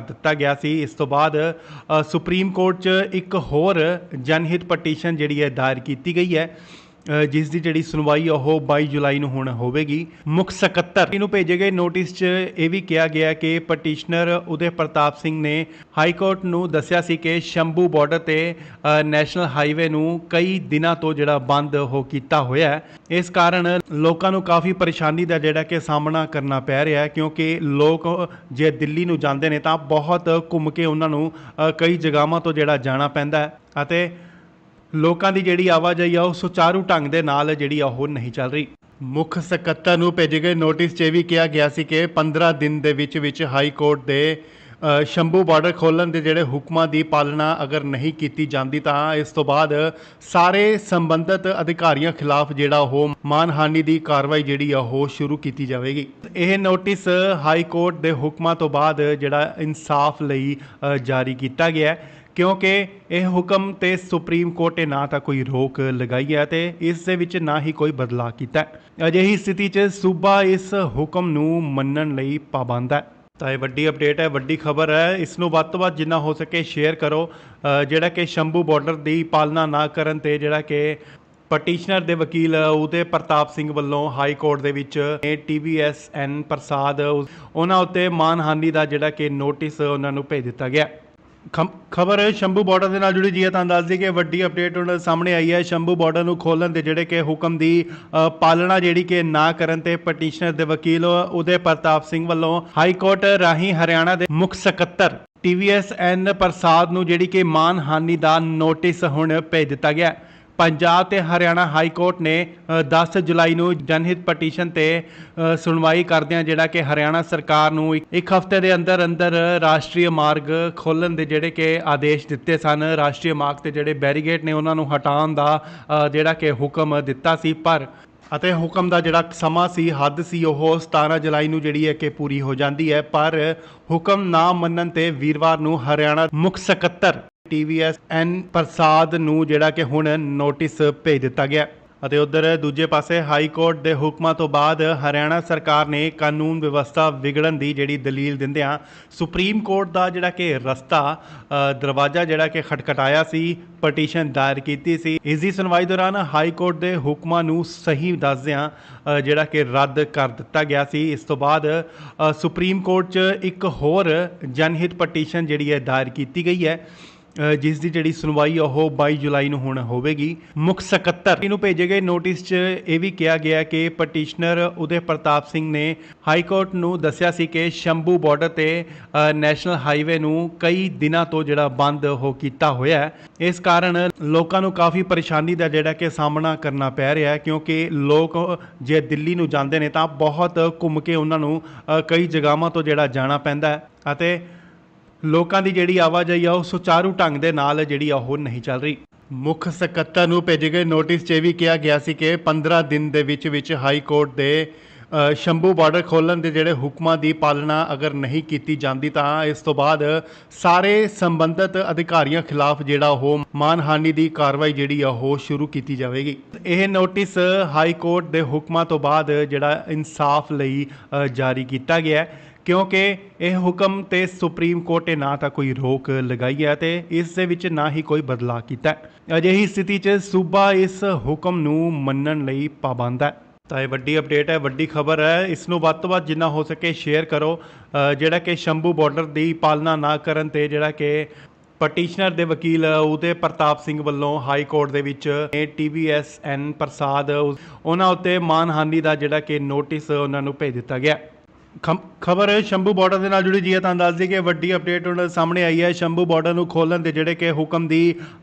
ਦਿੱਤਾ ਗਿਆ ਸੀ। ਇਸ ਤੋਂ ਬਾਅਦ ਸੁਪਰੀਮ ਕੋਰਟ 'ਚ ਇੱਕ ਹੋਰ ਜਨਹਿਤ ਪਟੀਸ਼ਨ ਜਿਹੜੀ ਹੈ ਦਾਇਰ ਕੀਤੀ ਗਈ ਹੈ, ਜਿਸ ਦੀ ਜਿਹੜੀ ਸੁਣਵਾਈ ਉਹ 22 ਜੁਲਾਈ ਨੂੰ ਹੁਣ ਹੋਵੇਗੀ। ਮੁੱਖ ਸਕੱਤਰ ਨੂੰ ਭੇਜੇ ਗਏ ਨੋਟਿਸ 'ਚ ਇਹ ਵੀ ਕਿਹਾ ਗਿਆ ਕਿ ਪਟੀਸ਼ਨਰ ਉਦੇ ਪ੍ਰਤਾਪ ਸਿੰਘ ਨੇ ਹਾਈ ਕੋਰਟ ਨੂੰ ਦੱਸਿਆ ਸੀ ਕਿ ਸ਼ੰਭੂ ਬਾਰਡਰ ਤੇ ਨੈਸ਼ਨਲ ਹਾਈਵੇ ਨੂੰ ਕਈ ਦਿਨਾਂ ਤੋਂ ਜਿਹੜਾ ਬੰਦ ਹੋ ਕੀਤਾ ਹੋਇਆ ਹੈ। ਇਸ ਕਾਰਨ ਲੋਕਾਂ ਨੂੰ ਕਾਫੀ ਪਰੇਸ਼ਾਨੀ ਦਾ ਜਿਹੜਾ ਕਿ ਸਾਹਮਣਾ ਕਰਨਾ ਪੈ ਰਿਹਾ ਹੈ, ਕਿਉਂਕਿ ਲੋਕ ਜੇ ਦਿੱਲੀ ਨੂੰ ਜਾਂਦੇ ਨੇ ਤਾਂ ਬਹੁਤ ਘੁੰਮ ਕੇ ਉਹਨਾਂ ਨੂੰ ਕਈ ਜਗ੍ਹਾਵਾਂ ਤੋਂ ਜਿਹੜਾ ਜਾਣਾ ਪੈਂਦਾ ਹੈ ਅਤੇ ਲੋਕਾਂ ਦੀ ਜਿਹੜੀ ਆਵਾਜਾਈ ਆ ਉਹ ਸੁਚਾਰੂ ਢੰਗ ਦੇ ਨਾਲ ਜਿਹੜੀ ਆ ਉਹ ਨਹੀਂ ਚੱਲ ਰਹੀ। ਮੁੱਖ ਸਕੱਤਰ ਨੂੰ ਭੇਜੇ ਗਏ ਨੋਟਿਸ 'ਚ ਇਹ ਵੀ ਕਿਹਾ ਗਿਆ ਸੀ ਕਿ 15 ਦਿਨ ਦੇ ਵਿੱਚ ਹਾਈ ਕੋਰਟ ਦੇ ਸ਼ੰਭੂ ਬਾਰਡਰ ਖੋਲ੍ਹਣ ਦੇ ਜਿਹੜੇ ਹੁਕਮਾਂ ਦੀ ਪਾਲਣਾ ਅਗਰ ਨਹੀਂ ਕੀਤੀ ਜਾਂਦੀ ਤਾਂ ਇਸ ਤੋਂ ਬਾਅਦ ਸਾਰੇ ਸੰਬੰਧਿਤ ਅਧਿਕਾਰੀਆਂ ਖਿਲਾਫ ਜਿਹੜਾ ਉਹ ਮਾਨਹਾਨੀ ਦੀ ਕਾਰਵਾਈ ਜਿਹੜੀ ਆ ਉਹ ਸ਼ੁਰੂ ਕੀਤੀ ਜਾਵੇਗੀ। ਇਹ ਨੋਟਿਸ ਹਾਈ ਕੋਰਟ ਦੇ ਹੁਕਮਾਂ ਤੋਂ ਬਾਅਦ ਜਿਹੜਾ ਇਨਸਾਫ ਲਈ ਜਾਰੀ ਕੀਤਾ ਗਿਆ ਹੈ, ਕਿਉਂਕਿ ਇਹ ਹੁਕਮ ਤੇ ਸੁਪਰੀਮ ਕੋਰਟ ਨੇ ਨਾ ਤਾਂ ਕੋਈ ਰੋਕ ਲਗਾਈ ਹੈ ਤੇ ਇਸ ਦੇ ਵਿੱਚ ਨਾ ਹੀ ਕੋਈ ਬਦਲਾਅ ਕੀਤਾ ਹੈ। ਅਜਿਹੀ ਸਥਿਤੀ 'ਚ ਸੂਬਾ ਇਸ ਹੁਕਮ ਨੂੰ ਮੰਨਣ ਲਈ ਪਾਬੰਦ ਹੈ। ਤਾਂ ਇਹ ਵੱਡੀ ਅਪਡੇਟ ਹੈ, ਵੱਡੀ ਖਬਰ ਹੈ। ਇਸ ਨੂੰ ਵੱਧ ਤੋਂ ਵੱਧ ਜਿੰਨਾ ਹੋ ਸਕੇ ਸ਼ੇਅਰ ਕਰੋ। ਜਿਹੜਾ ਕਿ ਸ਼ੰਭੂ ਬਾਰਡਰ ਦੀ ਪਾਲਣਾ ਨਾ ਕਰਨ ਤੇ ਜਿਹੜਾ ਕਿ ਪਟੀਸ਼ਨਰ ਦੇ ਵਕੀਲ ਉਦੇ ਪ੍ਰਤਾਪ ਸਿੰਘ ਵੱਲੋਂ ਹਾਈ ਕੋਰਟ ਦੇ ਵਿੱਚ TVSN ਪ੍ਰਸਾਦ ਉਹਨਾਂ ਉੱਤੇ ਮਾਨਹਾਨੀ ਦਾ ਜਿਹੜਾ ਕਿ ਨੋਟਿਸ ਉਹਨਾਂ ਨੂੰ ਭੇਜ ਦਿੱਤਾ ਗਿਆ। ਖਬਰ ਸ਼ੰਭੂ ਬਾਰਡਰ ਦੇ ਨਾਲ ਜੁੜੀ ਜੀ ਹੈ, ਤਾਂ ਦੱਸ ਦਈਏ ਕਿ ਵੱਡੀ ਅਪਡੇਟ ਉਹਨਾਂ ਸਾਹਮਣੇ ਆਈ ਹੈ। ਸ਼ੰਭੂ ਬਾਰਡਰ ਨੂੰ ਖੋਲ੍ਹਣ ਦੇ ਜਿਹੜੇ ਕਿ ਹੁਕਮ ਦੀ ਪਾਲਣਾ ਜਿਹੜੀ ਕਿ ਨਾ ਕਰਨ ਤੇ ਪਟੀਸ਼ਨਰ ਦੇ ਵਕੀਲ ਉਦੇ ਪ੍ਰਤਾਪ ਸਿੰਘ ਵੱਲੋਂ ਹਾਈ ਕੋਰਟ ਰਾਹੀਂ ਹਰਿਆਣਾ ਦੇ ਮੁੱਖ ਸਕੱਤਰ TVSN ਪ੍ਰਸਾਦ ਨੂੰ ਜਿਹੜੀ ਕਿ ਮਾਨਹਾਨੀ ਦਾ ਨੋਟਿਸ ਹੁਣ ਭੇਜ ਦਿੱਤਾ ਗਿਆ। ਪੰਜਾਬ ਤੇ ਹਰਿਆਣਾ ਹਾਈ ਕੋਰਟ ਨੇ 10 ਜੁਲਾਈ ਨੂੰ ਜਨਹਿਤ ਪਟੀਸ਼ਨ ਤੇ ਸੁਣਵਾਈ ਕਰਦਿਆਂ ਜਿਹੜਾ ਕਿ ਹਰਿਆਣਾ ਸਰਕਾਰ ਨੂੰ ਇੱਕ ਹਫ਼ਤੇ ਦੇ ਅੰਦਰ ਰਾਸ਼ਟਰੀ ਮਾਰਗ ਖੋਲ੍ਹਣ ਦੇ ਜਿਹੜੇ ਕਿ ਆਦੇਸ਼ ਦਿੱਤੇ ਸਨ। ਰਾਸ਼ਟਰੀ ਮਾਰਗ ਤੇ ਜਿਹੜੇ ਬੈਰੀਗੇਡ ਨੇ ਉਹਨਾਂ ਨੂੰ ਹਟਾਉਣ ਦਾ ਜਿਹੜਾ ਕਿ ਹੁਕਮ ਦਿੱਤਾ ਸੀ, ਪਰ ਅਤੇ ਹੁਕਮ ਦਾ ਜਿਹੜਾ ਸਮਾਂ ਸੀ, ਹੱਦ ਸੀ, ਉਹ 17 ਜੁਲਾਈ ਨੂੰ ਜਿਹੜੀ ਹੈ ਕਿ ਪੂਰੀ ਹੋ ਜਾਂਦੀ ਹੈ। ਪਰ ਹੁਕਮ ਨਾ ਮੰਨਣ ਤੇ ਵੀਰਵਾਰ ਨੂੰ ਹਰਿਆਣਾ ਮੁੱਖ ਸਕੱਤਰ TVSN ਪ੍ਰਸਾਦ ਨੂੰ ਜਿਹੜਾ ਕਿ ਹੁਣ ਨੋਟਿਸ ਭੇਜ ਦਿੱਤਾ ਗਿਆ। ਅਤੇ ਉਧਰ ਦੂਜੇ ਪਾਸੇ ਹਾਈ ਕੋਰਟ ਦੇ ਹੁਕਮਾਂ ਤੋਂ ਬਾਅਦ ਹਰਿਆਣਾ ਸਰਕਾਰ ਨੇ ਕਾਨੂੰਨ ਵਿਵਸਥਾ ਵਿਗੜਨ ਦੀ ਜਿਹੜੀ ਦਲੀਲ ਦਿੰਦਿਆਂ ਸੁਪਰੀਮ ਕੋਰਟ ਦਾ ਜਿਹੜਾ ਕਿ ਦਰਵਾਜ਼ਾ ਜਿਹੜਾ ਕਿ ਖਟਖਟਾਇਆ ਸੀ, ਪਟੀਸ਼ਨ ਦਾਇਰ ਕੀਤੀ ਸੀ। ਇਸ ਦੀ ਸੁਣਵਾਈ ਦੌਰਾਨ ਹਾਈ ਕੋਰਟ ਦੇ ਹੁਕਮਾਂ ਨੂੰ ਸਹੀ ਦੱਸਦਿਆਂ ਜਿਹੜਾ ਕਿ ਰੱਦ ਕਰ ਦਿੱਤਾ ਗਿਆ ਸੀ। ਇਸ ਤੋਂ ਬਾਅਦ ਸੁਪਰੀਮ ਕੋਰਟ 'ਚ ਇੱਕ ਹੋਰ ਜਨਹਿਤ ਪਟੀਸ਼ਨ ਜਿਹੜੀ ਹੈ ਦਾਇਰ ਕੀਤੀ ਗਈ ਹੈ, ਜਿਸ ਦੀ ਜਿਹੜੀ ਸੁਣਵਾਈ ਉਹ 22 ਜੁਲਾਈ ਨੂੰ ਹੁਣ ਹੋਵੇਗੀ। ਮੁੱਖ ਸਕੱਤਰ ਨੂੰ ਭੇਜੇ ਗਏ ਨੋਟਿਸ 'ਚ ਇਹ ਵੀ ਕਿਹਾ ਗਿਆ ਕਿ ਪਟੀਸ਼ਨਰ ਉਦੇ ਪ੍ਰਤਾਪ ਸਿੰਘ ਨੇ ਹਾਈ ਕੋਰਟ ਨੂੰ ਦੱਸਿਆ ਸੀ ਕਿ ਸ਼ੰਭੂ ਬਾਰਡਰ ਤੇ ਨੈਸ਼ਨਲ ਹਾਈਵੇ ਨੂੰ ਕਈ ਦਿਨਾਂ ਤੋਂ ਜਿਹੜਾ ਬੰਦ ਹੋ ਕੀਤਾ ਹੋਇਆ ਹੈ। ਇਸ ਕਾਰਨ ਲੋਕਾਂ ਨੂੰ ਕਾਫੀ ਪਰੇਸ਼ਾਨੀ ਦਾ ਜਿਹੜਾ ਕਿ ਸਾਹਮਣਾ ਕਰਨਾ ਪੈ ਰਿਹਾ ਹੈ, ਕਿਉਂਕਿ ਲੋਕ ਜੇ ਦਿੱਲੀ ਨੂੰ ਜਾਂਦੇ ਨੇ ਤਾਂ ਬਹੁਤ ਘੁੰਮ ਕੇ ਉਹਨਾਂ ਨੂੰ ਕਈ ਜਗ੍ਹਾਵਾਂ ਤੋਂ ਜਿਹੜਾ ਜਾਣਾ ਪੈਂਦਾ ਹੈ ਅਤੇ ਲੋਕਾਂ ਦੀ ਜਿਹੜੀ ਆਵਾਜਾਈ ਆ ਉਹ ਸੁਚਾਰੂ ਢੰਗ ਦੇ ਨਾਲ ਜਿਹੜੀ ਆ ਉਹ ਨਹੀਂ ਚੱਲ ਰਹੀ। ਮੁੱਖ ਸਕੱਤਰ ਨੂੰ ਭੇਜੇ ਗਏ ਨੋਟਿਸ 'ਚ ਇਹ ਵੀ ਕਿਹਾ ਗਿਆ ਸੀ ਕਿ 15 ਦਿਨ ਦੇ ਵਿੱਚ ਹਾਈ ਕੋਰਟ ਦੇ ਸ਼ੰਭੂ ਬਾਰਡਰ ਖੋਲ੍ਹਣ ਦੇ ਜਿਹੜੇ ਹੁਕਮਾਂ ਦੀ ਪਾਲਣਾ ਅਗਰ ਨਹੀਂ ਕੀਤੀ ਜਾਂਦੀ ਤਾਂ ਇਸ ਤੋਂ ਬਾਅਦ ਸਾਰੇ ਸੰਬੰਧਿਤ ਅਧਿਕਾਰੀਆਂ ਖਿਲਾਫ ਜਿਹੜਾ ਉਹ ਮਾਨਹਾਨੀ ਦੀ ਕਾਰਵਾਈ ਜਿਹੜੀ ਆ ਉਹ ਸ਼ੁਰੂ ਕੀਤੀ ਜਾਵੇਗੀ। ਇਹ ਨੋਟਿਸ ਹਾਈ ਕੋਰਟ ਦੇ ਹੁਕਮਾਂ ਤੋਂ ਬਾਅਦ ਜਿਹੜਾ ਇਨਸਾਫ ਲਈ ਜਾਰੀ ਕੀਤਾ ਗਿਆ ਹੈ, ਕਿਉਂਕਿ ਇਹ ਹੁਕਮ ਤੇ ਸੁਪਰੀਮ ਕੋਰਟ ਨੇ ਨਾ ਤਾਂ ਕੋਈ ਰੋਕ ਲਗਾਈ ਹੈ ਤੇ ਇਸ ਦੇ ਵਿੱਚ ਨਾ ਹੀ ਕੋਈ ਬਦਲਾਅ ਕੀਤਾ ਹੈ। ਅਜਿਹੀ ਸਥਿਤੀ 'ਚ ਸੂਬਾ ਇਸ ਹੁਕਮ ਨੂੰ ਮੰਨਣ ਲਈ ਪਾਬੰਦ ਹੈ। ਤਾਂ ਇਹ ਵੱਡੀ ਅਪਡੇਟ ਹੈ, ਵੱਡੀ ਖਬਰ ਹੈ। ਇਸ ਨੂੰ ਵੱਧ ਤੋਂ ਵੱਧ ਜਿੰਨਾ ਹੋ ਸਕੇ ਸ਼ੇਅਰ ਕਰੋ। ਜਿਹੜਾ ਕਿ ਸ਼ੰਭੂ ਬਾਰਡਰ ਦੀ ਪਾਲਣਾ ਨਾ ਕਰਨ ਤੇ ਜਿਹੜਾ ਕਿ ਪਟੀਸ਼ਨਰ ਦੇ ਵਕੀਲ ਉਦੇ ਪ੍ਰਤਾਪ ਸਿੰਘ ਵੱਲੋਂ ਹਾਈ ਕੋਰਟ ਦੇ ਵਿੱਚ TVSN ਪ੍ਰਸਾਦ ਉਹਨਾਂ ਉੱਤੇ ਮਾਨਹਾਨੀ ਦਾ ਜਿਹੜਾ ਕਿ ਨੋਟਿਸ ਉਹਨਾਂ ਨੂੰ ਭੇਜ ਦਿੱਤਾ ਗਿਆ। ਖਬਰ ਸ਼ੰਭੂ ਬਾਰਡਰ ਦੇ ਨਾਲ ਜੁੜੀ ਜੀ ਹੈ, ਤਾਂ ਦੱਸ ਦਈਏ ਕਿ ਵੱਡੀ ਅਪਡੇਟ ਉਹਨਾਂ ਸਾਹਮਣੇ ਆਈ ਹੈ। ਸ਼ੰਭੂ ਬਾਰਡਰ ਨੂੰ ਖੋਲ੍ਹਣ ਦੇ ਜਿਹੜੇ ਕਿ ਹੁਕਮ ਦੀ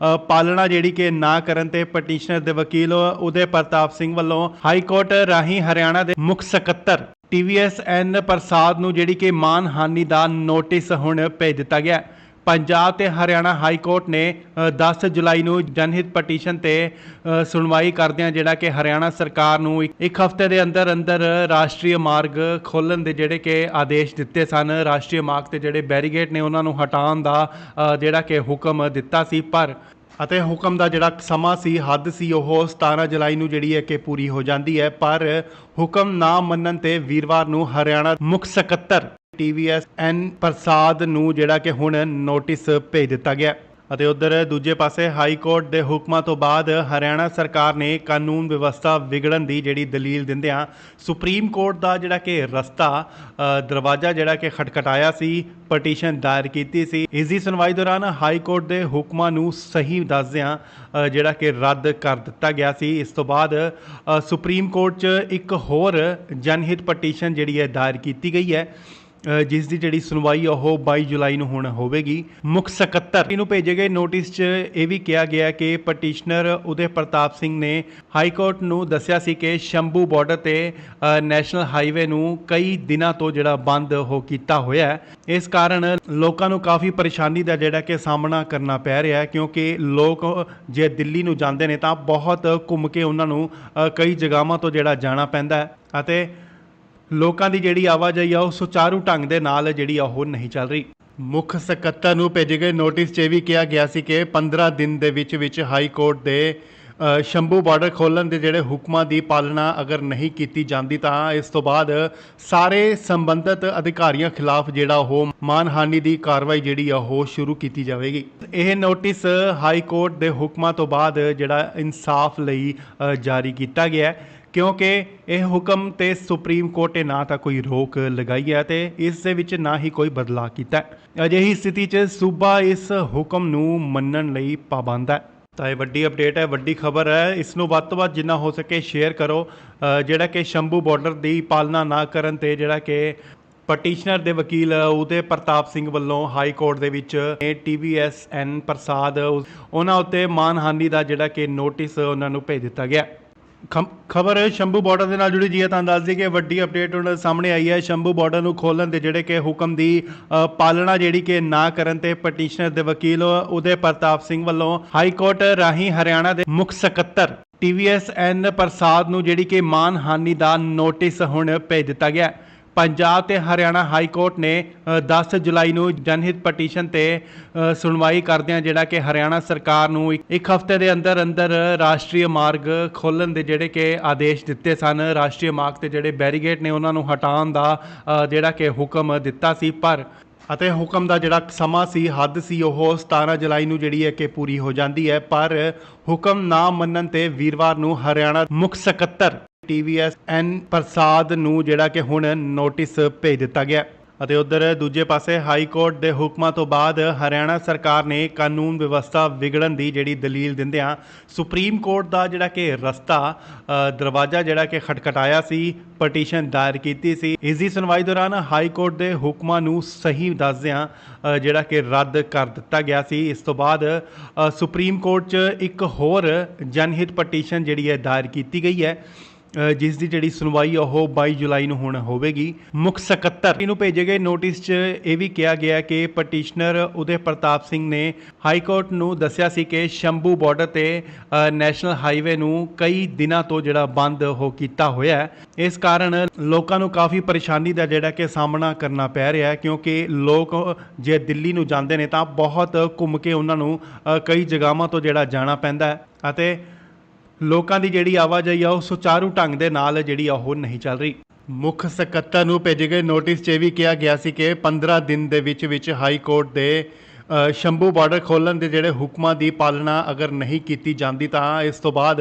ਪਾਲਣਾ ਜਿਹੜੀ ਕਿ ਨਾ ਕਰਨ ਤੇ ਪਟੀਸ਼ਨਰ ਦੇ ਵਕੀਲ ਉਦੇ ਪ੍ਰਤਾਪ ਸਿੰਘ ਵੱਲੋਂ ਹਾਈ ਕੋਰਟ ਰਾਹੀਂ ਹਰਿਆਣਾ ਦੇ ਮੁੱਖ ਸਕੱਤਰ TVSN ਪ੍ਰਸਾਦ ਨੂੰ ਜਿਹੜੀ ਕਿ ਮਾਨਹਾਨੀ ਦਾ ਨੋਟਿਸ ਹੁਣ ਭੇਜ ਦਿੱਤਾ ਗਿਆ। ਪੰਜਾਬ ਤੇ ਹਰਿਆਣਾ ਹਾਈ ਕੋਰਟ ਨੇ 10 ਜੁਲਾਈ ਨੂੰ ਜਨਹਿਤ ਪਟੀਸ਼ਨ ਤੇ ਸੁਣਵਾਈ ਕਰਦਿਆਂ ਜਿਹੜਾ ਕਿ ਹਰਿਆਣਾ ਸਰਕਾਰ ਨੂੰ ਇੱਕ ਹਫ਼ਤੇ ਦੇ ਅੰਦਰ ਰਾਸ਼ਟਰੀ ਮਾਰਗ ਖੋਲ੍ਹਣ ਦੇ ਜਿਹੜੇ ਕਿ ਆਦੇਸ਼ ਦਿੱਤੇ ਸਨ। ਰਾਸ਼ਟਰੀ ਮਾਰਗ ਤੇ ਜਿਹੜੇ ਬੈਰੀਗੇਡ ਨੇ ਉਹਨਾਂ ਨੂੰ ਹਟਾਉਣ ਦਾ ਜਿਹੜਾ ਕਿ ਹੁਕਮ ਦਿੱਤਾ ਸੀ, ਪਰ ਅਤੇ ਹੁਕਮ ਦਾ ਜਿਹੜਾ ਸਮਾਂ ਸੀ, ਹੱਦ ਸੀ, ਉਹ 17 ਜੁਲਾਈ ਨੂੰ ਜਿਹੜੀ ਹੈ ਕਿ ਪੂਰੀ ਹੋ ਜਾਂਦੀ ਹੈ। ਪਰ ਹੁਕਮ ਨਾ ਮੰਨਣ ਤੇ ਵੀਰਵਾਰ ਨੂੰ ਹਰਿਆਣਾ ਮੁੱਖ ਸਕੱਤਰ TVS N ਪ੍ਰਸਾਦ ਨੂੰ ਜਿਹੜਾ ਕਿ ਹੁਣ ਨੋਟਿਸ ਭੇਜ ਦਿੱਤਾ ਗਿਆ ਅਤੇ ਉਧਰ ਦੂਜੇ ਪਾਸੇ ਹਾਈ ਕੋਰਟ ਦੇ ਹੁਕਮਾਂ ਤੋਂ ਬਾਅਦ ਹਰਿਆਣਾ ਸਰਕਾਰ ਨੇ ਕਾਨੂੰਨ ਵਿਵਸਥਾ ਵਿਗੜਨ ਦੀ ਜਿਹੜੀ ਦਲੀਲ ਦਿੰਦਿਆਂ ਸੁਪਰੀਮ ਕੋਰਟ ਦਾ ਜਿਹੜਾ ਕਿ ਦਰਵਾਜ਼ਾ ਜਿਹੜਾ ਕਿ ਖਟਖਟਾਇਆ ਸੀ, ਪਟੀਸ਼ਨ ਦਾਇਰ ਕੀਤੀ ਸੀ। ਇਸ ਦੀ ਸੁਣਵਾਈ ਦੌਰਾਨ ਹਾਈ ਕੋਰਟ ਦੇ ਹੁਕਮਾਂ ਨੂੰ ਸਹੀ ਦੱਸਦਿਆਂ ਜਿਹੜਾ ਕਿ ਰੱਦ ਕਰ ਦਿੱਤਾ ਗਿਆ ਸੀ। ਇਸ ਤੋਂ ਬਾਅਦ ਸੁਪਰੀਮ ਕੋਰਟ 'ਚ ਇੱਕ ਹੋਰ ਜਨਹਿਤ ਪਟੀਸ਼ਨ ਜਿਹੜੀ ਹੈ ਦਾਇਰ ਕੀਤੀ ਗਈ ਹੈ, ਜਿਸ ਦੀ ਜਿਹੜੀ ਸੁਣਵਾਈ ਉਹ 22 ਜੁਲਾਈ ਨੂੰ ਹੁਣ ਹੋਵੇਗੀ। ਮੁੱਖ ਸਕੱਤਰ ਨੂੰ ਭੇਜੇ ਗਏ ਨੋਟਿਸ 'ਚ ਇਹ ਵੀ ਕਿਹਾ ਗਿਆ ਕਿ ਪਟੀਸ਼ਨਰ ਉਦੇ ਪ੍ਰਤਾਪ ਸਿੰਘ ਨੇ ਹਾਈ ਕੋਰਟ ਨੂੰ ਦੱਸਿਆ ਸੀ ਕਿ ਸ਼ੰਭੂ ਬਾਰਡਰ ਤੇ ਨੈਸ਼ਨਲ ਹਾਈਵੇ ਨੂੰ ਕਈ ਦਿਨਾਂ ਤੋਂ ਜਿਹੜਾ ਬੰਦ ਹੋ ਕੀਤਾ ਹੋਇਆ ਹੈ। ਇਸ ਕਾਰਨ ਲੋਕਾਂ ਨੂੰ ਕਾਫੀ ਪਰੇਸ਼ਾਨੀ ਦਾ ਜਿਹੜਾ ਕਿ ਸਾਹਮਣਾ ਕਰਨਾ ਪੈ ਰਿਹਾ ਹੈ, ਕਿਉਂਕਿ ਲੋਕ ਜੇ ਦਿੱਲੀ ਨੂੰ ਜਾਂਦੇ ਨੇ ਤਾਂ ਬਹੁਤ ਘੁੰਮ ਕੇ ਉਹਨਾਂ ਨੂੰ ਕਈ ਜਗ੍ਹਾਵਾਂ ਤੋਂ ਜਿਹੜਾ ਜਾਣਾ ਪੈਂਦਾ ਹੈ ਅਤੇ ਲੋਕਾਂ ਦੀ ਜਿਹੜੀ ਆਵਾਜਾਈ ਆ ਉਹ ਸੁਚਾਰੂ ਢੰਗ ਦੇ ਨਾਲ ਜਿਹੜੀ ਆ ਉਹ ਨਹੀਂ ਚੱਲ ਰਹੀ। ਮੁੱਖ ਸਕੱਤਰ ਨੂੰ ਭੇਜੇ ਗਏ ਨੋਟਿਸ 'ਚ ਵੀ ਕਿਹਾ ਗਿਆ ਸੀ ਕਿ 15 ਦਿਨ ਦੇ ਵਿੱਚ ਹਾਈ ਕੋਰਟ ਦੇ ਸ਼ੰਭੂ ਬਾਰਡਰ ਖੋਲ੍ਹਣ ਦੇ ਜਿਹੜੇ ਹੁਕਮਾਂ ਦੀ ਪਾਲਣਾ ਅਗਰ ਨਹੀਂ ਕੀਤੀ ਜਾਂਦੀ ਤਾਂ ਇਸ ਤੋਂ ਬਾਅਦ ਸਾਰੇ ਸੰਬੰਧਿਤ ਅਧਿਕਾਰੀਆਂ ਖਿਲਾਫ ਜਿਹੜਾ ਉਹ ਮਾਨਹਾਨੀ ਦੀ ਕਾਰਵਾਈ ਜਿਹੜੀ ਆ ਉਹ ਸ਼ੁਰੂ ਕੀਤੀ ਜਾਵੇਗੀ। ਇਹ ਨੋਟਿਸ ਹਾਈ ਕੋਰਟ ਦੇ ਹੁਕਮਾਂ ਤੋਂ ਬਾਅਦ ਜਿਹੜਾ ਇਨਸਾਫ ਲਈ ਜਾਰੀ ਕੀਤਾ ਗਿਆ ਹੈ, ਕਿਉਂਕਿ ਇਹ ਹੁਕਮ ਤੇ ਸੁਪਰੀਮ ਕੋਰਟ ਨੇ ਨਾ ਤਾਂ ਕੋਈ ਰੋਕ ਲਗਾਈ ਹੈ ਤੇ ਇਸ ਦੇ ਵਿੱਚ ਨਾ ਹੀ ਕੋਈ ਬਦਲਾਅ ਕੀਤਾ ਹੈ। ਅਜਿਹੀ ਸਥਿਤੀ 'ਚ ਸੂਬਾ ਇਸ ਹੁਕਮ ਨੂੰ ਮੰਨਣ ਲਈ ਪਾਬੰਦ ਹੈ। ਤਾਂ ਇਹ ਵੱਡੀ ਅਪਡੇਟ ਹੈ, ਵੱਡੀ ਖਬਰ ਹੈ। ਇਸ ਨੂੰ ਵੱਧ ਤੋਂ ਵੱਧ ਜਿੰਨਾ ਹੋ ਸਕੇ ਸ਼ੇਅਰ ਕਰੋ। ਜਿਹੜਾ ਕਿ ਸ਼ੰਭੂ ਬਾਰਡਰ ਦੀ ਪਾਲਣਾ ਨਾ ਕਰਨ ਤੇ ਜਿਹੜਾ ਕਿ ਪਟੀਸ਼ਨਰ ਦੇ ਵਕੀਲ ਉਦੇ ਪ੍ਰਤਾਪ ਸਿੰਘ ਵੱਲੋਂ ਹਾਈ ਕੋਰਟ ਦੇ ਵਿੱਚ TVS N ਪ੍ਰਸਾਦ ਉਹਨਾਂ ਉੱਤੇ ਮਾਨਹਾਨੀ ਦਾ ਜਿਹੜਾ ਕਿ ਨੋਟਿਸ ਉਹਨਾਂ ਨੂੰ ਭੇਜ ਦਿੱਤਾ ਗਿਆ। ਖਬਰ ਸ਼ੰਭੂ ਬਾਰਡਰ ਦੇ ਨਾਲ ਜੁੜੀ ਜੀ ਹੈ, ਤਾਂ ਦੱਸ ਦਈਏ ਕਿ ਵੱਡੀ ਅਪਡੇਟ ਉਹਨਾਂ ਸਾਹਮਣੇ ਆਈ ਹੈ। ਸ਼ੰਭੂ ਬਾਰਡਰ ਨੂੰ ਖੋਲ੍ਹਣ ਦੇ ਜਿਹੜੇ ਕਿ ਹੁਕਮ ਦੀ ਪਾਲਣਾ ਜਿਹੜੀ ਕਿ ਨਾ ਕਰਨ ਤੇ ਪਟੀਸ਼ਨਰ ਦੇ ਵਕੀਲ ਉਦੇ ਪ੍ਰਤਾਪ ਸਿੰਘ ਵੱਲੋਂ ਹਾਈ ਕੋਰਟ ਰਾਹੀਂ ਹਰਿਆਣਾ ਦੇ ਮੁੱਖ ਸਕੱਤਰ TVS N ਪ੍ਰਸਾਦ ਨੂੰ ਜਿਹੜੀ ਕਿ ਮਾਨਹਾਨੀ ਦਾ ਨੋਟਿਸ ਹੁਣ ਭੇਜ ਦਿੱਤਾ ਗਿਆ। ਪੰਜਾਬ ਤੇ ਹਰਿਆਣਾ ਹਾਈ ਕੋਰਟ ਨੇ 10 ਜੁਲਾਈ ਨੂੰ ਜਨਹਿਤ ਪਟੀਸ਼ਨ ਤੇ ਸੁਣਵਾਈ ਕਰਦਿਆਂ ਜਿਹੜਾ ਕਿ ਹਰਿਆਣਾ ਸਰਕਾਰ ਨੂੰ ਇੱਕ ਹਫ਼ਤੇ ਦੇ ਅੰਦਰ ਰਾਸ਼ਟਰੀ ਮਾਰਗ ਖੋਲ੍ਹਣ ਦੇ ਜਿਹੜੇ ਕਿ ਆਦੇਸ਼ ਦਿੱਤੇ ਸਨ। ਰਾਸ਼ਟਰੀ ਮਾਰਗ ਤੇ ਜਿਹੜੇ ਬੈਰੀਗੇਡ ਨੇ ਉਹਨਾਂ ਨੂੰ ਹਟਾਉਣ ਦਾ ਜਿਹੜਾ ਕਿ ਹੁਕਮ ਦਿੱਤਾ ਸੀ, ਪਰ ਅਤੇ ਹੁਕਮ ਦਾ ਜਿਹੜਾ ਸਮਾਂ ਸੀ, ਹੱਦ ਸੀ, ਉਹ 17 ਜੁਲਾਈ ਨੂੰ ਜਿਹੜੀ ਹੈ ਕਿ ਪੂਰੀ ਹੋ ਜਾਂਦੀ ਹੈ। ਪਰ ਹੁਕਮ ਨਾ ਮੰਨਣ ਤੇ ਵੀਰਵਾਰ ਨੂੰ ਹਰਿਆਣਾ ਮੁੱਖ ਸਕੱਤਰ TVS N ਪ੍ਰਸਾਦ ਨੂੰ ਜਿਹੜਾ ਕਿ ਹੁਣ ਨੋਟਿਸ ਭੇਜ ਦਿੱਤਾ ਗਿਆ ਅਤੇ ਉਧਰ ਦੂਜੇ ਪਾਸੇ ਹਾਈ ਕੋਰਟ ਦੇ ਹੁਕਮਾਂ ਤੋਂ ਬਾਅਦ ਹਰਿਆਣਾ ਸਰਕਾਰ ਨੇ ਕਾਨੂੰਨ ਵਿਵਸਥਾ ਵਿਗੜਨ ਦੀ ਜਿਹੜੀ ਦਲੀਲ ਦਿੰਦਿਆਂ ਸੁਪਰੀਮ ਕੋਰਟ ਦਾ ਜਿਹੜਾ ਕਿ ਦਰਵਾਜ਼ਾ ਜਿਹੜਾ ਕਿ ਖਟਖਟਾਇਆ ਸੀ, ਪਟੀਸ਼ਨ ਦਾਇਰ ਕੀਤੀ ਸੀ। ਇਸ ਦੀ ਸੁਣਵਾਈ ਦੌਰਾਨ ਹਾਈ ਕੋਰਟ ਦੇ ਹੁਕਮਾਂ ਨੂੰ ਸਹੀ ਦੱਸਦਿਆਂ ਜਿਹੜਾ ਕਿ ਰੱਦ ਕਰ ਦਿੱਤਾ ਗਿਆ ਸੀ। ਇਸ ਤੋਂ ਬਾਅਦ ਸੁਪਰੀਮ ਕੋਰਟ 'ਚ ਇੱਕ ਹੋਰ ਜਨਹਿਤ ਪਟੀਸ਼ਨ ਜਿਹੜੀ ਹੈ ਦਾਇਰ ਕੀਤੀ ਗਈ ਹੈ, ਜਿਸ ਦੀ ਜਿਹੜੀ ਸੁਣਵਾਈ ਉਹ 22 ਜੁਲਾਈ ਨੂੰ ਹੁਣ ਹੋਵੇਗੀ। ਮੁੱਖ ਸਕੱਤਰ ਨੂੰ ਭੇਜੇ ਗਏ ਨੋਟਿਸ 'ਚ ਇਹ ਵੀ ਕਿਹਾ ਗਿਆ ਕਿ ਪਟੀਸ਼ਨਰ ਉਦੇ ਪ੍ਰਤਾਪ ਸਿੰਘ ਨੇ ਹਾਈ ਕੋਰਟ ਨੂੰ ਦੱਸਿਆ ਸੀ ਕਿ ਸ਼ੰਭੂ ਬਾਰਡਰ ਤੇ ਨੈਸ਼ਨਲ ਹਾਈਵੇ ਨੂੰ ਕਈ ਦਿਨਾਂ ਤੋਂ ਜਿਹੜਾ ਬੰਦ ਹੋ ਕੀਤਾ ਹੋਇਆ ਹੈ। ਇਸ ਕਾਰਨ ਲੋਕਾਂ ਨੂੰ ਕਾਫੀ ਪਰੇਸ਼ਾਨੀ ਦਾ ਜਿਹੜਾ ਕਿ ਸਾਹਮਣਾ ਕਰਨਾ ਪੈ ਰਿਹਾ ਹੈ, ਕਿਉਂਕਿ ਲੋਕ ਜੇ ਦਿੱਲੀ ਨੂੰ ਜਾਂਦੇ ਨੇ ਤਾਂ ਬਹੁਤ ਘੁੰਮ ਕੇ ਉਹਨਾਂ ਨੂੰ ਕਈ ਜਗ੍ਹਾਵਾਂ ਤੋਂ ਜਿਹੜਾ ਜਾਣਾ ਪੈਂਦਾ ਹੈ ਅਤੇ ਲੋਕਾਂ ਦੀ ਜਿਹੜੀ ਆਵਾਜਾਈ ਆ ਉਹ ਸੁਚਾਰੂ ਢੰਗ ਦੇ ਨਾਲ ਜਿਹੜੀ ਆ ਉਹ ਨਹੀਂ ਚੱਲ ਰਹੀ। ਮੁੱਖ ਸਕੱਤਰ ਨੂੰ ਭੇਜੇ ਗਏ ਨੋਟਿਸ 'ਚ ਵੀ ਕਿਹਾ ਗਿਆ ਸੀ ਕਿ 15 ਦਿਨ ਦੇ ਵਿੱਚ ਹਾਈ ਕੋਰਟ ਦੇ ਸ਼ੰਭੂ ਬਾਰਡਰ ਖੋਲ੍ਹਣ ਦੇ ਜਿਹੜੇ ਹੁਕਮਾਂ ਦੀ ਪਾਲਣਾ ਅਗਰ ਨਹੀਂ ਕੀਤੀ ਜਾਂਦੀ ਤਾਂ ਇਸ ਤੋਂ ਬਾਅਦ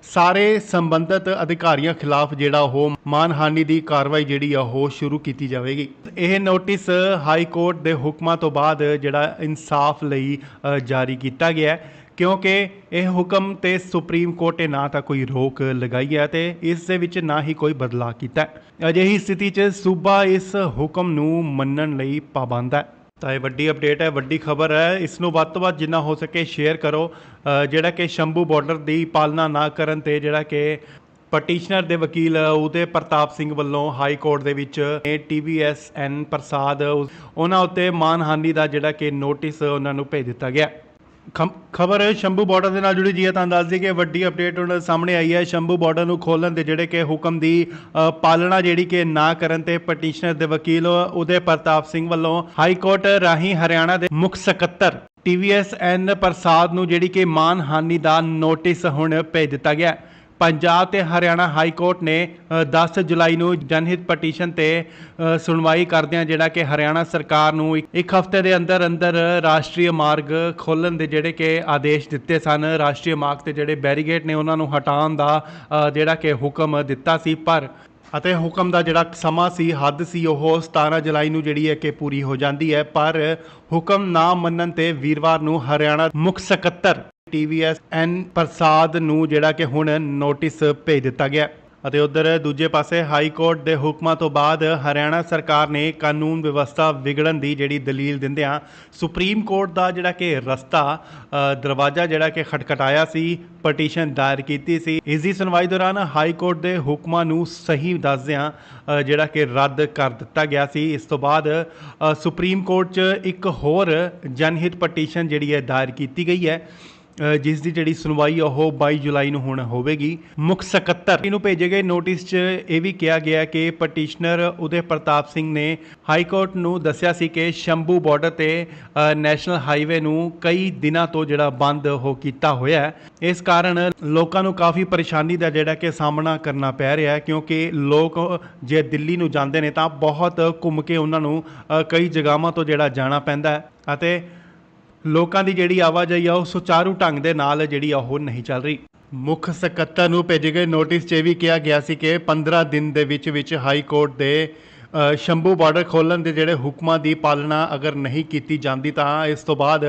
ਸਾਰੇ ਸੰਬੰਧਿਤ ਅਧਿਕਾਰੀਆਂ ਖਿਲਾਫ ਜਿਹੜਾ ਉਹ ਮਾਨਹਾਨੀ ਦੀ ਕਾਰਵਾਈ ਜਿਹੜੀ ਆ ਉਹ ਸ਼ੁਰੂ ਕੀਤੀ ਜਾਵੇਗੀ। ਇਹ ਨੋਟਿਸ ਹਾਈ ਕੋਰਟ ਦੇ ਹੁਕਮਾਂ ਤੋਂ ਬਾਅਦ ਜਿਹੜਾ ਇਨਸਾਫ ਲਈ ਜਾਰੀ ਕੀਤਾ ਗਿਆ ਹੈ, ਕਿਉਂਕਿ ਇਹ ਹੁਕਮ ਤੇ ਸੁਪਰੀਮ ਕੋਰਟ ਨੇ ਨਾ ਤਾਂ ਕੋਈ ਰੋਕ ਲਗਾਈ ਹੈ ਤੇ ਇਸ ਦੇ ਵਿੱਚ ਨਾ ਹੀ ਕੋਈ ਬਦਲਾਅ ਕੀਤਾ ਹੈ। ਅਜਿਹੀ ਸਥਿਤੀ 'ਚ ਸੂਬਾ ਇਸ ਹੁਕਮ ਨੂੰ ਮੰਨਣ ਲਈ ਪਾਬੰਦ ਹੈ। ਤਾਂ ਇਹ ਵੱਡੀ ਅਪਡੇਟ ਹੈ, ਵੱਡੀ ਖਬਰ ਹੈ। ਇਸ ਨੂੰ ਵੱਧ ਤੋਂ ਵੱਧ ਜਿੰਨਾ ਹੋ ਸਕੇ ਸ਼ੇਅਰ ਕਰੋ। ਜਿਹੜਾ ਕਿ ਸ਼ੰਭੂ ਬਾਰਡਰ ਦੀ ਪਾਲਣਾ ਨਾ ਕਰਨ ਤੇ ਜਿਹੜਾ ਕਿ ਪਟੀਸ਼ਨਰ ਦੇ ਵਕੀਲ ਉਦੇ ਪ੍ਰਤਾਪ ਸਿੰਘ ਵੱਲੋਂ ਹਾਈ ਕੋਰਟ ਦੇ ਵਿੱਚ TVS N ਪ੍ਰਸਾਦ ਉਹਨਾਂ ਉੱਤੇ ਮਾਨਹਾਨੀ ਦਾ ਜਿਹੜਾ ਕਿ ਨੋਟਿਸ ਉਹਨਾਂ ਨੂੰ ਭੇਜ ਦਿੱਤਾ ਗਿਆ। ਖਬਰ ਸ਼ੰਭੂ ਬਾਰਡਰ ਦੇ ਨਾਲ ਜੁੜੀ ਜੀ ਹੈ, ਤਾਂ ਦੱਸ ਦਈਏ ਕਿ ਵੱਡੀ ਅਪਡੇਟ ਉਹਨਾਂ ਸਾਹਮਣੇ ਆਈ ਹੈ। ਸ਼ੰਭੂ ਬਾਰਡਰ ਨੂੰ ਖੋਲ੍ਹਣ ਦੇ ਜਿਹੜੇ ਕਿ ਹੁਕਮ ਦੀ ਪਾਲਣਾ ਜਿਹੜੀ ਕਿ ਨਾ ਕਰਨ ਤੇ ਪਟੀਸ਼ਨਰ ਦੇ ਵਕੀਲ ਉਦੇ ਪ੍ਰਤਾਪ ਸਿੰਘ ਵੱਲੋਂ ਹਾਈ ਕੋਰਟ ਰਾਹੀਂ ਹਰਿਆਣਾ ਦੇ ਮੁੱਖ ਸਕੱਤਰ TVS N ਪ੍ਰਸਾਦ ਨੂੰ ਜਿਹੜੀ ਕਿ ਮਾਨਹਾਨੀ ਦਾ ਨੋਟਿਸ ਹੁਣ ਭੇਜ ਦਿੱਤਾ ਗਿਆ। ਪੰਜਾਬ ਤੇ ਹਰਿਆਣਾ ਹਾਈ ਕੋਰਟ ਨੇ 10 ਜੁਲਾਈ ਨੂੰ ਜਨਹਿਤ ਪਟੀਸ਼ਨ ਤੇ ਸੁਣਵਾਈ ਕਰਦਿਆਂ ਜਿਹੜਾ ਕਿ ਹਰਿਆਣਾ ਸਰਕਾਰ ਨੂੰ ਇੱਕ ਹਫ਼ਤੇ ਦੇ ਅੰਦਰ ਅੰਦਰ ਰਾਸ਼ਟਰੀ ਮਾਰਗ ਖੋਲ੍ਹਣ ਦੇ ਜਿਹੜੇ ਕਿ ਆਦੇਸ਼ ਦਿੱਤੇ ਸਨ। ਰਾਸ਼ਟਰੀ ਮਾਰਗ ਤੇ ਜਿਹੜੇ ਬੈਰੀਗੇਡ ਨੇ ਉਹਨਾਂ ਨੂੰ ਹਟਾਉਣ ਦਾ ਜਿਹੜਾ ਕਿ ਹੁਕਮ ਦਿੱਤਾ ਸੀ, ਪਰ ਅਤੇ ਹੁਕਮ ਦਾ ਜਿਹੜਾ ਸਮਾਂ ਸੀ, ਹੱਦ ਸੀ, ਉਹ 17 ਜੁਲਾਈ ਨੂੰ ਜਿਹੜੀ ਹੈ ਕਿ ਪੂਰੀ ਹੋ ਜਾਂਦੀ ਹੈ। ਪਰ ਹੁਕਮ ਨਾ ਮੰਨਣ ਤੇ ਵੀਰਵਾਰ ਨੂੰ ਹਰਿਆਣਾ ਮੁੱਖ ਸਕੱਤਰ TVS N ਪ੍ਰਸਾਦ ਨੂੰ ਜਿਹੜਾ ਕਿ ਹੁਣ ਨੋਟਿਸ ਭੇਜ ਦਿੱਤਾ ਗਿਆ। ਅਤੇ ਉਧਰ ਦੂਜੇ ਪਾਸੇ ਹਾਈ ਕੋਰਟ ਦੇ ਹੁਕਮਾਂ ਤੋਂ ਬਾਅਦ ਹਰਿਆਣਾ ਸਰਕਾਰ ਨੇ ਕਾਨੂੰਨ ਵਿਵਸਥਾ ਵਿਗੜਨ ਦੀ ਜਿਹੜੀ ਦਲੀਲ ਦਿੰਦਿਆਂ ਸੁਪਰੀਮ ਕੋਰਟ ਦਾ ਜਿਹੜਾ ਕਿ ਦਰਵਾਜ਼ਾ ਜਿਹੜਾ ਕਿ ਖਟਖਟਾਇਆ ਸੀ, ਪਟੀਸ਼ਨ ਦਾਇਰ ਕੀਤੀ ਸੀ। ਇਸ ਦੀ ਸੁਣਵਾਈ ਦੌਰਾਨ ਹਾਈ ਕੋਰਟ ਦੇ ਹੁਕਮਾਂ ਨੂੰ ਸਹੀ ਦੱਸਦਿਆਂ ਜਿਹੜਾ ਕਿ ਰੱਦ ਕਰ ਦਿੱਤਾ ਗਿਆ ਸੀ। ਇਸ ਤੋਂ ਬਾਅਦ ਸੁਪਰੀਮ ਕੋਰਟ 'ਚ ਇੱਕ ਹੋਰ ਜਨਹਿਤ ਪਟੀਸ਼ਨ ਜਿਹੜੀ ਹੈ ਦਾਇਰ ਕੀਤੀ ਗਈ ਹੈ, ਜਿਸ ਦੀ ਜਿਹੜੀ ਸੁਣਵਾਈ ਉਹ 22 ਜੁਲਾਈ ਨੂੰ ਹੁਣ ਹੋਵੇਗੀ। ਮੁੱਖ ਸਕੱਤਰ ਨੂੰ ਭੇਜੇ ਗਏ ਨੋਟਿਸ 'ਚ ਇਹ ਵੀ ਕਿਹਾ ਗਿਆ ਕਿ ਪਟੀਸ਼ਨਰ ਉਦੇ ਪ੍ਰਤਾਪ ਸਿੰਘ ਨੇ ਹਾਈ ਕੋਰਟ ਨੂੰ ਦੱਸਿਆ ਸੀ ਕਿ ਸ਼ੰਭੂ ਬਾਰਡਰ ਤੇ ਨੈਸ਼ਨਲ ਹਾਈਵੇ ਨੂੰ ਕਈ ਦਿਨਾਂ ਤੋਂ ਜਿਹੜਾ ਬੰਦ ਹੋ ਕੀਤਾ ਹੋਇਆ ਹੈ। ਇਸ ਕਾਰਨ ਲੋਕਾਂ ਨੂੰ ਕਾਫੀ ਪਰੇਸ਼ਾਨੀ ਦਾ ਜਿਹੜਾ ਕਿ ਸਾਹਮਣਾ ਕਰਨਾ ਪੈ ਰਿਹਾ ਹੈ, ਕਿਉਂਕਿ ਲੋਕ ਜੇ ਦਿੱਲੀ ਨੂੰ ਜਾਂਦੇ ਨੇ ਤਾਂ ਬਹੁਤ ਘੁੰਮ ਕੇ ਉਹਨਾਂ ਨੂੰ ਕਈ ਜਗ੍ਹਾਵਾਂ ਤੋਂ ਜਿਹੜਾ ਜਾਣਾ ਪੈਂਦਾ ਹੈ ਅਤੇ ਲੋਕਾਂ ਦੀ ਜਿਹੜੀ ਆਵਾਜਾਈ ਆ ਉਹ ਸੁਚਾਰੂ ਢੰਗ ਦੇ ਨਾਲ ਜਿਹੜੀ ਆ ਉਹ ਨਹੀਂ ਚੱਲ ਰਹੀ। ਮੁੱਖ ਸਕੱਤਰ ਨੂੰ ਭੇਜੇ ਗਏ ਨੋਟਿਸ 'ਚ ਇਹ ਵੀ ਕਿਹਾ ਗਿਆ ਸੀ ਕਿ 15 ਦਿਨ ਦੇ ਵਿੱਚ ਹਾਈ ਕੋਰਟ ਦੇ ਸ਼ੰਭੂ ਬਾਰਡਰ ਖੋਲ੍ਹਣ ਦੇ ਜਿਹੜੇ ਹੁਕਮਾਂ ਦੀ ਪਾਲਣਾ ਅਗਰ ਨਹੀਂ ਕੀਤੀ ਜਾਂਦੀ ਤਾਂ ਇਸ ਤੋਂ ਬਾਅਦ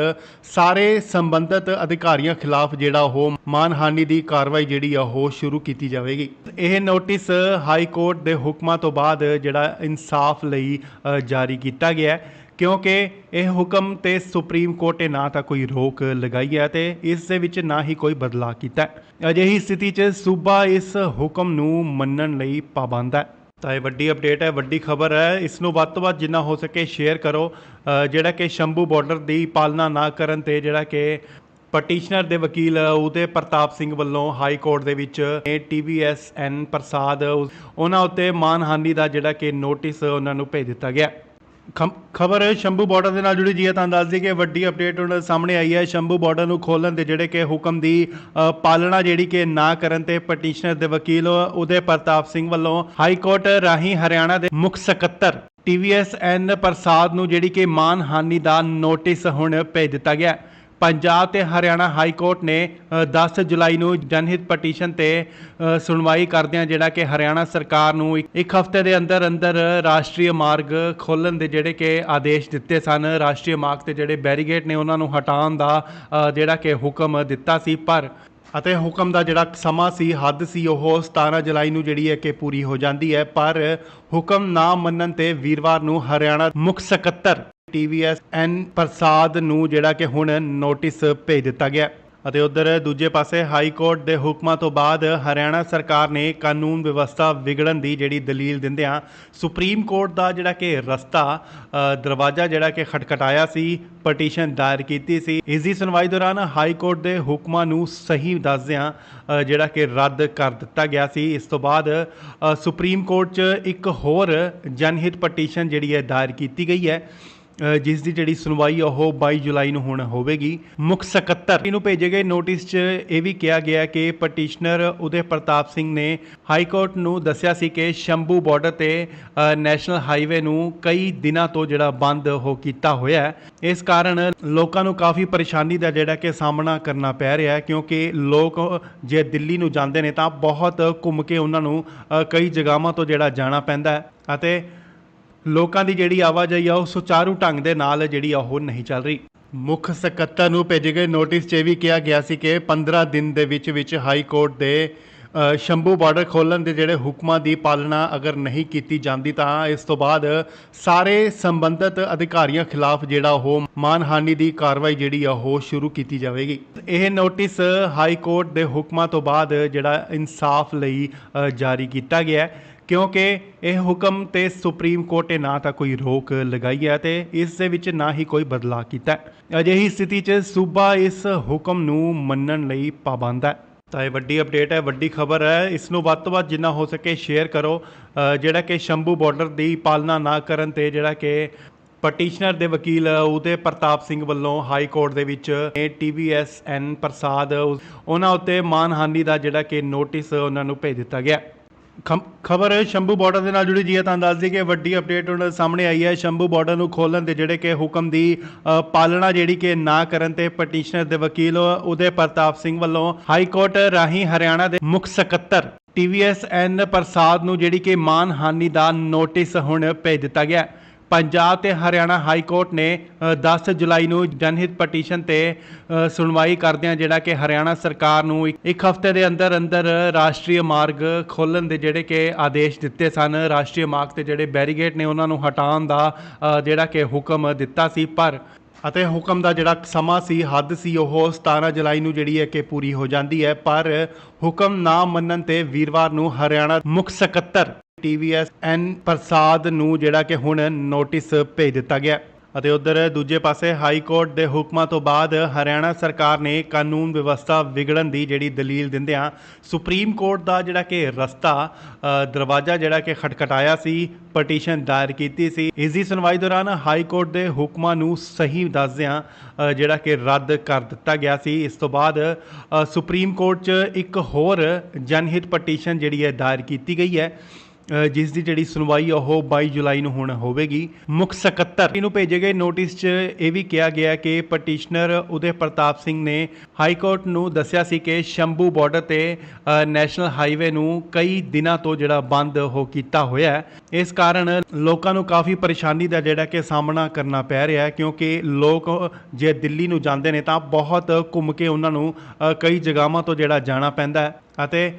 ਸਾਰੇ ਸੰਬੰਧਿਤ ਅਧਿਕਾਰੀਆਂ ਖਿਲਾਫ ਜਿਹੜਾ ਉਹ ਮਾਨਹਾਨੀ ਦੀ ਕਾਰਵਾਈ ਜਿਹੜੀ ਆ ਉਹ ਸ਼ੁਰੂ ਕੀਤੀ ਜਾਵੇਗੀ। ਇਹ ਨੋਟਿਸ ਹਾਈ ਕੋਰਟ ਦੇ ਹੁਕਮਾਂ ਤੋਂ ਬਾਅਦ ਜਿਹੜਾ ਇਨਸਾਫ ਲਈ ਜਾਰੀ ਕੀਤਾ ਗਿਆ ਹੈ, ਕਿਉਂਕਿ ਇਹ ਹੁਕਮ ਤੇ ਸੁਪਰੀਮ ਕੋਰਟ ਨੇ ਨਾ ਤਾਂ ਕੋਈ ਰੋਕ ਲਗਾਈ ਹੈ ਤੇ ਇਸ ਦੇ ਵਿੱਚ ਨਾ ਹੀ ਕੋਈ ਬਦਲਾਅ ਕੀਤਾ ਹੈ। ਅਜਿਹੀ ਸਥਿਤੀ 'ਚ ਸੂਬਾ ਇਸ ਹੁਕਮ ਨੂੰ ਮੰਨਣ ਲਈ ਪਾਬੰਦ ਹੈ। ਤਾਂ ਇਹ ਵੱਡੀ ਅਪਡੇਟ ਹੈ, ਵੱਡੀ ਖਬਰ ਹੈ। ਇਸ ਨੂੰ ਵੱਧ ਤੋਂ ਵੱਧ ਜਿੰਨਾ ਹੋ ਸਕੇ ਸ਼ੇਅਰ ਕਰੋ। ਜਿਹੜਾ ਕਿ ਸ਼ੰਭੂ ਬਾਰਡਰ ਦੀ ਪਾਲਣਾ ਨਾ ਕਰਨ ਤੇ ਜਿਹੜਾ ਕਿ ਪਟੀਸ਼ਨਰ ਦੇ ਵਕੀਲ ਉਦੇ ਪ੍ਰਤਾਪ ਸਿੰਘ ਵੱਲੋਂ ਹਾਈ ਕੋਰਟ ਦੇ ਵਿੱਚ TVS N ਪ੍ਰਸਾਦ ਉਹਨਾਂ ਉੱਤੇ ਮਾਨਹਾਨੀ ਦਾ ਜਿਹੜਾ ਕਿ ਨੋਟਿਸ ਉਹਨਾਂ ਨੂੰ ਭੇਜ ਦਿੱਤਾ ਗਿਆ। ਖਬਰ ਸ਼ੰਭੂ ਬਾਰਡਰ ਦੇ ਨਾਲ ਜੁੜੀ ਜੀ ਹੈ, ਤੁਹਾਨੂੰ ਦੱਸ ਦਈਏ ਕਿ ਵੱਡੀ ਅਪਡੇਟ ਉਹਨਾਂ ਸਾਹਮਣੇ ਆਈ ਹੈ। ਸ਼ੰਭੂ ਬਾਰਡਰ ਨੂੰ ਖੋਲ੍ਹਣ ਦੇ ਜਿਹੜੇ ਕਿ ਹੁਕਮ ਦੀ ਪਾਲਣਾ ਜਿਹੜੀ ਕਿ ਨਾ ਕਰਨ ਤੇ ਪਟੀਸ਼ਨਰ ਦੇ ਵਕੀਲ ਉਦੇ ਪ੍ਰਤਾਪ ਸਿੰਘ ਵੱਲੋਂ ਹਾਈ ਕੋਰਟ ਰਾਹੀਂ ਹਰਿਆਣਾ ਦੇ ਮੁੱਖ ਸਕੱਤਰ TVS N ਪ੍ਰਸਾਦ ਨੂੰ ਜਿਹੜੀ ਕਿ ਮਾਨਹਾਨੀ ਦਾ ਨੋਟਿਸ ਹੁਣ ਭੇਜ ਦਿੱਤਾ ਗਿਆ। ਪੰਜਾਬ ਤੇ ਹਰਿਆਣਾ ਹਾਈ ਕੋਰਟ ਨੇ 10 ਜੁਲਾਈ ਨੂੰ ਜਨਹਿਤ ਪਟੀਸ਼ਨ ਤੇ ਸੁਣਵਾਈ ਕਰਦਿਆਂ ਜਿਹੜਾ ਕਿ ਹਰਿਆਣਾ ਸਰਕਾਰ ਨੂੰ ਇੱਕ ਹਫ਼ਤੇ ਦੇ ਅੰਦਰ ਅੰਦਰ ਰਾਸ਼ਟਰੀ ਮਾਰਗ ਖੋਲ੍ਹਣ ਦੇ ਜਿਹੜੇ ਕਿ ਆਦੇਸ਼ ਦਿੱਤੇ ਸਨ। ਰਾਸ਼ਟਰੀ ਮਾਰਗ ਤੇ ਜਿਹੜੇ ਬੈਰੀਗੇਡ ਨੇ ਉਹਨਾਂ ਨੂੰ ਹਟਾਉਣ ਦਾ ਜਿਹੜਾ ਕਿ ਹੁਕਮ ਦਿੱਤਾ ਸੀ, ਪਰ ਅਤੇ ਹੁਕਮ ਦਾ ਜਿਹੜਾ ਸਮਾਂ ਸੀ, ਹੱਦ ਸੀ, ਉਹ 17 ਜੁਲਾਈ ਨੂੰ ਜਿਹੜੀ ਹੈ ਕਿ ਪੂਰੀ ਹੋ ਜਾਂਦੀ ਹੈ। ਪਰ ਹੁਕਮ ਨਾ ਮੰਨਣ ਤੇ ਵੀਰਵਾਰ ਨੂੰ ਹਰਿਆਣਾ ਮੁੱਖ ਸਕੱਤਰ TVS N ਪ੍ਰਸਾਦ ਨੂੰ ਜਿਹੜਾ ਕਿ ਹੁਣ ਨੋਟਿਸ ਭੇਜ ਦਿੱਤਾ ਗਿਆ। ਅਤੇ ਉਧਰ ਦੂਜੇ ਪਾਸੇ ਹਾਈ ਕੋਰਟ ਦੇ ਹੁਕਮਾਂ ਤੋਂ ਬਾਅਦ ਹਰਿਆਣਾ ਸਰਕਾਰ ਨੇ ਕਾਨੂੰਨ ਵਿਵਸਥਾ ਵਿਗੜਨ ਦੀ ਜਿਹੜੀ ਦਲੀਲ ਦਿੰਦਿਆਂ ਸੁਪਰੀਮ ਕੋਰਟ ਦਾ ਜਿਹੜਾ ਕਿ ਦਰਵਾਜ਼ਾ ਜਿਹੜਾ ਕਿ ਖਟਖਟਾਇਆ ਸੀ, ਪਟੀਸ਼ਨ ਦਾਇਰ ਕੀਤੀ ਸੀ। ਇਸ ਦੀ ਸੁਣਵਾਈ ਦੌਰਾਨ ਹਾਈ ਕੋਰਟ ਦੇ ਹੁਕਮਾਂ ਨੂੰ ਸਹੀ ਦੱਸਦਿਆਂ ਜਿਹੜਾ ਕਿ ਰੱਦ ਕਰ ਦਿੱਤਾ ਗਿਆ ਸੀ। ਇਸ ਤੋਂ ਬਾਅਦ ਸੁਪਰੀਮ ਕੋਰਟ 'ਚ ਇੱਕ ਹੋਰ ਜਨਹਿਤ ਪਟੀਸ਼ਨ ਜਿਹੜੀ ਹੈ ਦਾਇਰ ਕੀਤੀ ਗਈ ਹੈ, ਜਿਸ ਦੀ ਜਿਹੜੀ ਸੁਣਵਾਈ ਉਹ 22 ਜੁਲਾਈ ਨੂੰ ਹੁਣ ਹੋਵੇਗੀ। ਮੁੱਖ ਸਕੱਤਰ ਨੂੰ ਭੇਜੇ ਗਏ ਨੋਟਿਸ 'ਚ ਇਹ ਵੀ ਕਿਹਾ ਗਿਆ ਕਿ ਪਟੀਸ਼ਨਰ ਉਦੇ ਪ੍ਰਤਾਪ ਸਿੰਘ ਨੇ ਹਾਈ ਕੋਰਟ ਨੂੰ ਦੱਸਿਆ ਸੀ ਕਿ ਸ਼ੰਭੂ ਬਾਰਡਰ ਤੇ ਨੈਸ਼ਨਲ ਹਾਈਵੇ ਨੂੰ ਕਈ ਦਿਨਾਂ ਤੋਂ ਜਿਹੜਾ ਬੰਦ ਹੋ ਕੀਤਾ ਹੋਇਆ ਹੈ। ਇਸ ਕਾਰਨ ਲੋਕਾਂ ਨੂੰ ਕਾਫੀ ਪਰੇਸ਼ਾਨੀ ਦਾ ਜਿਹੜਾ ਕਿ ਸਾਹਮਣਾ ਕਰਨਾ ਪੈ ਰਿਹਾ ਹੈ, ਕਿਉਂਕਿ ਲੋਕ ਜੇ ਦਿੱਲੀ ਨੂੰ ਜਾਂਦੇ ਨੇ ਤਾਂ ਬਹੁਤ ਘੁੰਮ ਕੇ ਉਹਨਾਂ ਨੂੰ ਕਈ ਜਗ੍ਹਾਵਾਂ ਤੋਂ ਜਿਹੜਾ ਜਾਣਾ ਪੈਂਦਾ ਹੈ ਅਤੇ ਲੋਕਾਂ ਦੀ ਜਿਹੜੀ ਆਵਾਜਾਈ ਆ ਉਹ ਸੁਚਾਰੂ ਢੰਗ ਦੇ ਨਾਲ ਜਿਹੜੀ ਆ ਉਹ ਨਹੀਂ ਚੱਲ ਰਹੀ। ਮੁੱਖ ਸਕੱਤਰ ਨੂੰ ਭੇਜੇ ਗਏ ਨੋਟਿਸ 'ਚ ਇਹ ਵੀ ਕਿਹਾ ਗਿਆ ਸੀ ਕਿ 15 ਦਿਨ ਦੇ ਵਿੱਚ ਹਾਈ ਕੋਰਟ ਦੇ ਸ਼ੰਭੂ ਬਾਰਡਰ ਖੋਲ੍ਹਣ ਦੇ ਜਿਹੜੇ ਹੁਕਮਾਂ ਦੀ ਪਾਲਣਾ ਅਗਰ ਨਹੀਂ ਕੀਤੀ ਜਾਂਦੀ ਤਾਂ ਇਸ ਤੋਂ ਬਾਅਦ ਸਾਰੇ ਸੰਬੰਧਿਤ ਅਧਿਕਾਰੀਆਂ ਖਿਲਾਫ ਜਿਹੜਾ ਉਹ ਮਾਨਹਾਨੀ ਦੀ ਕਾਰਵਾਈ ਜਿਹੜੀ ਆ ਉਹ ਸ਼ੁਰੂ ਕੀਤੀ ਜਾਵੇਗੀ। ਇਹ ਨੋਟਿਸ ਹਾਈ ਕੋਰਟ ਦੇ ਹੁਕਮਾਂ ਤੋਂ ਬਾਅਦ ਜਿਹੜਾ ਇਨਸਾਫ ਲਈ ਜਾਰੀ ਕੀਤਾ ਗਿਆ ਹੈ, ਕਿਉਂਕਿ ਇਹ ਹੁਕਮ ਤੇ ਸੁਪਰੀਮ ਕੋਰਟ ਨੇ ਨਾ ਤਾਂ ਕੋਈ ਰੋਕ ਲਗਾਈ ਹੈ ਤੇ ਇਸ ਦੇ ਵਿੱਚ ਨਾ ਹੀ ਕੋਈ ਬਦਲਾਅ ਕੀਤਾ ਹੈ। ਅਜਿਹੀ ਸਥਿਤੀ 'ਚ ਸੂਬਾ ਇਸ ਹੁਕਮ ਨੂੰ ਮੰਨਣ ਲਈ ਪਾਬੰਦ ਹੈ। ਤਾਂ ਇਹ ਵੱਡੀ ਅਪਡੇਟ ਹੈ, ਵੱਡੀ ਖਬਰ ਹੈ। ਇਸ ਨੂੰ ਵੱਧ ਤੋਂ ਵੱਧ ਜਿੰਨਾ ਹੋ ਸਕੇ ਸ਼ੇਅਰ ਕਰੋ। ਜਿਹੜਾ ਕਿ ਸ਼ੰਭੂ ਬਾਰਡਰ ਦੀ ਪਾਲਣਾ ਨਾ ਕਰਨ ਤੇ ਜਿਹੜਾ ਕਿ ਪਟੀਸ਼ਨਰ ਦੇ ਵਕੀਲ ਉਦੇ ਪ੍ਰਤਾਪ ਸਿੰਘ ਵੱਲੋਂ ਹਾਈ ਕੋਰਟ ਦੇ ਵਿੱਚ TVSN ਪ੍ਰਸਾਦ ਉਹਨਾਂ ਉੱਤੇ ਮਾਨਹਾਨੀ ਦਾ ਜਿਹੜਾ ਕਿ ਨੋਟਿਸ ਉਹਨਾਂ ਨੂੰ ਭੇਜ ਦਿੱਤਾ ਗਿਆ। ਖਬਰ ਸ਼ੰਭੂ ਬਾਰਡਰ ਦੇ ਨਾਲ ਜੁੜੀ ਜੀ ਹੈ। ਤੁਹਾਨੂੰ ਦੱਸ ਦਈਏ ਕਿ ਵੱਡੀ ਅਪਡੇਟ ਹੁਣ ਸਾਹਮਣੇ ਆਈ ਹੈ। ਸ਼ੰਭੂ ਬਾਰਡਰ ਨੂੰ ਖੋਲ੍ਹਣ ਦੇ ਜਿਹੜੇ ਕਿ ਹੁਕਮ ਦੀ ਪਾਲਣਾ ਜਿਹੜੀ ਕਿ ਨਾ ਕਰਨ ਤੇ ਪਟੀਸ਼ਨਰ ਦੇ ਵਕੀਲ ਉਦੇ ਪ੍ਰਤਾਪ ਸਿੰਘ ਵੱਲੋਂ ਹਾਈ ਕੋਰਟ ਰਾਹੀਂ ਹਰਿਆਣਾ ਦੇ ਮੁੱਖ ਸਕੱਤਰ TVSN ਪ੍ਰਸਾਦ ਨੂੰ ਜਿਹੜੀ ਕਿ ਮਾਨਹਾਨੀ ਦਾ ਨੋਟਿਸ ਹੁਣ ਭੇਜ ਦਿੱਤਾ ਗਿਆ। ਪੰਜਾਬ ਤੇ ਹਰਿਆਣਾ ਹਾਈ ਕੋਰਟ ਨੇ 10 ਜੁਲਾਈ ਨੂੰ ਜਨਹਿਤ ਪਟੀਸ਼ਨ ਤੇ ਸੁਣਵਾਈ ਕਰਦਿਆਂ ਜਿਹੜਾ ਕਿ ਹਰਿਆਣਾ ਸਰਕਾਰ ਨੂੰ ਇੱਕ ਹਫ਼ਤੇ ਦੇ ਅੰਦਰ ਅੰਦਰ ਰਾਸ਼ਟਰੀ ਮਾਰਗ ਖੋਲ੍ਹਣ ਦੇ ਜਿਹੜੇ ਕਿ ਆਦੇਸ਼ ਦਿੱਤੇ ਸਨ। ਰਾਸ਼ਟਰੀ ਮਾਰਗ ਤੇ ਜਿਹੜੇ ਬੈਰੀਗੇਡ ਨੇ ਉਹਨਾਂ ਨੂੰ ਹਟਾਉਣ ਦਾ ਜਿਹੜਾ ਕਿ ਹੁਕਮ ਦਿੱਤਾ ਸੀ, ਪਰ ਅਤੇ ਹੁਕਮ ਦਾ ਜਿਹੜਾ ਸਮਾਂ ਸੀ, ਹੱਦ ਸੀ, ਉਹ 17 ਜੁਲਾਈ ਨੂੰ ਜਿਹੜੀ ਹੈ ਕਿ ਪੂਰੀ ਹੋ ਜਾਂਦੀ ਹੈ। ਪਰ ਹੁਕਮ ਨਾ ਮੰਨਣ ਤੇ ਵੀਰਵਾਰ ਨੂੰ ਹਰਿਆਣਾ ਮੁੱਖ ਸਕੱਤਰ TVSN ਪ੍ਰਸਾਦ ਨੂੰ ਜਿਹੜਾ ਕਿ ਹੁਣ ਨੋਟਿਸ ਭੇਜ ਦਿੱਤਾ ਗਿਆ। ਅਤੇ ਉਧਰ ਦੂਜੇ ਪਾਸੇ ਹਾਈ ਕੋਰਟ ਦੇ ਹੁਕਮਾਂ ਤੋਂ ਬਾਅਦ ਹਰਿਆਣਾ ਸਰਕਾਰ ਨੇ ਕਾਨੂੰਨ ਵਿਵਸਥਾ ਵਿਗੜਨ ਦੀ ਜਿਹੜੀ ਦਲੀਲ ਦਿੰਦਿਆਂ ਸੁਪਰੀਮ ਕੋਰਟ ਦਾ ਜਿਹੜਾ ਕਿ ਦਰਵਾਜ਼ਾ ਜਿਹੜਾ ਕਿ ਖਟਖਟਾਇਆ ਸੀ, ਪਟੀਸ਼ਨ ਦਾਇਰ ਕੀਤੀ ਸੀ। ਇਸ ਦੀ ਸੁਣਵਾਈ ਦੌਰਾਨ ਹਾਈ ਕੋਰਟ ਦੇ ਹੁਕਮਾਂ ਨੂੰ ਸਹੀ ਦੱਸਦਿਆਂ ਜਿਹੜਾ ਕਿ ਰੱਦ ਕਰ ਦਿੱਤਾ ਗਿਆ ਸੀ। ਇਸ ਤੋਂ ਬਾਅਦ ਸੁਪਰੀਮ ਕੋਰਟ 'ਚ ਇੱਕ ਹੋਰ ਜਨਹਿਤ ਪਟੀਸ਼ਨ ਜਿਹੜੀ ਹੈ ਦਾਇਰ ਕੀਤੀ ਗਈ ਹੈ, ਜਿਸ ਦੀ ਜਿਹੜੀ ਸੁਣਵਾਈ ਉਹ 22 ਜੁਲਾਈ ਨੂੰ ਹੁਣ ਹੋਵੇਗੀ। ਮੁੱਖ ਸਕੱਤਰ ਨੂੰ ਭੇਜੇ ਗਏ ਨੋਟਿਸ 'ਚ ਇਹ ਵੀ ਕਿਹਾ ਗਿਆ ਕਿ ਪਟੀਸ਼ਨਰ ਉਦੇ ਪ੍ਰਤਾਪ ਸਿੰਘ ਨੇ ਹਾਈ ਕੋਰਟ ਨੂੰ ਦੱਸਿਆ ਸੀ ਕਿ ਸ਼ੰਭੂ ਬਾਰਡਰ ਤੇ ਨੈਸ਼ਨਲ ਹਾਈਵੇ ਨੂੰ ਕਈ ਦਿਨਾਂ ਤੋਂ ਜਿਹੜਾ ਬੰਦ ਹੋ ਕੀਤਾ ਹੋਇਆ ਹੈ। ਇਸ ਕਾਰਨ ਲੋਕਾਂ ਨੂੰ ਕਾਫੀ ਪਰੇਸ਼ਾਨੀ ਦਾ ਜਿਹੜਾ ਕਿ ਸਾਹਮਣਾ ਕਰਨਾ ਪੈ ਰਿਹਾ ਹੈ, ਕਿਉਂਕਿ ਲੋਕ ਜੇ ਦਿੱਲੀ ਨੂੰ ਜਾਂਦੇ ਨੇ ਤਾਂ ਬਹੁਤ ਘੁੰਮ ਕੇ ਉਹਨਾਂ ਨੂੰ ਕਈ ਜਗ੍ਹਾਵਾਂ ਤੋਂ ਜਿਹੜਾ ਜਾਣਾ ਪੈਂਦਾ ਹੈ ਅਤੇ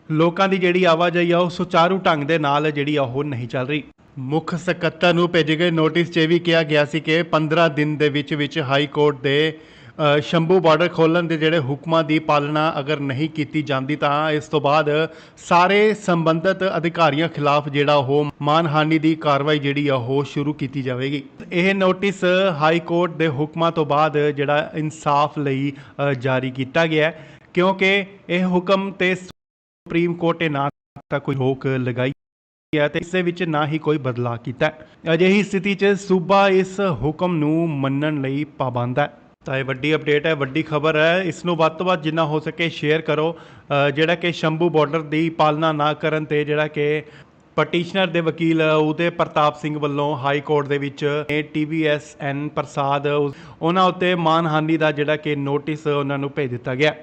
ਲੋਕਾਂ ਦੀ ਜਿਹੜੀ ਆਵਾਜਾਈ ਆ ਉਹ ਸੁਚਾਰੂ ਢੰਗ ਦੇ ਨਾਲ ਜਿਹੜੀ ਉਹ ਨਹੀਂ ਚੱਲ ਰਹੀ। ਮੁੱਖ ਸਕੱਤਰ ਨੂੰ ਭੇਜੇ ਗਏ ਨੋਟਿਸ 'ਚ ਇਹ ਵੀ ਕਿਹਾ ਗਿਆ ਸੀ ਕਿ 15 ਦਿਨ ਦੇ ਵਿੱਚ ਹਾਈ ਕੋਰਟ ਦੇ ਸ਼ੰਭੂ ਬਾਰਡਰ ਖੋਲ੍ਹਣ ਦੇ ਜਿਹੜੇ ਹੁਕਮਾਂ ਦੀ ਪਾਲਣਾ ਅਗਰ ਨਹੀਂ ਕੀਤੀ ਜਾਂਦੀ ਤਾਂ ਇਸ ਤੋਂ ਬਾਅਦ ਸਾਰੇ ਸੰਬੰਧਿਤ ਅਧਿਕਾਰੀਆਂ ਖਿਲਾਫ ਜਿਹੜਾ ਉਹ ਮਾਨਹਾਨੀ ਦੀ ਕਾਰਵਾਈ ਜਿਹੜੀ ਆ ਉਹ ਸ਼ੁਰੂ ਕੀਤੀ ਜਾਵੇਗੀ। ਇਹ ਨੋਟਿਸ ਹਾਈ ਕੋਰਟ ਦੇ ਹੁਕਮਾਂ ਤੋਂ ਬਾਅਦ ਜਿਹੜਾ ਇਨਸਾਫ ਲਈ ਜਾਰੀ ਕੀਤਾ ਗਿਆ, ਕਿਉਂਕਿ ਇਹ ਹੁਕਮ ਤੇ ਸੁਪਰੀਮ ਕੋਰਟ ਨੇ ਨਾ ਤਾਂ ਕੋਈ ਰੋਕ ਲਗਾਈ ਹੈ ਤੇ ਇਸ ਦੇ ਵਿੱਚ ਨਾ ਹੀ ਕੋਈ ਬਦਲਾਅ ਕੀਤਾ। ਅਜਿਹੀ ਸਥਿਤੀ 'ਚ ਸੂਬਾ ਇਸ ਹੁਕਮ ਨੂੰ ਮੰਨਣ ਲਈ ਪਾਬੰਦ ਹੈ। ਤਾਂ ਇਹ ਵੱਡੀ ਅਪਡੇਟ ਹੈ, ਵੱਡੀ ਖਬਰ ਹੈ। ਇਸ ਨੂੰ ਵੱਧ ਤੋਂ ਵੱਧ ਜਿੰਨਾ ਹੋ ਸਕੇ ਸ਼ੇਅਰ ਕਰੋ। ਜਿਹੜਾ ਕਿ ਸ਼ੰਭੂ ਬਾਰਡਰ ਦੀ ਪਾਲਣਾ ਨਾ ਕਰਨ ਤੇ ਜਿਹੜਾ ਕਿ ਪਟੀਸ਼ਨਰ ਦੇ ਵਕੀਲ ਉਦੇ ਪ੍ਰਤਾਪ ਸਿੰਘ ਵੱਲੋਂ ਹਾਈ ਕੋਰਟ ਦੇ ਵਿੱਚ TVSN ਪ੍ਰਸਾਦ ਉਹਨਾਂ ਉੱਤੇ ਮਾਨਹਾਨੀ ਦਾ ਜਿਹੜਾ ਕਿ ਨੋਟਿਸ ਉਹਨਾਂ ਨੂੰ ਭੇਜ ਦਿੱਤਾ ਗਿਆ।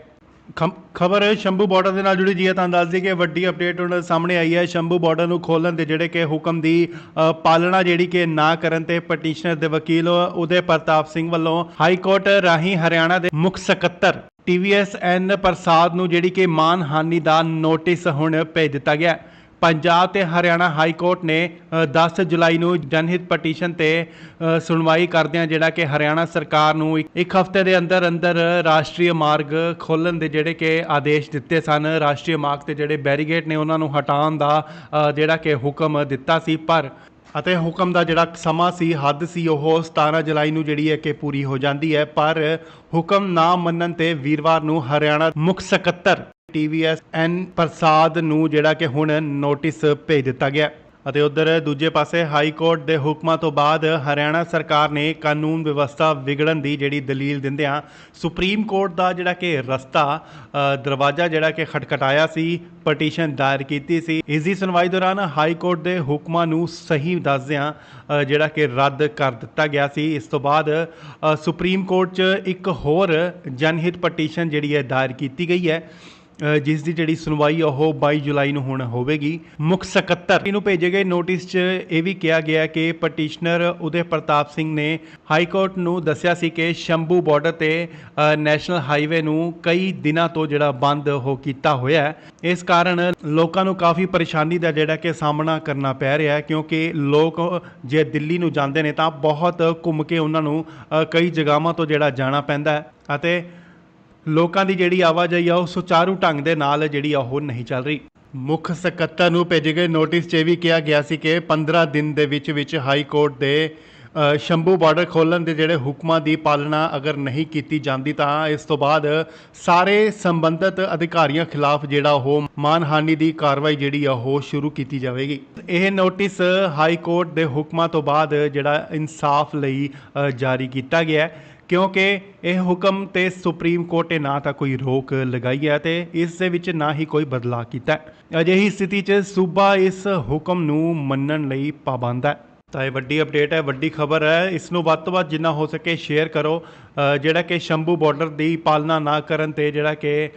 ਖਬਰ ਸ਼ੰਭੂ ਬਾਰਡਰ ਦੇ ਨਾਲ ਜੁੜੀ ਜੀ ਹੈ। ਤੁਹਾਨੂੰ ਦੱਸ ਦਈਏ ਕਿ ਵੱਡੀ ਅਪਡੇਟ ਹੁਣ ਸਾਹਮਣੇ ਆਈ ਹੈ। ਸ਼ੰਭੂ ਬਾਰਡਰ ਨੂੰ ਖੋਲ੍ਹਣ ਦੇ ਜਿਹੜੇ ਕਿ ਹੁਕਮ ਦੀ ਪਾਲਣਾ ਜਿਹੜੀ ਕਿ ਨਾ ਕਰਨ ਤੇ ਪਟੀਸ਼ਨਰ ਦੇ ਵਕੀਲ ਉਦੇ ਪ੍ਰਤਾਪ ਸਿੰਘ ਵੱਲੋਂ ਹਾਈ ਕੋਰਟ ਰਾਹੀਂ ਹਰਿਆਣਾ ਦੇ ਮੁੱਖ ਸਕੱਤਰ TVSN ਪ੍ਰਸਾਦ ਨੂੰ ਜਿਹੜੀ ਕਿ ਮਾਨਹਾਨੀ ਦਾ ਨੋਟਿਸ ਹੁਣ ਭੇਜ ਦਿੱਤਾ ਗਿਆ। ਪੰਜਾਬ ਤੇ ਹਰਿਆਣਾ ਹਾਈ ਕੋਰਟ ਨੇ 10 ਜੁਲਾਈ ਨੂੰ ਜਨਹਿਤ ਪਟੀਸ਼ਨ ਤੇ ਸੁਣਵਾਈ ਕਰਦਿਆਂ ਜਿਹੜਾ ਕਿ ਹਰਿਆਣਾ ਸਰਕਾਰ ਨੂੰ ਇੱਕ ਹਫ਼ਤੇ ਦੇ ਅੰਦਰ ਅੰਦਰ ਰਾਸ਼ਟਰੀ ਮਾਰਗ ਖੋਲ੍ਹਣ ਦੇ ਜਿਹੜੇ ਕਿ ਆਦੇਸ਼ ਦਿੱਤੇ ਸਨ। ਰਾਸ਼ਟਰੀ ਮਾਰਗ ਤੇ ਜਿਹੜੇ ਬੈਰੀਗੇਡ ਨੇ ਉਹਨਾਂ ਨੂੰ ਹਟਾਉਣ ਦਾ ਜਿਹੜਾ ਕਿ ਹੁਕਮ ਦਿੱਤਾ ਸੀ, ਪਰ ਅਤੇ ਹੁਕਮ ਦਾ ਜਿਹੜਾ ਸਮਾਂ ਸੀ, ਹੱਦ ਸੀ, ਉਹ 17 ਜੁਲਾਈ ਨੂੰ ਜਿਹੜੀ ਹੈ ਕਿ ਪੂਰੀ ਹੋ ਜਾਂਦੀ ਹੈ। ਪਰ ਹੁਕਮ ਨਾ ਮੰਨਣ ਤੇ ਵੀਰਵਾਰ ਨੂੰ ਹਰਿਆਣਾ ਮੁੱਖ ਸਕੱਤਰ TVSN ਪ੍ਰਸਾਦ ਨੂੰ ਜਿਹੜਾ ਕਿ ਹੁਣ ਨੋਟਿਸ ਭੇਜ ਦਿੱਤਾ ਗਿਆ। ਅਤੇ ਉਧਰ ਦੂਜੇ ਪਾਸੇ ਹਾਈ ਕੋਰਟ ਦੇ ਹੁਕਮਾਂ ਤੋਂ ਬਾਅਦ ਹਰਿਆਣਾ ਸਰਕਾਰ ਨੇ ਕਾਨੂੰਨ ਵਿਵਸਥਾ ਵਿਗੜਨ ਦੀ ਜਿਹੜੀ ਦਲੀਲ ਦਿੰਦਿਆਂ ਸੁਪਰੀਮ ਕੋਰਟ ਦਾ ਜਿਹੜਾ ਕਿ ਦਰਵਾਜ਼ਾ ਜਿਹੜਾ ਕਿ ਖਟਖਟਾਇਆ ਸੀ, ਪਟੀਸ਼ਨ ਦਾਇਰ ਕੀਤੀ ਸੀ। ਇਸ ਦੀ ਸੁਣਵਾਈ ਦੌਰਾਨ ਹਾਈ ਕੋਰਟ ਦੇ ਹੁਕਮਾਂ ਨੂੰ ਸਹੀ ਦੱਸਦਿਆਂ ਜਿਹੜਾ ਕਿ ਰੱਦ ਕਰ ਦਿੱਤਾ ਗਿਆ ਸੀ। ਇਸ ਤੋਂ ਬਾਅਦ ਸੁਪਰੀਮ ਕੋਰਟ 'ਚ ਇੱਕ ਹੋਰ ਜਨਹਿਤ ਪਟੀਸ਼ਨ ਜਿਹੜੀ ਹੈ ਦਾਇਰ ਕੀਤੀ ਗਈ ਹੈ, ਜਿਸ ਦੀ ਜਿਹੜੀ ਸੁਣਵਾਈ ਉਹ 22 ਜੁਲਾਈ ਨੂੰ ਹੁਣ ਹੋਵੇਗੀ। ਮੁੱਖ ਸਕੱਤਰ ਨੂੰ ਭੇਜੇ ਗਏ ਨੋਟਿਸ 'ਚ ਇਹ ਵੀ ਕਿਹਾ ਗਿਆ ਕਿ ਪਟੀਸ਼ਨਰ ਉਦੇ ਪ੍ਰਤਾਪ ਸਿੰਘ ਨੇ ਹਾਈ ਕੋਰਟ ਨੂੰ ਦੱਸਿਆ ਸੀ ਕਿ ਸ਼ੰਭੂ ਬਾਰਡਰ ਤੇ ਨੈਸ਼ਨਲ ਹਾਈਵੇ ਨੂੰ ਕਈ ਦਿਨਾਂ ਤੋਂ ਜਿਹੜਾ ਬੰਦ ਹੋ ਕੀਤਾ ਹੋਇਆ ਹੈ। ਇਸ ਕਾਰਨ ਲੋਕਾਂ ਨੂੰ ਕਾਫੀ ਪਰੇਸ਼ਾਨੀ ਦਾ ਜਿਹੜਾ ਕਿ ਸਾਹਮਣਾ ਕਰਨਾ ਪੈ ਰਿਹਾ ਹੈ, ਕਿਉਂਕਿ ਲੋਕ ਜੇ ਦਿੱਲੀ ਨੂੰ ਜਾਂਦੇ ਨੇ ਤਾਂ ਬਹੁਤ ਘੁੰਮ ਕੇ ਉਹਨਾਂ ਨੂੰ ਕਈ ਜਗ੍ਹਾਵਾਂ ਤੋਂ ਜਿਹੜਾ ਜਾਣਾ ਪੈਂਦਾ ਹੈ ਅਤੇ ਲੋਕਾਂ ਦੀ ਜਿਹੜੀ ਆਵਾਜਾਈ ਆ ਉਹ ਸੁਚਾਰੂ ਢੰਗ ਦੇ ਨਾਲ ਜਿਹੜੀ ਉਹ ਨਹੀਂ ਚੱਲ ਰਹੀ। ਮੁੱਖ ਸਕੱਤਰ ਨੂੰ ਭੇਜੇ ਗਏ ਨੋਟਿਸ 'ਚ ਇਹ ਵੀ ਕਿਹਾ ਗਿਆ ਸੀ ਕਿ 15 ਦਿਨ ਦੇ ਵਿੱਚ ਹਾਈ ਕੋਰਟ ਦੇ ਸ਼ੰਭੂ ਬਾਰਡਰ ਖੋਲ੍ਹਣ ਦੇ ਜਿਹੜੇ ਹੁਕਮਾਂ ਦੀ ਪਾਲਣਾ ਅਗਰ ਨਹੀਂ ਕੀਤੀ ਜਾਂਦੀ ਤਾਂ ਇਸ ਤੋਂ ਬਾਅਦ ਸਾਰੇ ਸੰਬੰਧਿਤ ਅਧਿਕਾਰੀਆਂ ਖਿਲਾਫ ਜਿਹੜਾ ਉਹ ਮਾਨਹਾਨੀ ਦੀ ਕਾਰਵਾਈ ਜਿਹੜੀ ਆ ਉਹ ਸ਼ੁਰੂ ਕੀਤੀ ਜਾਵੇਗੀ। ਇਹ ਨੋਟਿਸ ਹਾਈ ਕੋਰਟ ਦੇ ਹੁਕਮਾਂ ਤੋਂ ਬਾਅਦ ਜਿਹੜਾ ਇਨਸਾਫ ਲਈ ਜਾਰੀ ਕੀਤਾ ਗਿਆ ਹੈ, ਕਿਉਂਕਿ ਇਹ ਹੁਕਮ ਤੇ ਸੁਪਰੀਮ ਕੋਰਟ ਨੇ ਨਾ ਤਾਂ ਕੋਈ ਰੋਕ ਲਗਾਈ ਹੈ ਤੇ ਇਸ ਦੇ ਵਿੱਚ ਨਾ ਹੀ ਕੋਈ ਬਦਲਾਅ ਕੀਤਾ ਹੈ। ਅਜਿਹੀ ਸਥਿਤੀ 'ਚ ਸੂਬਾ ਇਸ ਹੁਕਮ ਨੂੰ ਮੰਨਣ ਲਈ ਪਾਬੰਦ ਹੈ। ਤਾਂ ਇਹ ਵੱਡੀ ਅਪਡੇਟ ਹੈ, ਵੱਡੀ ਖਬਰ ਹੈ। ਇਸ ਨੂੰ ਵੱਧ ਤੋਂ ਵੱਧ ਜਿੰਨਾ ਹੋ ਸਕੇ ਸ਼ੇਅਰ ਕਰੋ। ਜਿਹੜਾ ਕਿ ਸ਼ੰਭੂ ਬਾਰਡਰ ਦੀ ਪਾਲਣਾ ਨਾ ਕਰਨ ਤੇ ਜਿਹੜਾ ਕਿ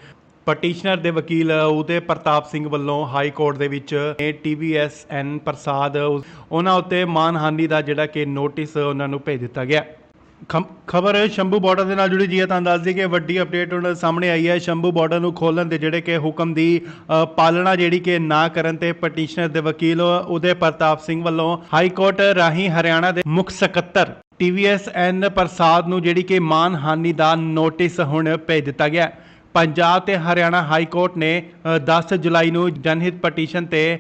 ਪਟੀਸ਼ਨਰ ਦੇ ਵਕੀਲ ਉਦੇ ਪ੍ਰਤਾਪ ਸਿੰਘ ਵੱਲੋਂ ਹਾਈ ਕੋਰਟ ਦੇ ਵਿੱਚ TVSN ਪ੍ਰਸਾਦ ਉਹਨਾਂ ਉੱਤੇ ਮਾਨਹਾਨੀ ਦਾ ਜਿਹੜਾ ਕਿ ਨੋਟਿਸ ਉਹਨਾਂ ਨੂੰ ਭੇਜ ਦਿੱਤਾ ਗਿਆ। ਖਬਰ ਸ਼ੰਭੂ ਬਾਰਡਰ ਦੇ ਨਾਲ ਜੁੜੀ ਜੀ ਹੈ, ਤਾਂ ਦੱਸ ਦਈਏ ਕਿ ਵੱਡੀ ਅਪਡੇਟ ਹੁਣ ਸਾਹਮਣੇ ਆਈ ਹੈ। ਸ਼ੰਭੂ ਬਾਰਡਰ ਨੂੰ ਖੋਲ੍ਹਣ ਦੇ ਜਿਹੜੇ ਕਿ ਹੁਕਮ ਦੀ ਪਾਲਣਾ ਜਿਹੜੀ ਕਿ ਨਾ ਕਰਨ ਤੇ ਪਟੀਸ਼ਨਰ ਦੇ ਵਕੀਲ ਉਦੇ ਪ੍ਰਤਾਪ ਸਿੰਘ ਵੱਲੋਂ ਹਾਈ ਕੋਰਟ ਰਾਹੀਂ ਹਰਿਆਣਾ ਦੇ ਮੁੱਖ ਸਕੱਤਰ TVSN ਪ੍ਰਸਾਦ ਨੂੰ ਜਿਹੜੀ ਕਿ ਮਾਨਹਾਨੀ ਦਾ ਨੋਟਿਸ ਹੁਣ ਭੇਜ ਦਿੱਤਾ ਗਿਆ। ਪੰਜਾਬ ਤੇ ਹਰਿਆਣਾ ਹਾਈ ਕੋਰਟ ਨੇ 10 ਜੁਲਾਈ ਨੂੰ ਜਨਹਿਤ ਪਟੀਸ਼ਨ ਤੇ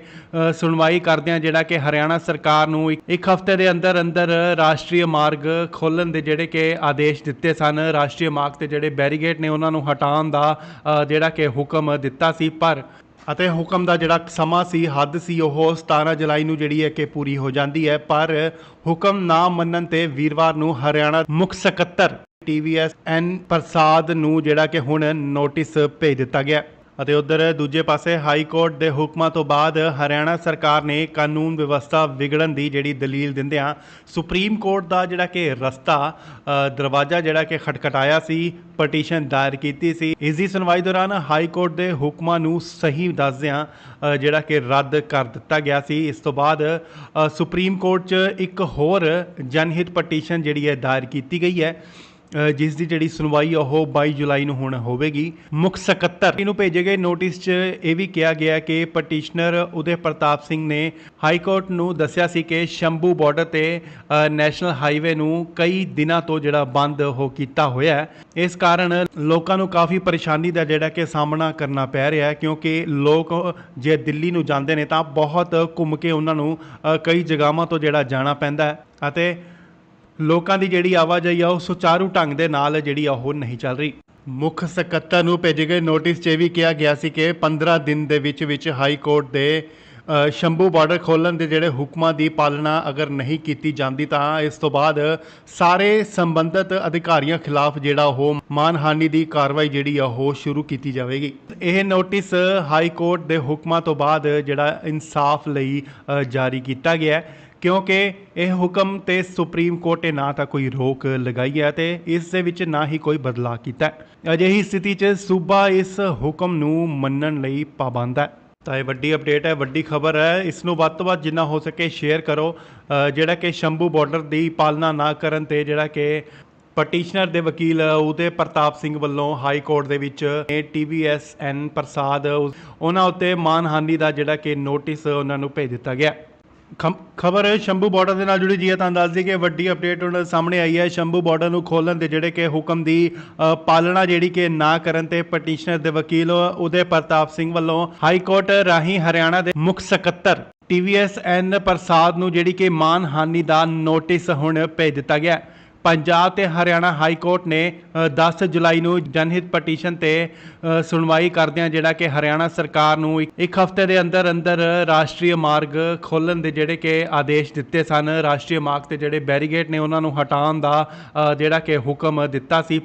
ਸੁਣਵਾਈ ਕਰਦਿਆਂ ਜਿਹੜਾ ਕਿ ਹਰਿਆਣਾ ਸਰਕਾਰ ਨੂੰ ਇੱਕ ਹਫ਼ਤੇ ਦੇ ਅੰਦਰ ਅੰਦਰ ਰਾਸ਼ਟਰੀ ਮਾਰਗ ਖੋਲ੍ਹਣ ਦੇ ਜਿਹੜੇ ਕਿ ਆਦੇਸ਼ ਦਿੱਤੇ ਸਨ। ਰਾਸ਼ਟਰੀ ਮਾਰਗ ਤੇ ਜਿਹੜੇ ਬੈਰੀਗੇਡ ਨੇ ਉਹਨਾਂ ਨੂੰ ਹਟਾਉਣ ਦਾ ਜਿਹੜਾ ਕਿ ਹੁਕਮ ਦਿੱਤਾ ਸੀ, ਅਤੇ ਹੁਕਮ ਦਾ ਜਿਹੜਾ ਸਮਾਂ ਸੀ, ਹੱਦ ਸੀ, ਉਹ 17 ਜੁਲਾਈ ਨੂੰ ਜਿਹੜੀ ਹੈ ਕਿ ਪੂਰੀ ਹੋ ਜਾਂਦੀ ਹੈ। ਪਰ ਹੁਕਮ ਨਾ ਮੰਨਣ ਤੇ ਵੀਰਵਾਰ ਨੂੰ ਹਰਿਆਣਾ ਮੁੱਖ ਸਕੱਤਰ TVSN ਪ੍ਰਸਾਦ ਨੂੰ ਜਿਹੜਾ ਕਿ ਹੁਣ ਨੋਟਿਸ ਭੇਜ ਦਿੱਤਾ ਗਿਆ। ਅਤੇ ਉਧਰ ਦੂਜੇ ਪਾਸੇ ਹਾਈ ਕੋਰਟ ਦੇ ਹੁਕਮਾਂ ਤੋਂ ਬਾਅਦ ਹਰਿਆਣਾ ਸਰਕਾਰ ਨੇ ਕਾਨੂੰਨ ਵਿਵਸਥਾ ਵਿਗੜਨ ਦੀ ਜਿਹੜੀ ਦਲੀਲ ਦਿੰਦਿਆਂ ਸੁਪਰੀਮ ਕੋਰਟ ਦਾ ਜਿਹੜਾ ਕਿ ਦਰਵਾਜ਼ਾ ਜਿਹੜਾ ਕਿ ਖਟਖਟਾਇਆ ਸੀ, ਪਟੀਸ਼ਨ ਦਾਇਰ ਕੀਤੀ ਸੀ। ਇਸ ਦੀ ਸੁਣਵਾਈ ਦੌਰਾਨ ਹਾਈ ਕੋਰਟ ਦੇ ਹੁਕਮਾਂ ਨੂੰ ਸਹੀ ਦੱਸਦਿਆਂ ਜਿਹੜਾ ਕਿ ਰੱਦ ਕਰ ਦਿੱਤਾ ਗਿਆ ਸੀ। ਇਸ ਤੋਂ ਬਾਅਦ ਸੁਪਰੀਮ ਕੋਰਟ 'ਚ ਇੱਕ ਹੋਰ ਜਨਹਿਤ ਪਟੀਸ਼ਨ ਜਿਹੜੀ ਹੈ ਦਾਇਰ ਕੀਤੀ ਗਈ ਹੈ, ਜਿਸ ਦੀ ਜਿਹੜੀ ਸੁਣਵਾਈ ਉਹ 22 ਜੁਲਾਈ ਨੂੰ ਹੁਣ ਹੋਵੇਗੀ। ਮੁੱਖ ਸਕੱਤਰ ਨੂੰ ਭੇਜੇ ਗਏ ਨੋਟਿਸ 'ਚ ਇਹ ਵੀ ਕਿਹਾ ਗਿਆ ਕਿ ਪਟੀਸ਼ਨਰ ਉਦੇ ਪ੍ਰਤਾਪ ਸਿੰਘ ਨੇ ਹਾਈ ਕੋਰਟ ਨੂੰ ਦੱਸਿਆ ਸੀ ਕਿ ਸ਼ੰਭੂ ਬਾਰਡਰ ਤੇ ਨੈਸ਼ਨਲ ਹਾਈਵੇ ਨੂੰ ਕਈ ਦਿਨਾਂ ਤੋਂ ਜਿਹੜਾ ਬੰਦ ਹੋ ਕੀਤਾ ਹੋਇਆ ਹੈ। ਇਸ ਕਾਰਨ ਲੋਕਾਂ ਨੂੰ ਕਾਫੀ ਪਰੇਸ਼ਾਨੀ ਦਾ ਜਿਹੜਾ ਕਿ ਸਾਹਮਣਾ ਕਰਨਾ ਪੈ ਰਿਹਾ ਹੈ, ਕਿਉਂਕਿ ਲੋਕ ਜੇ ਦਿੱਲੀ ਨੂੰ ਜਾਂਦੇ ਨੇ ਤਾਂ ਬਹੁਤ ਘੁੰਮ ਕੇ ਉਹਨਾਂ ਨੂੰ ਕਈ ਜਗ੍ਹਾਵਾਂ ਤੋਂ ਜਿਹੜਾ ਜਾਣਾ ਪੈਂਦਾ ਹੈ ਅਤੇ ਲੋਕਾਂ ਦੀ ਜਿਹੜੀ ਆਵਾਜਾਈ ਆ ਉਹ ਸੁਚਾਰੂ ਢੰਗ ਦੇ ਨਾਲ ਜਿਹੜੀ ਆ ਉਹ ਨਹੀਂ ਚੱਲ ਰਹੀ। ਮੁੱਖ ਸਕੱਤਰ ਨੂੰ ਭੇਜੇ ਗਏ ਨੋਟਿਸ 'ਚ ਇਹ ਵੀ ਕਿਹਾ ਗਿਆ ਸੀ ਕਿ 15 ਦਿਨ ਦੇ ਵਿੱਚ ਹਾਈ ਕੋਰਟ ਦੇ ਸ਼ੰਭੂ ਬਾਰਡਰ ਖੋਲ੍ਹਣ ਦੇ ਜਿਹੜੇ ਹੁਕਮਾਂ ਦੀ ਪਾਲਣਾ ਅਗਰ ਨਹੀਂ ਕੀਤੀ ਜਾਂਦੀ ਤਾਂ ਇਸ ਤੋਂ ਬਾਅਦ ਸਾਰੇ ਸੰਬੰਧਿਤ ਅਧਿਕਾਰੀਆਂ ਖਿਲਾਫ ਜਿਹੜਾ ਉਹ ਮਾਨਹਾਨੀ ਦੀ ਕਾਰਵਾਈ ਜਿਹੜੀ ਆ ਉਹ ਸ਼ੁਰੂ ਕੀਤੀ ਜਾਵੇਗੀ। ਇਹ ਨੋਟਿਸ ਹਾਈ ਕੋਰਟ ਦੇ ਹੁਕਮਾਂ ਤੋਂ ਬਾਅਦ ਜਿਹੜਾ ਇਨਸਾਫ ਲਈ ਜਾਰੀ ਕੀਤਾ ਗਿਆ ਹੈ, ਕਿਉਂਕਿ ਇਹ ਹੁਕਮ ਤੇ ਸੁਪਰੀਮ ਕੋਰਟ ਨੇ ਨਾ ਤਾਂ ਕੋਈ ਰੋਕ ਲਗਾਈ ਹੈ ਤੇ ਇਸ ਦੇ ਵਿੱਚ ਨਾ ਹੀ ਕੋਈ ਬਦਲਾਅ ਕੀਤਾ ਹੈ। ਅਜਿਹੀ ਸਥਿਤੀ 'ਚ ਸੂਬਾ ਇਸ ਹੁਕਮ ਨੂੰ ਮੰਨਣ ਲਈ ਪਾਬੰਦ ਹੈ। ਤਾਂ ਇਹ ਵੱਡੀ ਅਪਡੇਟ ਹੈ, ਵੱਡੀ ਖਬਰ ਹੈ। ਇਸ ਨੂੰ ਵੱਧ ਤੋਂ ਵੱਧ ਜਿੰਨਾ ਹੋ ਸਕੇ ਸ਼ੇਅਰ ਕਰੋ। ਜਿਹੜਾ ਕਿ ਸ਼ੰਭੂ ਬਾਰਡਰ ਦੀ ਪਾਲਣਾ ਨਾ ਕਰਨ ਤੇ ਜਿਹੜਾ ਕਿ ਪਟੀਸ਼ਨਰ ਦੇ ਵਕੀਲ ਉਦੇ ਪ੍ਰਤਾਪ ਸਿੰਘ ਵੱਲੋਂ ਹਾਈ ਕੋਰਟ ਦੇ ਵਿੱਚ TVSN ਪ੍ਰਸਾਦ ਉਹਨਾਂ ਉੱਤੇ ਮਾਨਹਾਨੀ ਦਾ ਜਿਹੜਾ ਕਿ ਨੋਟਿਸ ਉਹਨਾਂ ਨੂੰ ਭੇਜ ਦਿੱਤਾ ਗਿਆ। ਖਬਰ ਸ਼ੰਭੂ ਬਾਰਡਰ ਦੇ ਨਾਲ ਜੁੜੀ ਜੀ ਹੈ, ਤਾਂ ਦੱਸ ਦਈਏ ਕਿ ਵੱਡੀ ਅਪਡੇਟ ਹੁਣ ਸਾਹਮਣੇ ਆਈ ਹੈ। ਸ਼ੰਭੂ ਬਾਰਡਰ ਨੂੰ ਖੋਲ੍ਹਣ ਦੇ ਜਿਹੜੇ ਕਿ ਹੁਕਮ ਦੀ ਪਾਲਣਾ ਜਿਹੜੀ ਕਿ ਨਾ ਕਰਨ ਤੇ ਪਟੀਸ਼ਨਰ ਦੇ ਵਕੀਲ ਉਦੇ ਪ੍ਰਤਾਪ ਸਿੰਘ ਵੱਲੋਂ ਹਾਈ ਕੋਰਟ ਰਾਹੀਂ ਹਰਿਆਣਾ ਦੇ ਮੁੱਖ ਸਕੱਤਰ TVSN ਪ੍ਰਸਾਦ ਨੂੰ ਜਿਹੜੀ ਕਿ ਮਾਨਹਾਨੀ ਦਾ ਨੋਟਿਸ ਹੁਣ ਭੇਜ ਦਿੱਤਾ ਗਿਆ। ਪੰਜਾਬ ਤੇ ਹਰਿਆਣਾ ਹਾਈ ਕੋਰਟ ਨੇ 10 ਜੁਲਾਈ ਨੂੰ ਜਨਹਿਤ ਪਟੀਸ਼ਨ ਤੇ ਸੁਣਵਾਈ ਕਰਦਿਆਂ ਜਿਹੜਾ ਕਿ ਹਰਿਆਣਾ ਸਰਕਾਰ ਨੂੰ ਇੱਕ ਹਫ਼ਤੇ ਦੇ ਅੰਦਰ ਅੰਦਰ ਰਾਸ਼ਟਰੀ ਮਾਰਗ ਖੋਲ੍ਹਣ ਦੇ ਜਿਹੜੇ ਕਿ ਆਦੇਸ਼ ਦਿੱਤੇ ਸਨ। ਰਾਸ਼ਟਰੀ ਮਾਰਗ ਤੇ ਜਿਹੜੇ ਬੈਰੀਗੇਡ ਨੇ ਉਹਨਾਂ ਨੂੰ ਹਟਾਉਣ ਦਾ ਜਿਹੜਾ ਕਿ ਹੁਕਮ ਦਿੱਤਾ ਸੀ,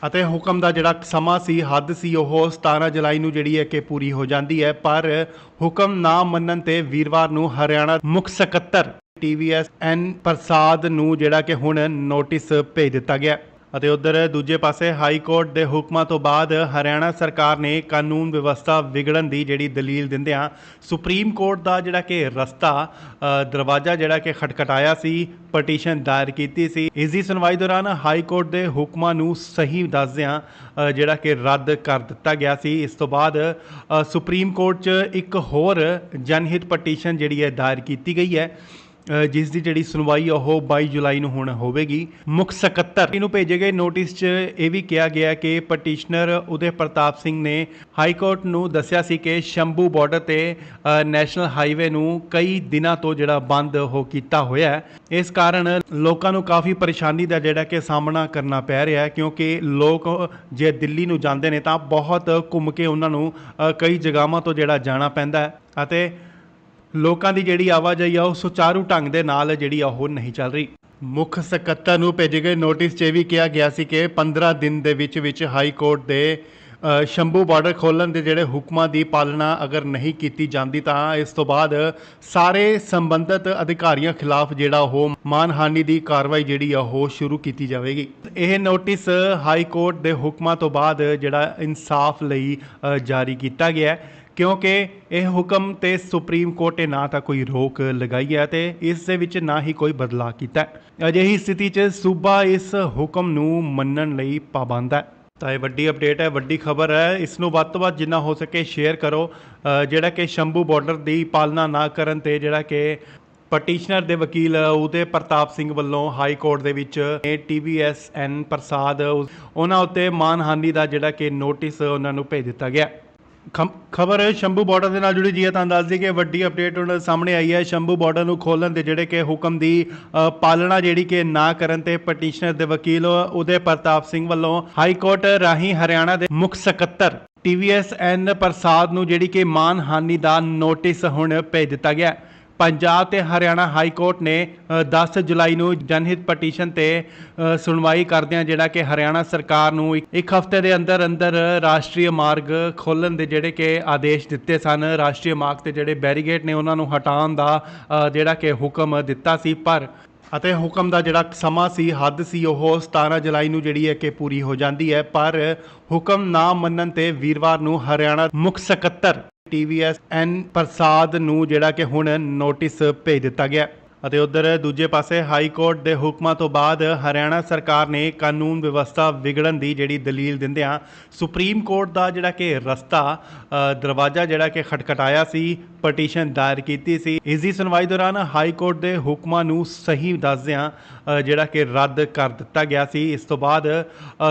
ਅਤੇ ਹੁਕਮ ਦਾ ਜਿਹੜਾ ਸਮਾਂ ਸੀ, ਹੱਦ ਸੀ, ਉਹ 17 ਜੁਲਾਈ ਨੂੰ ਜਿਹੜੀ ਹੈ ਕਿ ਪੂਰੀ ਹੋ ਜਾਂਦੀ ਹੈ। ਪਰ ਹੁਕਮ ਨਾ ਮੰਨਣ ਤੇ ਵੀਰਵਾਰ ਨੂੰ ਹਰਿਆਣਾ ਮੁੱਖ ਸਕੱਤਰ TVSN ਪ੍ਰਸਾਦ ਨੂੰ ਜਿਹੜਾ ਕਿ ਹੁਣ ਨੋਟਿਸ ਭੇਜ ਦਿੱਤਾ ਗਿਆ। ਅਤੇ ਉਧਰ ਦੂਜੇ ਪਾਸੇ ਹਾਈ ਕੋਰਟ ਦੇ ਹੁਕਮਾਂ ਤੋਂ ਬਾਅਦ ਹਰਿਆਣਾ ਸਰਕਾਰ ਨੇ ਕਾਨੂੰਨ ਵਿਵਸਥਾ ਵਿਗੜਨ ਦੀ ਜਿਹੜੀ ਦਲੀਲ ਦਿੰਦਿਆਂ ਸੁਪਰੀਮ ਕੋਰਟ ਦਾ ਜਿਹੜਾ ਕਿ ਦਰਵਾਜ਼ਾ ਜਿਹੜਾ ਕਿ ਖਟਖਟਾਇਆ ਸੀ, ਪਟੀਸ਼ਨ ਦਾਇਰ ਕੀਤੀ ਸੀ। ਇਸ ਦੀ ਸੁਣਵਾਈ ਦੌਰਾਨ ਹਾਈ ਕੋਰਟ ਦੇ ਹੁਕਮਾਂ ਨੂੰ ਸਹੀ ਦੱਸਦਿਆਂ ਜਿਹੜਾ ਕਿ ਰੱਦ ਕਰ ਦਿੱਤਾ ਗਿਆ ਸੀ। ਇਸ ਤੋਂ ਬਾਅਦ ਸੁਪਰੀਮ ਕੋਰਟ 'ਚ ਇੱਕ ਹੋਰ ਜਨਹਿਤ ਪਟੀਸ਼ਨ ਜਿਹੜੀ ਹੈ ਦਾਇਰ ਕੀਤੀ ਗਈ ਹੈ, ਜਿਸ ਦੀ ਜਿਹੜੀ ਸੁਣਵਾਈ ਉਹ 22 ਜੁਲਾਈ ਨੂੰ ਹੁਣ ਹੋਵੇਗੀ। ਮੁੱਖ ਸਕੱਤਰ ਨੂੰ ਭੇਜੇ ਗਏ ਨੋਟਿਸ 'ਚ ਇਹ ਵੀ ਕਿਹਾ ਗਿਆ ਕਿ ਪਟੀਸ਼ਨਰ ਉਦੇ ਪ੍ਰਤਾਪ ਸਿੰਘ ਨੇ ਹਾਈ ਕੋਰਟ ਨੂੰ ਦੱਸਿਆ ਸੀ ਕਿ ਸ਼ੰਭੂ ਬਾਰਡਰ ਤੇ ਨੈਸ਼ਨਲ ਹਾਈਵੇ ਨੂੰ ਕਈ ਦਿਨਾਂ ਤੋਂ ਜਿਹੜਾ ਬੰਦ ਹੋ ਕੀਤਾ ਹੋਇਆ ਹੈ। ਇਸ ਕਾਰਨ ਲੋਕਾਂ ਨੂੰ ਕਾਫੀ ਪਰੇਸ਼ਾਨੀ ਦਾ ਜਿਹੜਾ ਕਿ ਸਾਹਮਣਾ ਕਰਨਾ ਪੈ ਰਿਹਾ ਹੈ, ਕਿਉਂਕਿ ਲੋਕ ਜੇ ਦਿੱਲੀ ਨੂੰ ਜਾਂਦੇ ਨੇ ਤਾਂ ਬਹੁਤ ਘੁੰਮ ਕੇ ਉਹਨਾਂ ਨੂੰ ਕਈ ਜਗ੍ਹਾਵਾਂ ਤੋਂ ਜਿਹੜਾ ਜਾਣਾ ਪੈਂਦਾ ਹੈ ਅਤੇ ਲੋਕਾਂ ਦੀ ਜਿਹੜੀ ਆਵਾਜਾਈ ਆ ਉਹ ਸੁਚਾਰੂ ਢੰਗ ਦੇ ਨਾਲ ਜਿਹੜੀ ਉਹ ਨਹੀਂ ਚੱਲ ਰਹੀ। ਮੁੱਖ ਸਕੱਤਰ ਨੂੰ ਭੇਜੇ ਗਏ ਨੋਟਿਸ 'ਚ ਇਹ ਵੀ ਕਿਹਾ ਗਿਆ ਸੀ ਕਿ 15 ਦਿਨ ਦੇ ਵਿੱਚ ਹਾਈ ਕੋਰਟ ਦੇ ਸ਼ੰਭੂ ਬਾਰਡਰ ਖੋਲ੍ਹਣ ਦੇ ਜਿਹੜੇ ਹੁਕਮਾਂ ਦੀ ਪਾਲਣਾ ਅਗਰ ਨਹੀਂ ਕੀਤੀ ਜਾਂਦੀ ਤਾਂ ਇਸ ਤੋਂ ਬਾਅਦ ਸਾਰੇ ਸੰਬੰਧਿਤ ਅਧਿਕਾਰੀਆਂ ਖਿਲਾਫ ਜਿਹੜਾ ਉਹ ਮਾਨਹਾਨੀ ਦੀ ਕਾਰਵਾਈ ਜਿਹੜੀ ਆ ਉਹ ਸ਼ੁਰੂ ਕੀਤੀ ਜਾਵੇਗੀ। ਇਹ ਨੋਟਿਸ ਹਾਈ ਕੋਰਟ ਦੇ ਹੁਕਮਾਂ ਤੋਂ ਬਾਅਦ ਜਿਹੜਾ ਇਨਸਾਫ ਲਈ ਜਾਰੀ ਕੀਤਾ ਗਿਆ ਹੈ, ਕਿਉਂਕਿ ਇਹ ਹੁਕਮ ਤੇ ਸੁਪਰੀਮ ਕੋਰਟ ਨੇ ਨਾ ਤਾਂ ਕੋਈ ਰੋਕ ਲਗਾਈ ਹੈ ਤੇ ਇਸ ਦੇ ਵਿੱਚ ਨਾ ਹੀ ਕੋਈ ਬਦਲਾਅ ਕੀਤਾ ਹੈ। ਅਜਿਹੀ ਸਥਿਤੀ 'ਚ ਸੂਬਾ ਇਸ ਹੁਕਮ ਨੂੰ ਮੰਨਣ ਲਈ ਪਾਬੰਦ ਹੈ। ਤਾਂ ਇਹ ਵੱਡੀ ਅਪਡੇਟ ਹੈ, ਵੱਡੀ ਖਬਰ ਹੈ। ਇਸ ਨੂੰ ਵੱਧ ਤੋਂ ਵੱਧ ਜਿੰਨਾ ਹੋ ਸਕੇ ਸ਼ੇਅਰ ਕਰੋ। ਜਿਹੜਾ ਕਿ ਸ਼ੰਭੂ ਬਾਰਡਰ ਦੀ ਪਾਲਣਾ ਨਾ ਕਰਨ ਤੇ ਜਿਹੜਾ ਕਿ ਪਟੀਸ਼ਨਰ ਦੇ ਵਕੀਲ ਉਦੇ ਪ੍ਰਤਾਪ ਸਿੰਘ ਵੱਲੋਂ ਹਾਈ ਕੋਰਟ ਦੇ ਵਿੱਚ TVSN ਪ੍ਰਸਾਦ ਉਹਨਾਂ ਉੱਤੇ ਮਾਨਹਾਨੀ ਦਾ ਜਿਹੜਾ ਕਿ ਨੋਟਿਸ ਉਹਨਾਂ ਨੂੰ ਭੇਜ ਦਿੱਤਾ ਗਿਆ। ਖਬਰ ਸ਼ੰਭੂ ਬਾਰਡਰ ਦੇ ਨਾਲ ਜੁੜੀ ਜੀ ਹੈ, ਤਾਂ ਦੱਸ ਦਈਏ ਕਿ ਵੱਡੀ ਅਪਡੇਟ ਹੁਣ ਸਾਹਮਣੇ ਆਈ ਹੈ। ਸ਼ੰਭੂ ਬਾਰਡਰ ਨੂੰ ਖੋਲ੍ਹਣ ਦੇ ਜਿਹੜੇ ਕਿ ਹੁਕਮ ਦੀ ਪਾਲਣਾ ਜਿਹੜੀ ਕਿ ਨਾ ਕਰਨ ਤੇ ਪਟੀਸ਼ਨਰ ਦੇ ਵਕੀਲ ਉਦੇ ਪ੍ਰਤਾਪ ਸਿੰਘ ਵੱਲੋਂ ਹਾਈ ਕੋਰਟ ਰਾਹੀਂ ਹਰਿਆਣਾ ਦੇ ਮੁੱਖ ਸਕੱਤਰ TVSN ਪ੍ਰਸਾਦ ਨੂੰ ਜਿਹੜੀ ਕਿ ਮਾਨਹਾਨੀ ਦਾ ਨੋਟਿਸ ਹੁਣ ਭੇਜ ਦਿੱਤਾ ਗਿਆ। ਪੰਜਾਬ ਤੇ ਹਰਿਆਣਾ ਹਾਈ ਕੋਰਟ ਨੇ 10 ਜੁਲਾਈ ਨੂੰ ਜਨਹਿਤ ਪਟੀਸ਼ਨ ਤੇ ਸੁਣਵਾਈ ਕਰਦਿਆਂ ਜਿਹੜਾ ਕਿ ਹਰਿਆਣਾ ਸਰਕਾਰ ਨੂੰ ਇੱਕ ਹਫ਼ਤੇ ਦੇ ਅੰਦਰ ਰਾਸ਼ਟਰੀ ਮਾਰਗ ਖੋਲ੍ਹਣ ਦੇ ਜਿਹੜੇ ਕਿ ਆਦੇਸ਼ ਦਿੱਤੇ ਸਨ। ਰਾਸ਼ਟਰੀ ਮਾਰਗ ਤੇ ਜਿਹੜੇ ਬੈਰੀਗੇਡ ਨੇ ਉਹਨਾਂ ਨੂੰ ਹਟਾਉਣ ਦਾ ਜਿਹੜਾ ਕਿ ਹੁਕਮ ਦਿੱਤਾ ਸੀ, ਪਰ ਅਤੇ ਹੁਕਮ ਦਾ ਜਿਹੜਾ ਸਮਾਂ ਸੀ, ਹੱਦ ਸੀ, ਉਹ 17 ਜੁਲਾਈ ਨੂੰ ਜਿਹੜੀ ਹੈ ਕਿ ਪੂਰੀ ਹੋ ਜਾਂਦੀ ਹੈ। ਪਰ ਹੁਕਮ ਨਾ ਮੰਨਣ ਤੇ ਵੀਰਵਾਰ ਨੂੰ ਹਰਿਆਣਾ ਮੁੱਖ ਸਕੱਤਰ TVSN ਪ੍ਰਸਾਦ ਨੂੰ ਜਿਹੜਾ ਕਿ ਹੁਣ ਨੋਟਿਸ ਭੇਜ ਦਿੱਤਾ ਗਿਆ ਅਤੇ ਉਧਰ ਦੂਜੇ ਪਾਸੇ ਹਾਈ ਕੋਰਟ ਦੇ ਹੁਕਮਾਂ ਤੋਂ ਬਾਅਦ ਹਰਿਆਣਾ ਸਰਕਾਰ ਨੇ ਕਾਨੂੰਨ ਵਿਵਸਥਾ ਵਿਗੜਨ ਦੀ ਜਿਹੜੀ ਦਲੀਲ ਦਿੰਦਿਆਂ ਸੁਪਰੀਮ ਕੋਰਟ ਦਾ ਜਿਹੜਾ ਕਿ ਦਰਵਾਜ਼ਾ ਜਿਹੜਾ ਕਿ ਖਟਖਟਾਇਆ ਸੀ, ਪਟੀਸ਼ਨ ਦਾਇਰ ਕੀਤੀ ਸੀ। ਇਸ ਦੀ ਸੁਣਵਾਈ ਦੌਰਾਨ ਹਾਈ ਕੋਰਟ ਦੇ ਹੁਕਮਾਂ ਨੂੰ ਸਹੀ ਦੱਸਦਿਆਂ ਜਿਹੜਾ ਕਿ ਰੱਦ ਕਰ ਦਿੱਤਾ ਗਿਆ ਸੀ। ਇਸ ਤੋਂ ਬਾਅਦ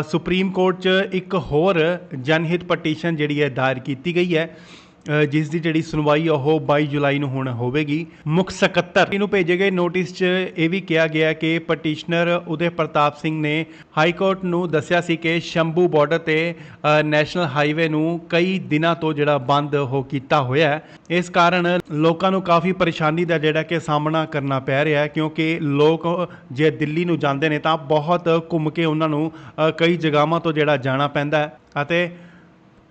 ਸੁਪਰੀਮ ਕੋਰਟ 'ਚ ਇੱਕ ਹੋਰ ਜਨਹਿਤ ਪਟੀਸ਼ਨ ਜਿਹੜੀ ਹੈ ਦਾਇਰ ਕੀਤੀ ਗਈ ਹੈ, ਜਿਸ ਦੀ ਜਿਹੜੀ ਸੁਣਵਾਈ ਉਹ 22 ਜੁਲਾਈ ਨੂੰ ਹੁਣ ਹੋਵੇਗੀ। ਮੁੱਖ ਸਕੱਤਰ ਨੂੰ ਭੇਜੇ ਗਏ ਨੋਟਿਸ 'ਚ ਇਹ ਵੀ ਕਿਹਾ ਗਿਆ ਕਿ ਪਟੀਸ਼ਨਰ ਉਦੇ ਪ੍ਰਤਾਪ ਸਿੰਘ ਨੇ ਹਾਈ ਕੋਰਟ ਨੂੰ ਦੱਸਿਆ ਸੀ ਕਿ ਸ਼ੰਭੂ ਬਾਰਡਰ ਤੇ ਨੈਸ਼ਨਲ ਹਾਈਵੇ ਨੂੰ ਕਈ ਦਿਨਾਂ ਤੋਂ ਜਿਹੜਾ ਬੰਦ ਹੋ ਕੀਤਾ ਹੋਇਆ ਹੈ। ਇਸ ਕਾਰਨ ਲੋਕਾਂ ਨੂੰ ਕਾਫੀ ਪਰੇਸ਼ਾਨੀ ਦਾ ਜਿਹੜਾ ਕਿ ਸਾਹਮਣਾ ਕਰਨਾ ਪੈ ਰਿਹਾ ਹੈ, ਕਿਉਂਕਿ ਲੋਕ ਜੇ ਦਿੱਲੀ ਨੂੰ ਜਾਂਦੇ ਨੇ ਤਾਂ ਬਹੁਤ ਘੁੰਮ ਕੇ ਉਹਨਾਂ ਨੂੰ ਕਈ ਜਗ੍ਹਾਵਾਂ ਤੋਂ ਜਿਹੜਾ ਜਾਣਾ ਪੈਂਦਾ ਹੈ ਅਤੇ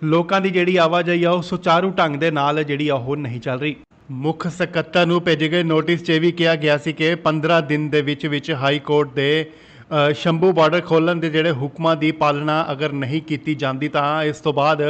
ਲੋਕਾਂ ਦੀ ਜਿਹੜੀ ਆਵਾਜਾਈ ਆ ਉਹ ਸੁਚਾਰੂ ਢੰਗ ਦੇ ਨਾਲ ਜਿਹੜੀ ਉਹ ਨਹੀਂ ਚੱਲ ਰਹੀ। ਮੁੱਖ ਸਕੱਤਰ ਨੂੰ ਭੇਜੇ ਗਏ ਨੋਟਿਸ 'ਚ ਇਹ ਵੀ ਕਿਹਾ ਗਿਆ ਸੀ ਕਿ 15 ਦਿਨ ਦੇ ਵਿੱਚ ਹਾਈ ਕੋਰਟ ਦੇ ਸ਼ੰਭੂ ਬਾਰਡਰ ਖੋਲ੍ਹਣ ਦੇ ਜਿਹੜੇ ਹੁਕਮਾਂ ਦੀ ਪਾਲਣਾ ਅਗਰ ਨਹੀਂ ਕੀਤੀ ਜਾਂਦੀ ਤਾਂ ਇਸ ਤੋਂ ਬਾਅਦ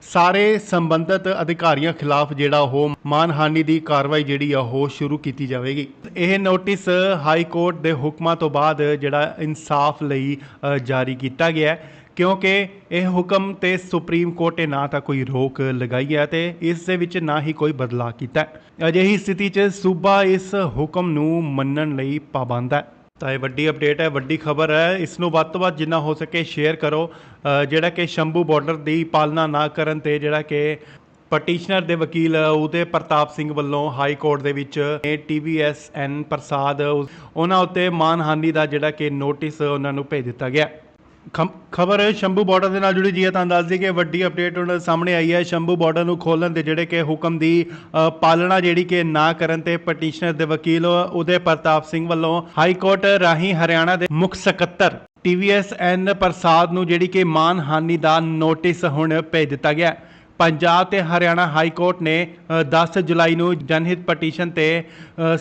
ਸਾਰੇ ਸੰਬੰਧਿਤ ਅਧਿਕਾਰੀਆਂ ਖਿਲਾਫ ਜਿਹੜਾ ਉਹ ਮਾਨਹਾਨੀ ਦੀ ਕਾਰਵਾਈ ਜਿਹੜੀ ਆ ਉਹ ਸ਼ੁਰੂ ਕੀਤੀ ਜਾਵੇਗੀ। ਇਹ ਨੋਟਿਸ ਹਾਈ ਕੋਰਟ ਦੇ ਹੁਕਮਾਂ ਤੋਂ ਬਾਅਦ ਜਿਹੜਾ ਇਨਸਾਫ ਲਈ ਜਾਰੀ ਕੀਤਾ ਗਿਆ ਹੈ, ਕਿਉਂਕਿ ਇਹ ਹੁਕਮ ਤੇ ਸੁਪਰੀਮ ਕੋਰਟ ਨੇ ਨਾ ਤਾਂ ਕੋਈ ਰੋਕ ਲਗਾਈ ਹੈ ਤੇ ਇਸ ਦੇ ਵਿੱਚ ਨਾ ਹੀ ਕੋਈ ਬਦਲਾਅ ਕੀਤਾ ਹੈ। ਅਜਿਹੀ ਸਥਿਤੀ 'ਚ ਸੂਬਾ ਇਸ ਹੁਕਮ ਨੂੰ ਮੰਨਣ ਲਈ ਪਾਬੰਦ ਹੈ। ਤਾਂ ਇਹ ਵੱਡੀ ਅਪਡੇਟ ਹੈ, ਵੱਡੀ ਖਬਰ ਹੈ। ਇਸ ਨੂੰ ਵੱਧ ਤੋਂ ਵੱਧ ਜਿੰਨਾ ਹੋ ਸਕੇ ਸ਼ੇਅਰ ਕਰੋ। ਜਿਹੜਾ ਕਿ ਸ਼ੰਭੂ ਬਾਰਡਰ ਦੀ ਪਾਲਣਾ ਨਾ ਕਰਨ ਤੇ ਜਿਹੜਾ ਕਿ ਪਟੀਸ਼ਨਰ ਦੇ ਵਕੀਲ ਉਦੇ ਪ੍ਰਤਾਪ ਸਿੰਘ ਵੱਲੋਂ ਹਾਈ ਕੋਰਟ ਦੇ ਵਿੱਚ TVSN ਪ੍ਰਸਾਦ ਉਹਨਾਂ ਉੱਤੇ ਮਾਨਹਾਨੀ ਦਾ ਜਿਹੜਾ ਕਿ ਨੋਟਿਸ ਉਹਨਾਂ ਨੂੰ ਭੇਜ ਦਿੱਤਾ ਗਿਆ। ਖਬਰ ਸ਼ੰਭੂ ਬਾਰਡਰ ਦੇ ਨਾਲ ਜੁੜੀ ਜੀ ਹੈ, ਤਾਂ ਦੱਸ ਦਈਏ ਕਿ ਵੱਡੀ ਅਪਡੇਟ ਹੁਣ ਸਾਹਮਣੇ ਆਈ ਹੈ। ਸ਼ੰਭੂ ਬਾਰਡਰ ਨੂੰ ਖੋਲ੍ਹਣ ਦੇ ਜਿਹੜੇ ਕਿ ਹੁਕਮ ਦੀ ਪਾਲਣਾ ਜਿਹੜੀ ਕਿ ਨਾ ਕਰਨ ਤੇ ਪਟੀਸ਼ਨਰ ਦੇ ਵਕੀਲ ਉਦੇ ਪ੍ਰਤਾਪ ਸਿੰਘ ਵੱਲੋਂ ਹਾਈ ਕੋਰਟ ਰਾਹੀਂ ਹਰਿਆਣਾ ਦੇ ਮੁੱਖ ਸਕੱਤਰ TVSN ਪ੍ਰਸਾਦ ਨੂੰ ਜਿਹੜੀ ਕਿ ਮਾਨਹਾਨੀ ਦਾ ਨੋਟਿਸ ਹੁਣ ਭੇਜ ਦਿੱਤਾ ਗਿਆ। ਪੰਜਾਬ ਤੇ ਹਰਿਆਣਾ ਹਾਈ ਕੋਰਟ ਨੇ 10 ਜੁਲਾਈ ਨੂੰ ਜਨਹਿਤ ਪਟੀਸ਼ਨ ਤੇ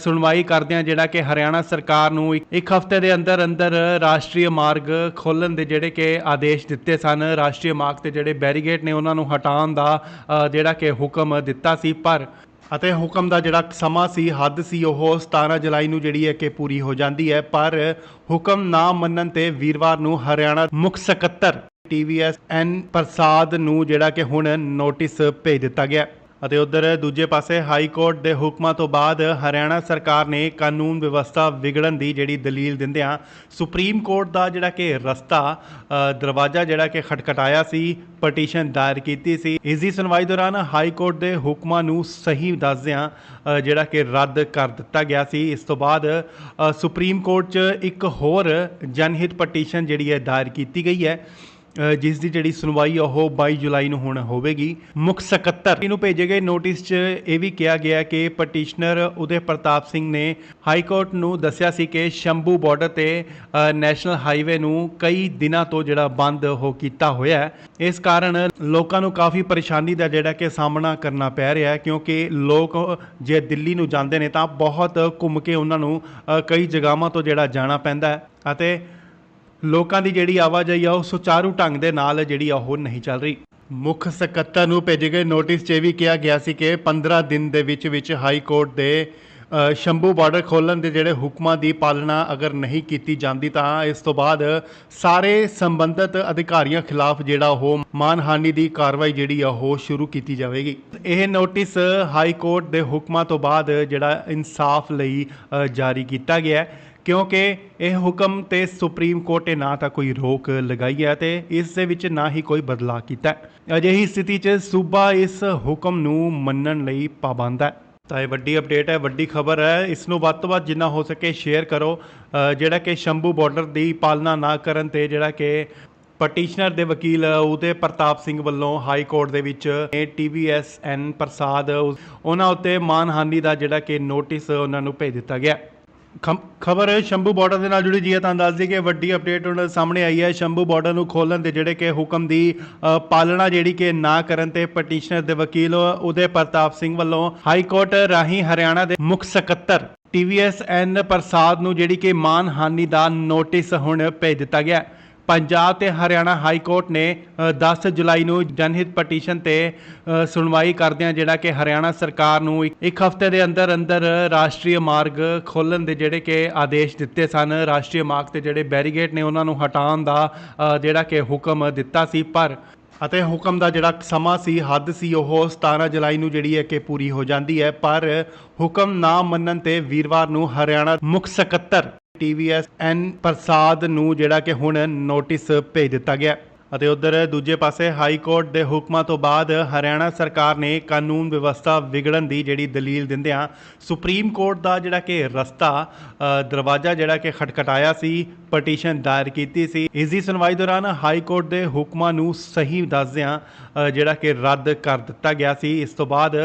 ਸੁਣਵਾਈ ਕਰਦਿਆਂ ਜਿਹੜਾ ਕਿ ਹਰਿਆਣਾ ਸਰਕਾਰ ਨੂੰ ਇੱਕ ਹਫ਼ਤੇ ਦੇ ਅੰਦਰ ਰਾਸ਼ਟਰੀ ਮਾਰਗ ਖੋਲ੍ਹਣ ਦੇ ਜਿਹੜੇ ਕਿ ਆਦੇਸ਼ ਦਿੱਤੇ ਸਨ। ਰਾਸ਼ਟਰੀ ਮਾਰਗ ਤੇ ਜਿਹੜੇ ਬੈਰੀਗੇਡ ਨੇ ਉਹਨਾਂ ਨੂੰ ਹਟਾਉਣ ਦਾ ਜਿਹੜਾ ਕਿ ਹੁਕਮ ਦਿੱਤਾ ਸੀ, ਪਰ ਅਤੇ ਹੁਕਮ ਦਾ ਜਿਹੜਾ ਸਮਾਂ ਸੀ, ਹੱਦ ਸੀ, ਉਹ 17 ਜੁਲਾਈ ਨੂੰ ਜਿਹੜੀ ਹੈ ਕਿ ਪੂਰੀ ਹੋ ਜਾਂਦੀ ਹੈ। ਪਰ ਹੁਕਮ ਨਾ ਮੰਨਣ ਤੇ ਵੀਰਵਾਰ ਨੂੰ ਹਰਿਆਣਾ ਮੁੱਖ ਸਕੱਤਰ TVSN ਪ੍ਰਸਾਦ ਨੂੰ ਜਿਹੜਾ ਕਿ ਹੁਣ ਨੋਟਿਸ ਭੇਜ ਦਿੱਤਾ ਗਿਆ ਅਤੇ ਉਧਰ ਦੂਜੇ ਪਾਸੇ ਹਾਈ ਕੋਰਟ ਦੇ ਹੁਕਮਾਂ ਤੋਂ ਬਾਅਦ ਹਰਿਆਣਾ ਸਰਕਾਰ ਨੇ ਕਾਨੂੰਨ ਵਿਵਸਥਾ ਵਿਗੜਨ ਦੀ ਜਿਹੜੀ ਦਲੀਲ ਦਿੰਦਿਆਂ ਸੁਪਰੀਮ ਕੋਰਟ ਦਾ ਜਿਹੜਾ ਕਿ ਦਰਵਾਜ਼ਾ ਜਿਹੜਾ ਕਿ ਖਟਖਟਾਇਆ ਸੀ, ਪਟੀਸ਼ਨ ਦਾਇਰ ਕੀਤੀ ਸੀ। ਇਸ ਦੀ ਸੁਣਵਾਈ ਦੌਰਾਨ ਹਾਈ ਕੋਰਟ ਦੇ ਹੁਕਮਾਂ ਨੂੰ ਸਹੀ ਦੱਸਦਿਆਂ ਜਿਹੜਾ ਕਿ ਰੱਦ ਕਰ ਦਿੱਤਾ ਗਿਆ ਸੀ। ਇਸ ਤੋਂ ਬਾਅਦ ਸੁਪਰੀਮ ਕੋਰਟ 'ਚ ਇੱਕ ਹੋਰ ਜਨਹਿਤ ਪਟੀਸ਼ਨ ਜਿਹੜੀ ਹੈ ਦਾਇਰ ਕੀਤੀ ਗਈ ਹੈ, ਜਿਸ ਦੀ ਜਿਹੜੀ ਸੁਣਵਾਈ ਉਹ 22 ਜੁਲਾਈ ਨੂੰ ਹੁਣ ਹੋਵੇਗੀ। ਮੁੱਖ ਸਕੱਤਰ ਨੂੰ ਭੇਜੇ ਗਏ ਨੋਟਿਸ 'ਚ ਇਹ ਵੀ ਕਿਹਾ ਗਿਆ ਕਿ ਪਟੀਸ਼ਨਰ ਉਦੇ ਪ੍ਰਤਾਪ ਸਿੰਘ ਨੇ ਹਾਈ ਕੋਰਟ ਨੂੰ ਦੱਸਿਆ ਸੀ ਕਿ ਸ਼ੰਭੂ ਬਾਰਡਰ ਤੇ ਨੈਸ਼ਨਲ ਹਾਈਵੇ ਨੂੰ ਕਈ ਦਿਨਾਂ ਤੋਂ ਜਿਹੜਾ ਬੰਦ ਹੋ ਕੀਤਾ ਹੋਇਆ ਹੈ। ਇਸ ਕਾਰਨ ਲੋਕਾਂ ਨੂੰ ਕਾਫੀ ਪਰੇਸ਼ਾਨੀ ਦਾ ਜਿਹੜਾ ਕਿ ਸਾਹਮਣਾ ਕਰਨਾ ਪੈ ਰਿਹਾ ਹੈ, ਕਿਉਂਕਿ ਲੋਕ ਜੇ ਦਿੱਲੀ ਨੂੰ ਜਾਂਦੇ ਨੇ ਤਾਂ ਬਹੁਤ ਘੁੰਮ ਕੇ ਉਹਨਾਂ ਨੂੰ ਕਈ ਜਗ੍ਹਾਵਾਂ ਤੋਂ ਜਿਹੜਾ ਜਾਣਾ ਪੈਂਦਾ ਹੈ ਅਤੇ ਲੋਕਾਂ ਦੀ ਜਿਹੜੀ ਆਵਾਜਾਈ ਆ ਉਹ ਸੁਚਾਰੂ ਢੰਗ ਦੇ ਨਾਲ ਜਿਹੜੀ ਉਹ ਨਹੀਂ ਚੱਲ ਰਹੀ। ਮੁੱਖ ਸਕੱਤਰ ਨੂੰ ਭੇਜੇ ਗਏ ਨੋਟਿਸ 'ਚ ਇਹ ਵੀ ਕਿਹਾ ਗਿਆ ਸੀ ਕਿ 15 ਦਿਨ ਦੇ ਵਿੱਚ ਹਾਈ ਕੋਰਟ ਦੇ ਸ਼ੰਭੂ ਬਾਰਡਰ ਖੋਲ੍ਹਣ ਦੇ ਜਿਹੜੇ ਹੁਕਮਾਂ ਦੀ ਪਾਲਣਾ ਅਗਰ ਨਹੀਂ ਕੀਤੀ ਜਾਂਦੀ ਤਾਂ ਇਸ ਤੋਂ ਬਾਅਦ ਸਾਰੇ ਸੰਬੰਧਿਤ ਅਧਿਕਾਰੀਆਂ ਖਿਲਾਫ ਜਿਹੜਾ ਉਹ ਮਾਨਹਾਨੀ ਦੀ ਕਾਰਵਾਈ ਜਿਹੜੀ ਆ ਉਹ ਸ਼ੁਰੂ ਕੀਤੀ ਜਾਵੇਗੀ। ਇਹ ਨੋਟਿਸ ਹਾਈ ਕੋਰਟ ਦੇ ਹੁਕਮਾਂ ਤੋਂ ਬਾਅਦ ਜਿਹੜਾ ਇਨਸਾਫ ਲਈ ਜਾਰੀ ਕੀਤਾ ਗਿਆ ਹੈ, ਕਿਉਂਕਿ ਇਹ ਹੁਕਮ ਤੇ ਸੁਪਰੀਮ ਕੋਰਟ ਨੇ ਨਾ ਤਾਂ ਕੋਈ ਰੋਕ ਲਗਾਈ ਹੈ ਤੇ ਇਸ ਦੇ ਵਿੱਚ ਨਾ ਹੀ ਕੋਈ ਬਦਲਾਅ ਕੀਤਾ ਹੈ। ਅਜਿਹੀ ਸਥਿਤੀ 'ਚ ਸੂਬਾ ਇਸ ਹੁਕਮ ਨੂੰ ਮੰਨਣ ਲਈ ਪਾਬੰਦ ਹੈ। ਤਾਂ ਇਹ ਵੱਡੀ ਅਪਡੇਟ ਹੈ, ਵੱਡੀ ਖਬਰ ਹੈ। ਇਸ ਨੂੰ ਵੱਧ ਤੋਂ ਵੱਧ ਜਿੰਨਾ ਹੋ ਸਕੇ ਸ਼ੇਅਰ ਕਰੋ। ਜਿਹੜਾ ਕਿ ਸ਼ੰਭੂ ਬਾਰਡਰ ਦੀ ਪਾਲਣਾ ਨਾ ਕਰਨ ਤੇ ਜਿਹੜਾ ਕਿ ਪਟੀਸ਼ਨਰ ਦੇ ਵਕੀਲ ਉਦੇ ਪ੍ਰਤਾਪ ਸਿੰਘ ਵੱਲੋਂ ਹਾਈ ਕੋਰਟ ਦੇ ਵਿੱਚ TVSN ਪ੍ਰਸਾਦ ਉਹਨਾਂ ਉੱਤੇ ਮਾਨਹਾਨੀ ਦਾ ਜਿਹੜਾ ਕਿ ਨੋਟਿਸ ਉਹਨਾਂ ਨੂੰ ਭੇਜ ਦਿੱਤਾ ਗਿਆ। ਖਬਰ ਸ਼ੰਭੂ ਬਾਰਡਰ ਦੇ ਨਾਲ ਜੁੜੀ ਜੀ ਹੈ, ਤਾਂ ਦੱਸ ਦਈਏ ਕਿ ਵੱਡੀ ਅਪਡੇਟ ਹੁਣ ਸਾਹਮਣੇ ਆਈ ਹੈ। ਸ਼ੰਭੂ ਬਾਰਡਰ ਨੂੰ ਖੋਲ੍ਹਣ ਦੇ ਜਿਹੜੇ ਕਿ ਹੁਕਮ ਦੀ ਪਾਲਣਾ ਜਿਹੜੀ ਕਿ ਨਾ ਕਰਨ ਤੇ ਪਟੀਸ਼ਨਰ ਦੇ ਵਕੀਲ ਉਦੇ ਪ੍ਰਤਾਪ ਸਿੰਘ ਵੱਲੋਂ ਹਾਈ ਕੋਰਟ ਰਾਹੀਂ ਹਰਿਆਣਾ ਦੇ ਮੁੱਖ ਸਕੱਤਰ TVSN ਪ੍ਰਸਾਦ ਨੂੰ ਜਿਹੜੀ ਕਿ ਮਾਨਹਾਨੀ ਦਾ ਨੋਟਿਸ ਹੁਣ ਭੇਜ ਦਿੱਤਾ ਗਿਆ। ਪੰਜਾਬ ਤੇ ਹਰਿਆਣਾ ਹਾਈ ਕੋਰਟ ਨੇ 10 ਜੁਲਾਈ ਨੂੰ ਜਨਹਿਤ ਪਟੀਸ਼ਨ ਤੇ ਸੁਣਵਾਈ ਕਰਦਿਆਂ ਜਿਹੜਾ ਕਿ ਹਰਿਆਣਾ ਸਰਕਾਰ ਨੂੰ ਇੱਕ ਹਫ਼ਤੇ ਦੇ ਅੰਦਰ ਰਾਸ਼ਟਰੀ ਮਾਰਗ ਖੋਲ੍ਹਣ ਦੇ ਜਿਹੜੇ ਕਿ ਆਦੇਸ਼ ਦਿੱਤੇ ਸਨ। ਰਾਸ਼ਟਰੀ ਮਾਰਗ ਤੇ ਜਿਹੜੇ ਬੈਰੀਗੇਡ ਨੇ ਉਹਨਾਂ ਨੂੰ ਹਟਾਉਣ ਦਾ ਜਿਹੜਾ ਕਿ ਹੁਕਮ ਦਿੱਤਾ ਸੀ, ਪਰ ਅਤੇ ਹੁਕਮ ਦਾ ਜਿਹੜਾ ਸਮਾਂ ਸੀ, ਹੱਦ ਸੀ, ਉਹ 17 ਜੁਲਾਈ ਨੂੰ ਜਿਹੜੀ ਹੈ ਕਿ ਪੂਰੀ ਹੋ ਜਾਂਦੀ ਹੈ। ਪਰ ਹੁਕਮ ਨਾ ਮੰਨਣ ਤੇ ਵੀਰਵਾਰ ਨੂੰ ਹਰਿਆਣਾ ਮੁੱਖ ਸਕੱਤਰ TVSN ਪ੍ਰਸਾਦ ਨੂੰ ਜਿਹੜਾ ਕਿ ਹੁਣ ਨੋਟਿਸ ਭੇਜ ਦਿੱਤਾ ਗਿਆ। ਅਤੇ ਉਧਰ ਦੂਜੇ ਪਾਸੇ ਹਾਈ ਕੋਰਟ ਦੇ ਹੁਕਮਾਂ ਤੋਂ ਬਾਅਦ ਹਰਿਆਣਾ ਸਰਕਾਰ ਨੇ ਕਾਨੂੰਨ ਵਿਵਸਥਾ ਵਿਗੜਨ ਦੀ ਜਿਹੜੀ ਦਲੀਲ ਦਿੰਦਿਆਂ ਸੁਪਰੀਮ ਕੋਰਟ ਦਾ ਜਿਹੜਾ ਕਿ ਦਰਵਾਜ਼ਾ ਜਿਹੜਾ ਕਿ ਖਟਖਟਾਇਆ ਸੀ, ਪਟੀਸ਼ਨ ਦਾਇਰ ਕੀਤੀ ਸੀ। ਇਸ ਦੀ ਸੁਣਵਾਈ ਦੌਰਾਨ ਹਾਈ ਕੋਰਟ ਦੇ ਹੁਕਮਾਂ ਨੂੰ ਸਹੀ ਦੱਸਦਿਆਂ ਜਿਹੜਾ ਕਿ ਰੱਦ ਕਰ ਦਿੱਤਾ ਗਿਆ ਸੀ। ਇਸ ਤੋਂ ਬਾਅਦ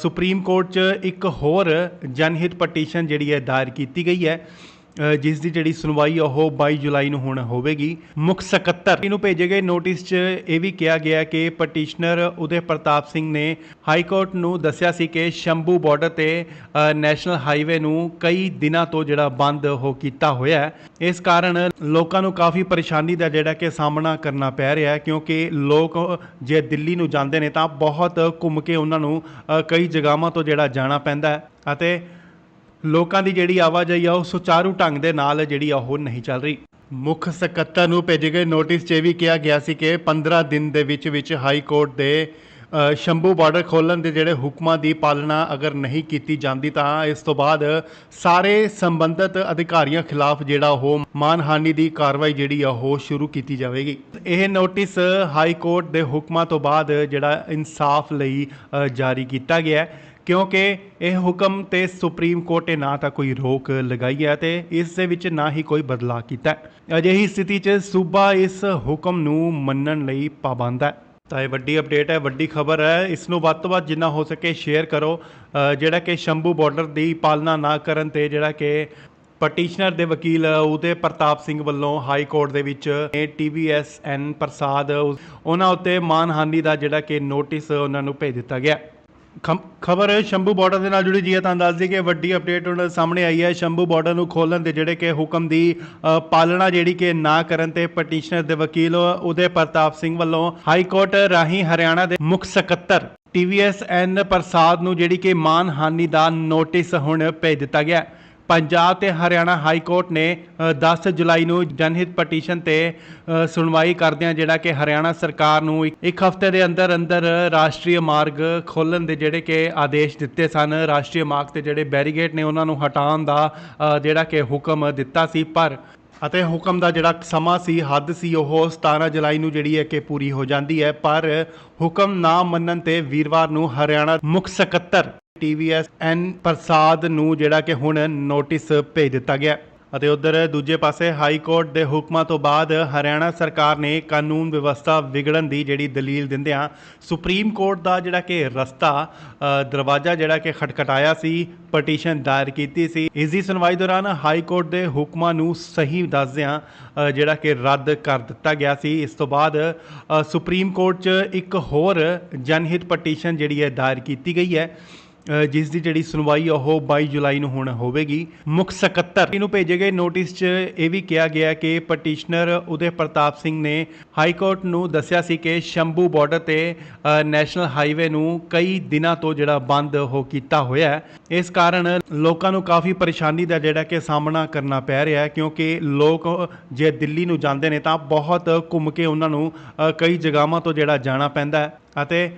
ਸੁਪਰੀਮ ਕੋਰਟ 'ਚ ਇੱਕ ਹੋਰ ਜਨਹਿਤ ਪਟੀਸ਼ਨ ਜਿਹੜੀ ਹੈ ਦਾਇਰ ਕੀਤੀ ਗਈ ਹੈ, ਜਿਸ ਦੀ ਜਿਹੜੀ ਸੁਣਵਾਈ ਉਹ 22 ਜੁਲਾਈ ਨੂੰ ਹੁਣ ਹੋਵੇਗੀ। ਮੁੱਖ ਸਕੱਤਰ ਨੂੰ ਭੇਜੇ ਗਏ ਨੋਟਿਸ 'ਚ ਇਹ ਵੀ ਕਿਹਾ ਗਿਆ ਕਿ ਪਟੀਸ਼ਨਰ ਉਦੇ ਪ੍ਰਤਾਪ ਸਿੰਘ ਨੇ ਹਾਈ ਕੋਰਟ ਨੂੰ ਦੱਸਿਆ ਸੀ ਕਿ ਸ਼ੰਭੂ ਬਾਰਡਰ ਤੇ ਨੈਸ਼ਨਲ ਹਾਈਵੇ ਨੂੰ ਕਈ ਦਿਨਾਂ ਤੋਂ ਜਿਹੜਾ ਬੰਦ ਹੋ ਕੀਤਾ ਹੋਇਆ ਹੈ। ਇਸ ਕਾਰਨ ਲੋਕਾਂ ਨੂੰ ਕਾਫੀ ਪਰੇਸ਼ਾਨੀ ਦਾ ਜਿਹੜਾ ਕਿ ਸਾਹਮਣਾ ਕਰਨਾ ਪੈ ਰਿਹਾ ਹੈ, ਕਿਉਂਕਿ ਲੋਕ ਜੇ ਦਿੱਲੀ ਨੂੰ ਜਾਂਦੇ ਨੇ ਤਾਂ ਬਹੁਤ ਘੁੰਮ ਕੇ ਉਹਨਾਂ ਨੂੰ ਕਈ ਜਗ੍ਹਾਵਾਂ ਤੋਂ ਜਿਹੜਾ ਜਾਣਾ ਪੈਂਦਾ ਹੈ ਅਤੇ ਲੋਕਾਂ ਦੀ ਜਿਹੜੀ ਆਵਾਜਾਈ ਆ ਉਹ ਸੁਚਾਰੂ ਢੰਗ ਦੇ ਨਾਲ ਜਿਹੜੀ ਉਹ ਨਹੀਂ ਚੱਲ ਰਹੀ। ਮੁੱਖ ਸਕੱਤਰ ਨੂੰ ਭੇਜੇ ਗਏ ਨੋਟਿਸ 'ਚ ਇਹ ਵੀ ਕਿਹਾ ਗਿਆ ਸੀ ਕਿ 15 ਦਿਨ ਦੇ ਵਿੱਚ ਹਾਈ ਕੋਰਟ ਦੇ ਸ਼ੰਭੂ ਬਾਰਡਰ ਖੋਲ੍ਹਣ ਦੇ ਜਿਹੜੇ ਹੁਕਮਾਂ ਦੀ ਪਾਲਣਾ ਅਗਰ ਨਹੀਂ ਕੀਤੀ ਜਾਂਦੀ ਤਾਂ ਇਸ ਤੋਂ ਬਾਅਦ ਸਾਰੇ ਸੰਬੰਧਿਤ ਅਧਿਕਾਰੀਆਂ ਖਿਲਾਫ ਜਿਹੜਾ ਉਹ ਮਾਨਹਾਨੀ ਦੀ ਕਾਰਵਾਈ ਜਿਹੜੀ ਆ ਉਹ ਸ਼ੁਰੂ ਕੀਤੀ ਜਾਵੇਗੀ। ਇਹ ਨੋਟਿਸ ਹਾਈ ਕੋਰਟ ਦੇ ਹੁਕਮਾਂ ਤੋਂ ਬਾਅਦ ਜਿਹੜਾ ਇਨਸਾਫ ਲਈ ਜਾਰੀ ਕੀਤਾ ਗਿਆ ਹੈ, ਕਿਉਂਕਿ ਇਹ ਹੁਕਮ ਤੇ ਸੁਪਰੀਮ ਕੋਰਟ ਨੇ ਨਾ ਤਾਂ ਕੋਈ ਰੋਕ ਲਗਾਈ ਹੈ ਤੇ ਇਸ ਦੇ ਵਿੱਚ ਨਾ ਹੀ ਕੋਈ ਬਦਲਾਅ ਕੀਤਾ ਹੈ। ਅਜਿਹੀ ਸਥਿਤੀ 'ਚ ਸੂਬਾ ਇਸ ਹੁਕਮ ਨੂੰ ਮੰਨਣ ਲਈ ਪਾਬੰਦ ਹੈ। ਤਾਂ ਇਹ ਵੱਡੀ ਅਪਡੇਟ ਹੈ, ਵੱਡੀ ਖਬਰ ਹੈ। ਇਸ ਨੂੰ ਵੱਧ ਤੋਂ ਵੱਧ ਜਿੰਨਾ ਹੋ ਸਕੇ ਸ਼ੇਅਰ ਕਰੋ। ਜਿਹੜਾ ਕਿ ਸ਼ੰਭੂ ਬਾਰਡਰ ਦੀ ਪਾਲਣਾ ਨਾ ਕਰਨ ਤੇ ਜਿਹੜਾ ਕਿ ਪਟੀਸ਼ਨਰ ਦੇ ਵਕੀਲ ਉਦੇ ਪ੍ਰਤਾਪ ਸਿੰਘ ਵੱਲੋਂ ਹਾਈ ਕੋਰਟ ਦੇ ਵਿੱਚ TVSN ਪ੍ਰਸਾਦ ਉਹਨਾਂ ਉੱਤੇ ਮਾਨਹਾਨੀ ਦਾ ਜਿਹੜਾ ਕਿ ਨੋਟਿਸ ਉਹਨਾਂ ਨੂੰ ਭੇਜ ਦਿੱਤਾ ਗਿਆ। ਖਬਰ ਸ਼ੰਭੂ ਬਾਰਡਰ ਦੇ ਨਾਲ ਜੁੜੀ ਜੀ ਹੈ, ਤਾਂ ਦੱਸ ਦਈਏ ਕਿ ਵੱਡੀ ਅਪਡੇਟ ਹੁਣ ਸਾਹਮਣੇ ਆਈ ਹੈ। ਸ਼ੰਭੂ ਬਾਰਡਰ ਨੂੰ ਖੋਲ੍ਹਣ ਦੇ ਜਿਹੜੇ ਕਿ ਹੁਕਮ ਦੀ ਪਾਲਣਾ ਜਿਹੜੀ ਕਿ ਨਾ ਕਰਨ ਤੇ ਪਟੀਸ਼ਨਰ ਦੇ ਵਕੀਲ ਉਦੇ ਪ੍ਰਤਾਪ ਸਿੰਘ ਵੱਲੋਂ ਹਾਈ ਕੋਰਟ ਰਾਹੀਂ ਹਰਿਆਣਾ ਦੇ ਮੁੱਖ ਸਕੱਤਰ TVSN ਪ੍ਰਸਾਦ ਨੂੰ ਜਿਹੜੀ ਕਿ ਮਾਨਹਾਨੀ ਦਾ ਨੋਟਿਸ ਹੁਣ ਭੇਜ ਦਿੱਤਾ ਗਿਆ। ਪੰਜਾਬ ਤੇ ਹਰਿਆਣਾ ਹਾਈ ਕੋਰਟ ਨੇ 10 ਜੁਲਾਈ ਨੂੰ ਜਨਹਿਤ ਪਟੀਸ਼ਨ ਤੇ ਸੁਣਵਾਈ ਕਰਦਿਆਂ ਜਿਹੜਾ ਕਿ ਹਰਿਆਣਾ ਸਰਕਾਰ ਨੂੰ ਇੱਕ ਹਫ਼ਤੇ ਦੇ ਅੰਦਰ ਅੰਦਰ ਰਾਸ਼ਟਰੀ ਮਾਰਗ ਖੋਲ੍ਹਣ ਦੇ ਜਿਹੜੇ ਕਿ ਆਦੇਸ਼ ਦਿੱਤੇ ਸਨ। ਰਾਸ਼ਟਰੀ ਮਾਰਗ ਤੇ ਜਿਹੜੇ ਬੈਰੀਗੇਡ ਨੇ ਉਹਨਾਂ ਨੂੰ ਹਟਾਉਣ ਦਾ ਜਿਹੜਾ ਕਿ ਹੁਕਮ ਦਿੱਤਾ ਸੀ, ਪਰ ਅਤੇ ਹੁਕਮ ਦਾ ਜਿਹੜਾ ਸਮਾਂ ਸੀ, ਹੱਦ ਸੀ, ਉਹ 17 ਜੁਲਾਈ ਨੂੰ ਜਿਹੜੀ ਹੈ ਕਿ ਪੂਰੀ ਹੋ ਜਾਂਦੀ ਹੈ। ਪਰ ਹੁਕਮ ਨਾ ਮੰਨਣ ਤੇ ਵੀਰਵਾਰ ਨੂੰ ਹਰਿਆਣਾ ਮੁੱਖ ਸਕੱਤਰ TVS N ਪ੍ਰਸਾਦ ਨੂੰ ਜਿਹੜਾ ਕਿ ਹੁਣ ਨੋਟਿਸ ਭੇਜ ਦਿੱਤਾ ਗਿਆ ਅਤੇ ਉਧਰ ਦੂਜੇ ਪਾਸੇ ਹਾਈ ਕੋਰਟ ਦੇ ਹੁਕਮਾਂ ਤੋਂ ਬਾਅਦ ਹਰਿਆਣਾ ਸਰਕਾਰ ਨੇ ਕਾਨੂੰਨ ਵਿਵਸਥਾ ਵਿਗੜਨ ਦੀ ਜਿਹੜੀ ਦਲੀਲ ਦਿੰਦਿਆਂ ਸੁਪਰੀਮ ਕੋਰਟ ਦਾ ਜਿਹੜਾ ਕਿ ਦਰਵਾਜ਼ਾ ਜਿਹੜਾ ਕਿ ਖਟਖਟਾਇਆ ਸੀ, ਪਟੀਸ਼ਨ ਦਾਇਰ ਕੀਤੀ ਸੀ। ਇਸ ਦੀ ਸੁਣਵਾਈ ਦੌਰਾਨ ਹਾਈ ਕੋਰਟ ਦੇ ਹੁਕਮਾਂ ਨੂੰ ਸਹੀ ਦੱਸਦਿਆਂ ਜਿਹੜਾ ਕਿ ਰੱਦ ਕਰ ਦਿੱਤਾ ਗਿਆ ਸੀ। ਇਸ ਤੋਂ ਬਾਅਦ ਸੁਪਰੀਮ ਕੋਰਟ 'ਚ ਇੱਕ ਹੋਰ ਜਨਹਿਤ ਪਟੀਸ਼ਨ ਜਿਹੜੀ ਹੈ ਦਾਇਰ ਕੀਤੀ ਗਈ ਹੈ, ਜਿਸ ਦੀ ਜਿਹੜੀ ਸੁਣਵਾਈ ਉਹ 22 ਜੁਲਾਈ ਨੂੰ ਹੁਣ ਹੋਵੇਗੀ। ਮੁੱਖ ਸਕੱਤਰ ਨੂੰ ਭੇਜੇ ਗਏ ਨੋਟਿਸ 'ਚ ਇਹ ਵੀ ਕਿਹਾ ਗਿਆ ਕਿ ਪਟੀਸ਼ਨਰ ਉਦੇ ਪ੍ਰਤਾਪ ਸਿੰਘ ਨੇ ਹਾਈ ਕੋਰਟ ਨੂੰ ਦੱਸਿਆ ਸੀ ਕਿ ਸ਼ੰਭੂ ਬਾਰਡਰ ਤੇ ਨੈਸ਼ਨਲ ਹਾਈਵੇ ਨੂੰ ਕਈ ਦਿਨਾਂ ਤੋਂ ਜਿਹੜਾ ਬੰਦ ਹੋ ਕੀਤਾ ਹੋਇਆ ਹੈ। ਇਸ ਕਾਰਨ ਲੋਕਾਂ ਨੂੰ ਕਾਫੀ ਪਰੇਸ਼ਾਨੀ ਦਾ ਜਿਹੜਾ ਕਿ ਸਾਹਮਣਾ ਕਰਨਾ ਪੈ ਰਿਹਾ ਹੈ, ਕਿਉਂਕਿ ਲੋਕ ਜੇ ਦਿੱਲੀ ਨੂੰ ਜਾਂਦੇ ਨੇ ਤਾਂ ਬਹੁਤ ਘੁੰਮ ਕੇ ਉਹਨਾਂ ਨੂੰ ਕਈ ਜਗ੍ਹਾਵਾਂ ਤੋਂ ਜਿਹੜਾ ਜਾਣਾ ਪੈਂਦਾ ਹੈ ਅਤੇ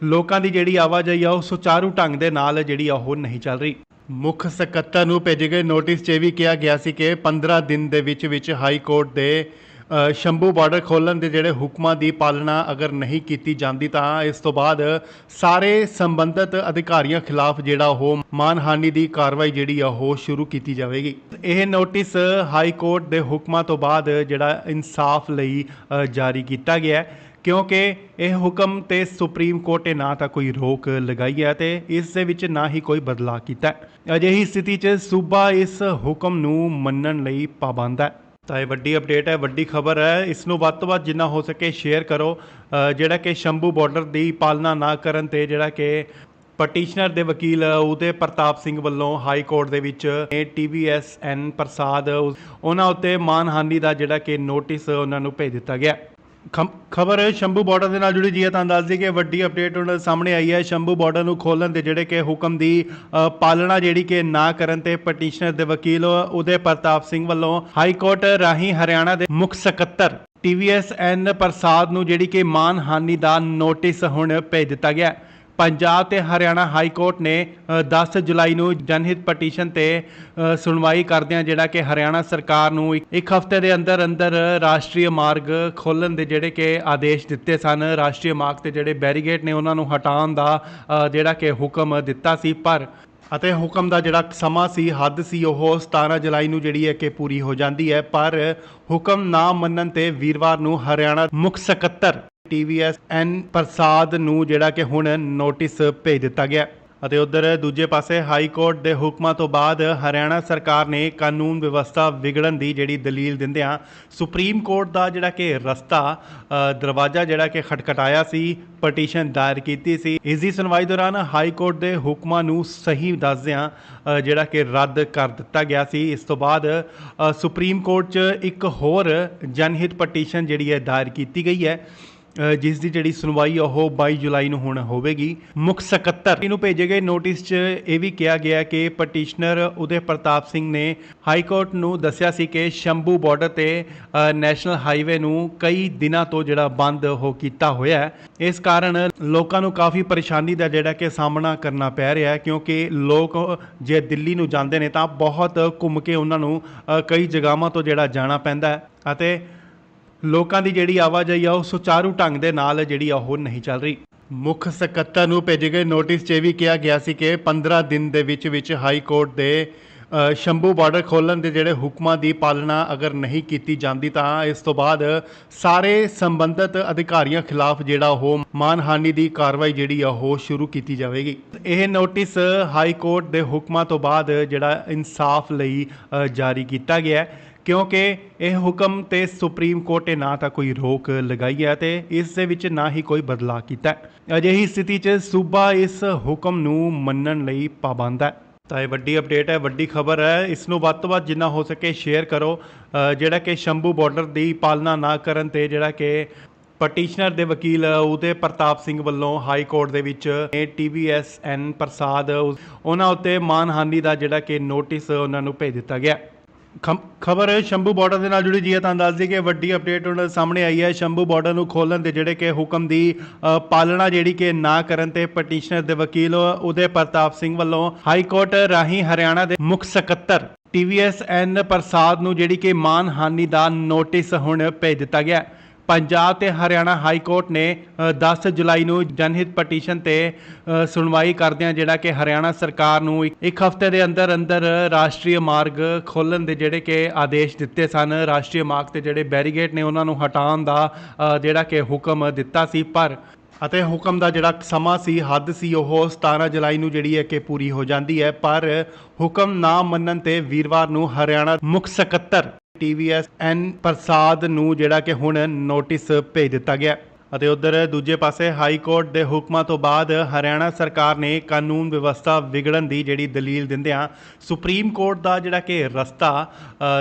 ਲੋਕਾਂ ਦੀ ਜਿਹੜੀ ਆਵਾਜਾਈ ਆ ਉਹ ਸੁਚਾਰੂ ਢੰਗ ਦੇ ਨਾਲ ਜਿਹੜੀ ਉਹ ਨਹੀਂ ਚੱਲ ਰਹੀ। ਮੁੱਖ ਸਕੱਤਰ ਨੂੰ ਭੇਜੇ ਗਏ ਨੋਟਿਸ 'ਚ ਇਹ ਵੀ ਕਿਹਾ ਗਿਆ ਸੀ ਕਿ 15 ਦਿਨ ਦੇ ਵਿੱਚ ਹਾਈ ਕੋਰਟ ਦੇ ਸ਼ੰਭੂ ਬਾਰਡਰ ਖੋਲ੍ਹਣ ਦੇ ਜਿਹੜੇ ਹੁਕਮਾਂ ਦੀ ਪਾਲਣਾ ਅਗਰ ਨਹੀਂ ਕੀਤੀ ਜਾਂਦੀ ਤਾਂ ਇਸ ਤੋਂ ਬਾਅਦ ਸਾਰੇ ਸੰਬੰਧਿਤ ਅਧਿਕਾਰੀਆਂ ਖਿਲਾਫ ਜਿਹੜਾ ਉਹ ਮਾਨਹਾਨੀ ਦੀ ਕਾਰਵਾਈ ਜਿਹੜੀ ਆ ਉਹ ਸ਼ੁਰੂ ਕੀਤੀ ਜਾਵੇਗੀ। ਇਹ ਨੋਟਿਸ ਹਾਈ ਕੋਰਟ ਦੇ ਹੁਕਮਾਂ ਤੋਂ ਬਾਅਦ ਜਿਹੜਾ ਇਨਸਾਫ ਲਈ ਜਾਰੀ ਕੀਤਾ ਗਿਆ ਹੈ, ਕਿਉਂਕਿ ਇਹ ਹੁਕਮ ਤੇ ਸੁਪਰੀਮ ਕੋਰਟ ਨੇ ਨਾ ਤਾਂ ਕੋਈ ਰੋਕ ਲਗਾਈ ਹੈ ਤੇ ਇਸ ਦੇ ਵਿੱਚ ਨਾ ਹੀ ਕੋਈ ਬਦਲਾਅ ਕੀਤਾ ਹੈ। ਅਜਿਹੀ ਸਥਿਤੀ 'ਚ ਸੂਬਾ ਇਸ ਹੁਕਮ ਨੂੰ ਮੰਨਣ ਲਈ ਪਾਬੰਦ ਹੈ। ਤਾਂ ਇਹ ਵੱਡੀ ਅਪਡੇਟ ਹੈ, ਵੱਡੀ ਖਬਰ ਹੈ। ਇਸ ਨੂੰ ਵੱਧ ਤੋਂ ਵੱਧ ਜਿੰਨਾ ਹੋ ਸਕੇ ਸ਼ੇਅਰ ਕਰੋ। ਜਿਹੜਾ ਕਿ ਸ਼ੰਭੂ ਬਾਰਡਰ ਦੀ ਪਾਲਣਾ ਨਾ ਕਰਨ ਤੇ ਜਿਹੜਾ ਕਿ ਪਟੀਸ਼ਨਰ ਦੇ ਵਕੀਲ ਉਦੇ ਪ੍ਰਤਾਪ ਸਿੰਘ ਵੱਲੋਂ ਹਾਈ ਕੋਰਟ ਦੇ ਵਿੱਚ TVS N ਪ੍ਰਸਾਦ ਉਹਨਾਂ ਉੱਤੇ ਮਾਨਹਾਨੀ ਦਾ ਜਿਹੜਾ ਕਿ ਨੋਟਿਸ ਉਹਨਾਂ ਨੂੰ ਭੇਜ ਦਿੱਤਾ ਗਿਆ। ਖਬਰ ਸ਼ੰਭੂ ਬਾਰਡਰ ਦੇ ਨਾਲ ਜੁੜੀ ਜੀ ਹੈ, ਤਾਂ ਦੱਸ ਦਈਏ ਕਿ ਵੱਡੀ ਅਪਡੇਟ ਉਹਨਾਂ ਸਾਹਮਣੇ ਆਈ ਹੈ। ਸ਼ੰਭੂ ਬਾਰਡਰ ਨੂੰ ਖੋਲ੍ਹਣ ਦੇ ਜਿਹੜੇ ਕਿ ਹੁਕਮ ਦੀ ਪਾਲਣਾ ਜਿਹੜੀ ਕਿ ਨਾ ਕਰਨ ਤੇ ਪਟੀਸ਼ਨਰ ਦੇ ਵਕੀਲ ਉਦੇ ਪ੍ਰਤਾਪ ਸਿੰਘ ਵੱਲੋਂ ਹਾਈ ਕੋਰਟ ਰਾਹੀਂ ਹਰਿਆਣਾ ਦੇ ਮੁੱਖ ਸਕੱਤਰ TVS N ਪ੍ਰਸਾਦ ਨੂੰ ਜਿਹੜੀ ਕਿ ਮਾਨਹਾਨੀ ਦਾ ਨੋਟਿਸ ਹੁਣ ਭੇਜ ਦਿੱਤਾ ਗਿਆ। ਪੰਜਾਬ ਤੇ ਹਰਿਆਣਾ ਹਾਈ ਕੋਰਟ ਨੇ 10 ਜੁਲਾਈ ਨੂੰ ਜਨਹਿਤ ਪਟੀਸ਼ਨ ਤੇ ਸੁਣਵਾਈ ਕਰਦਿਆਂ ਜਿਹੜਾ ਕਿ ਹਰਿਆਣਾ ਸਰਕਾਰ ਨੂੰ ਇੱਕ ਹਫ਼ਤੇ ਦੇ ਅੰਦਰ ਅੰਦਰ ਰਾਸ਼ਟਰੀ ਮਾਰਗ ਖੋਲ੍ਹਣ ਦੇ ਜਿਹੜੇ ਕਿ ਆਦੇਸ਼ ਦਿੱਤੇ ਸਨ। ਰਾਸ਼ਟਰੀ ਮਾਰਗ ਤੇ ਜਿਹੜੇ ਬੈਰੀਗੇਡ ਨੇ ਉਹਨਾਂ ਨੂੰ ਹਟਾਉਣ ਦਾ ਜਿਹੜਾ ਕਿ ਹੁਕਮ ਦਿੱਤਾ ਸੀ, ਪਰ ਅਤੇ ਹੁਕਮ ਦਾ ਜਿਹੜਾ ਸਮਾਂ ਸੀ, ਹੱਦ ਸੀ, ਉਹ 17 ਜੁਲਾਈ ਨੂੰ ਜਿਹੜੀ ਹੈ ਕਿ ਪੂਰੀ ਹੋ ਜਾਂਦੀ ਹੈ। ਪਰ ਹੁਕਮ ਨਾ ਮੰਨਣ ਤੇ ਵੀਰਵਾਰ ਨੂੰ ਹਰਿਆਣਾ ਮੁੱਖ ਸਕੱਤਰ TVS N ਪ੍ਰਸਾਦ ਨੂੰ ਜਿਹੜਾ ਕਿ ਹੁਣ ਨੋਟਿਸ ਭੇਜ ਦਿੱਤਾ ਗਿਆ ਅਤੇ ਉਧਰ ਦੂਜੇ ਪਾਸੇ ਹਾਈ ਕੋਰਟ ਦੇ ਹੁਕਮਾਂ ਤੋਂ ਬਾਅਦ ਹਰਿਆਣਾ ਸਰਕਾਰ ਨੇ ਕਾਨੂੰਨ ਵਿਵਸਥਾ ਵਿਗੜਨ ਦੀ ਜਿਹੜੀ ਦਲੀਲ ਦਿੰਦਿਆਂ ਸੁਪਰੀਮ ਕੋਰਟ ਦਾ ਜਿਹੜਾ ਕਿ ਦਰਵਾਜ਼ਾ ਜਿਹੜਾ ਕਿ ਖਟਖਟਾਇਆ ਸੀ, ਪਟੀਸ਼ਨ ਦਾਇਰ ਕੀਤੀ ਸੀ। ਇਸ ਦੀ ਸੁਣਵਾਈ ਦੌਰਾਨ ਹਾਈ ਕੋਰਟ ਦੇ ਹੁਕਮਾਂ ਨੂੰ ਸਹੀ ਦੱਸਦਿਆਂ ਜਿਹੜਾ ਕਿ ਰੱਦ ਕਰ ਦਿੱਤਾ ਗਿਆ ਸੀ। ਇਸ ਤੋਂ ਬਾਅਦ ਸੁਪਰੀਮ ਕੋਰਟ 'ਚ ਇੱਕ ਹੋਰ ਜਨਹਿਤ ਪਟੀਸ਼ਨ ਜਿਹੜੀ ਹੈ ਦਾਇਰ ਕੀਤੀ ਗਈ ਹੈ, ਜਿਸ ਦੀ ਜਿਹੜੀ ਸੁਣਵਾਈ ਉਹ 22 ਜੁਲਾਈ ਨੂੰ ਹੁਣ ਹੋਵੇਗੀ। ਮੁੱਖ ਸਕੱਤਰ ਨੂੰ ਭੇਜੇ ਗਏ ਨੋਟਿਸ 'ਚ ਇਹ ਵੀ ਕਿਹਾ ਗਿਆ ਕਿ ਪਟੀਸ਼ਨਰ ਉਦੇ ਪ੍ਰਤਾਪ ਸਿੰਘ ਨੇ ਹਾਈ ਕੋਰਟ ਨੂੰ ਦੱਸਿਆ ਸੀ ਕਿ ਸ਼ੰਭੂ ਬਾਰਡਰ ਤੇ ਨੈਸ਼ਨਲ ਹਾਈਵੇ ਨੂੰ ਕਈ ਦਿਨਾਂ ਤੋਂ ਜਿਹੜਾ ਬੰਦ ਹੋ ਕੀਤਾ ਹੋਇਆ ਹੈ। ਇਸ ਕਾਰਨ ਲੋਕਾਂ ਨੂੰ ਕਾਫੀ ਪਰੇਸ਼ਾਨੀ ਦਾ ਜਿਹੜਾ ਕਿ ਸਾਹਮਣਾ ਕਰਨਾ ਪੈ ਰਿਹਾ ਹੈ, ਕਿਉਂਕਿ ਲੋਕ ਜੇ ਦਿੱਲੀ ਨੂੰ ਜਾਂਦੇ ਨੇ ਤਾਂ ਬਹੁਤ ਘੁੰਮ ਕੇ ਉਹਨਾਂ ਨੂੰ ਕਈ ਜਗ੍ਹਾਵਾਂ ਤੋਂ ਜਿਹੜਾ ਜਾਣਾ ਪੈਂਦਾ ਹੈ ਅਤੇ ਲੋਕਾਂ ਦੀ ਜਿਹੜੀ ਆਵਾਜਾਈ ਆ ਉਹ ਸੁਚਾਰੂ ਢੰਗ ਦੇ ਨਾਲ ਜਿਹੜੀ ਉਹ ਨਹੀਂ ਚੱਲ ਰਹੀ। ਮੁੱਖ ਸਕੱਤਰ ਨੂੰ ਭੇਜੇ ਗਏ ਨੋਟਿਸ 'ਚ ਇਹ ਵੀ ਕਿਹਾ ਗਿਆ ਸੀ ਕਿ 15 ਦਿਨ ਦੇ ਵਿੱਚ ਹਾਈ ਕੋਰਟ ਦੇ ਸ਼ੰਭੂ ਬਾਰਡਰ ਖੋਲ੍ਹਣ ਦੇ ਜਿਹੜੇ ਹੁਕਮਾਂ ਦੀ ਪਾਲਣਾ ਅਗਰ ਨਹੀਂ ਕੀਤੀ ਜਾਂਦੀ ਤਾਂ ਇਸ ਤੋਂ ਬਾਅਦ ਸਾਰੇ ਸੰਬੰਧਿਤ ਅਧਿਕਾਰੀਆਂ ਖਿਲਾਫ ਜਿਹੜਾ ਉਹ ਮਾਨਹਾਨੀ ਦੀ ਕਾਰਵਾਈ ਜਿਹੜੀ ਆ ਉਹ ਸ਼ੁਰੂ ਕੀਤੀ ਜਾਵੇਗੀ। ਇਹ ਨੋਟਿਸ ਹਾਈ ਕੋਰਟ ਦੇ ਹੁਕਮਾਂ ਤੋਂ ਬਾਅਦ ਜਿਹੜਾ ਇਨਸਾਫ ਲਈ ਜਾਰੀ ਕੀਤਾ ਗਿਆ ਹੈ, ਕਿਉਂਕਿ ਇਹ ਹੁਕਮ ਤੇ ਸੁਪਰੀਮ ਕੋਰਟ ਨੇ ਨਾ ਤਾਂ ਕੋਈ ਰੋਕ ਲਗਾਈ ਹੈ ਤੇ ਇਸ ਦੇ ਵਿੱਚ ਨਾ ਹੀ ਕੋਈ ਬਦਲਾਅ ਕੀਤਾ ਹੈ। ਅਜਿਹੀ ਸਥਿਤੀ 'ਚ ਸੂਬਾ ਇਸ ਹੁਕਮ ਨੂੰ ਮੰਨਣ ਲਈ ਪਾਬੰਦ ਹੈ। ਤਾਂ ਇਹ ਵੱਡੀ ਅਪਡੇਟ ਹੈ, ਵੱਡੀ ਖਬਰ ਹੈ। ਇਸ ਨੂੰ ਵੱਧ ਤੋਂ ਵੱਧ ਜਿੰਨਾ ਹੋ ਸਕੇ ਸ਼ੇਅਰ ਕਰੋ। ਜਿਹੜਾ ਕਿ ਸ਼ੰਭੂ ਬਾਰਡਰ ਦੀ ਪਾਲਣਾ ਨਾ ਕਰਨ ਤੇ ਜਿਹੜਾ ਕਿ ਪਟੀਸ਼ਨਰ ਦੇ ਵਕੀਲ ਉਦੇ ਪ੍ਰਤਾਪ ਸਿੰਘ ਵੱਲੋਂ ਹਾਈ ਕੋਰਟ ਦੇ ਵਿੱਚ TVSN ਪ੍ਰਸਾਦ ਉਹਨਾਂ ਉੱਤੇ ਮਾਨਹਾਨੀ ਦਾ ਜਿਹੜਾ ਕਿ ਨੋਟਿਸ ਉਹਨਾਂ ਨੂੰ ਭੇਜ ਦਿੱਤਾ ਗਿਆ। ਖਬਰ ਸ਼ੰਭੂ ਬਾਰਡਰ ਦੇ ਨਾਲ ਜੁੜੀ ਜੀ ਹੈ। ਤੁਹਾਨੂੰ ਦੱਸ ਦਈਏ ਕਿ ਵੱਡੀ ਅਪਡੇਟ ਉਹਨਾਂ ਸਾਹਮਣੇ ਆਈ ਹੈ। ਸ਼ੰਭੂ ਬਾਰਡਰ ਨੂੰ ਖੋਲ੍ਹਣ ਦੇ ਜਿਹੜੇ ਕਿ ਹੁਕਮ ਦੀ ਪਾਲਣਾ ਜਿਹੜੀ ਕਿ ਨਾ ਕਰਨ ਤੇ ਪਟੀਸ਼ਨਰ ਦੇ ਵਕੀਲ ਉਦੇ ਪ੍ਰਤਾਪ ਸਿੰਘ ਵੱਲੋਂ ਹਾਈ ਕੋਰਟ ਰਾਹੀਂ ਹਰਿਆਣਾ ਦੇ ਮੁੱਖ ਸਕੱਤਰ TVSN ਪ੍ਰਸਾਦ ਨੂੰ ਜਿਹੜੀ ਕਿ ਮਾਨਹਾਨੀ ਦਾ ਨੋਟਿਸ ਹੁਣ ਭੇਜ ਦਿੱਤਾ ਗਿਆ। ਪੰਜਾਬ ਤੇ ਹਰਿਆਣਾ ਹਾਈ ਕੋਰਟ ਨੇ 10 ਜੁਲਾਈ ਨੂੰ ਜਨਹਿਤ ਪਟੀਸ਼ਨ ਤੇ ਸੁਣਵਾਈ ਕਰਦਿਆਂ ਜਿਹੜਾ ਕਿ ਹਰਿਆਣਾ ਸਰਕਾਰ ਨੂੰ ਇੱਕ ਹਫ਼ਤੇ ਦੇ ਅੰਦਰ ਅੰਦਰ ਰਾਸ਼ਟਰੀ ਮਾਰਗ ਖੋਲ੍ਹਣ ਦੇ ਜਿਹੜੇ ਕਿ ਆਦੇਸ਼ ਦਿੱਤੇ ਸਨ। ਰਾਸ਼ਟਰੀ ਮਾਰਗ ਤੇ ਜਿਹੜੇ ਬੈਰੀਗੇਡ ਨੇ ਉਹਨਾਂ ਨੂੰ ਹਟਾਉਣ ਦਾ ਜਿਹੜਾ ਕਿ ਹੁਕਮ ਦਿੱਤਾ ਸੀ, ਪਰ ਅਤੇ ਹੁਕਮ ਦਾ ਜਿਹੜਾ ਸਮਾਂ ਸੀ, ਹੱਦ ਸੀ, ਉਹ 17 ਜੁਲਾਈ ਨੂੰ ਜਿਹੜੀ ਹੈ ਕਿ ਪੂਰੀ ਹੋ ਜਾਂਦੀ ਹੈ। ਪਰ ਹੁਕਮ ਨਾ ਮੰਨਣ ਤੇ ਵੀਰਵਾਰ ਨੂੰ ਹਰਿਆਣਾ ਮੁੱਖ ਸਕੱਤਰ TVSN ਪ੍ਰਸਾਦ ਨੂੰ ਜਿਹੜਾ ਕਿ ਹੁਣ ਨੋਟਿਸ ਭੇਜ ਦਿੱਤਾ ਗਿਆ। ਅਤੇ ਉਧਰ ਦੂਜੇ ਪਾਸੇ ਹਾਈ ਕੋਰਟ ਦੇ ਹੁਕਮਾਂ ਤੋਂ ਬਾਅਦ ਹਰਿਆਣਾ ਸਰਕਾਰ ਨੇ ਕਾਨੂੰਨ ਵਿਵਸਥਾ ਵਿਗੜਨ ਦੀ ਜਿਹੜੀ ਦਲੀਲ ਦਿੰਦਿਆਂ ਸੁਪਰੀਮ ਕੋਰਟ ਦਾ ਜਿਹੜਾ ਕਿ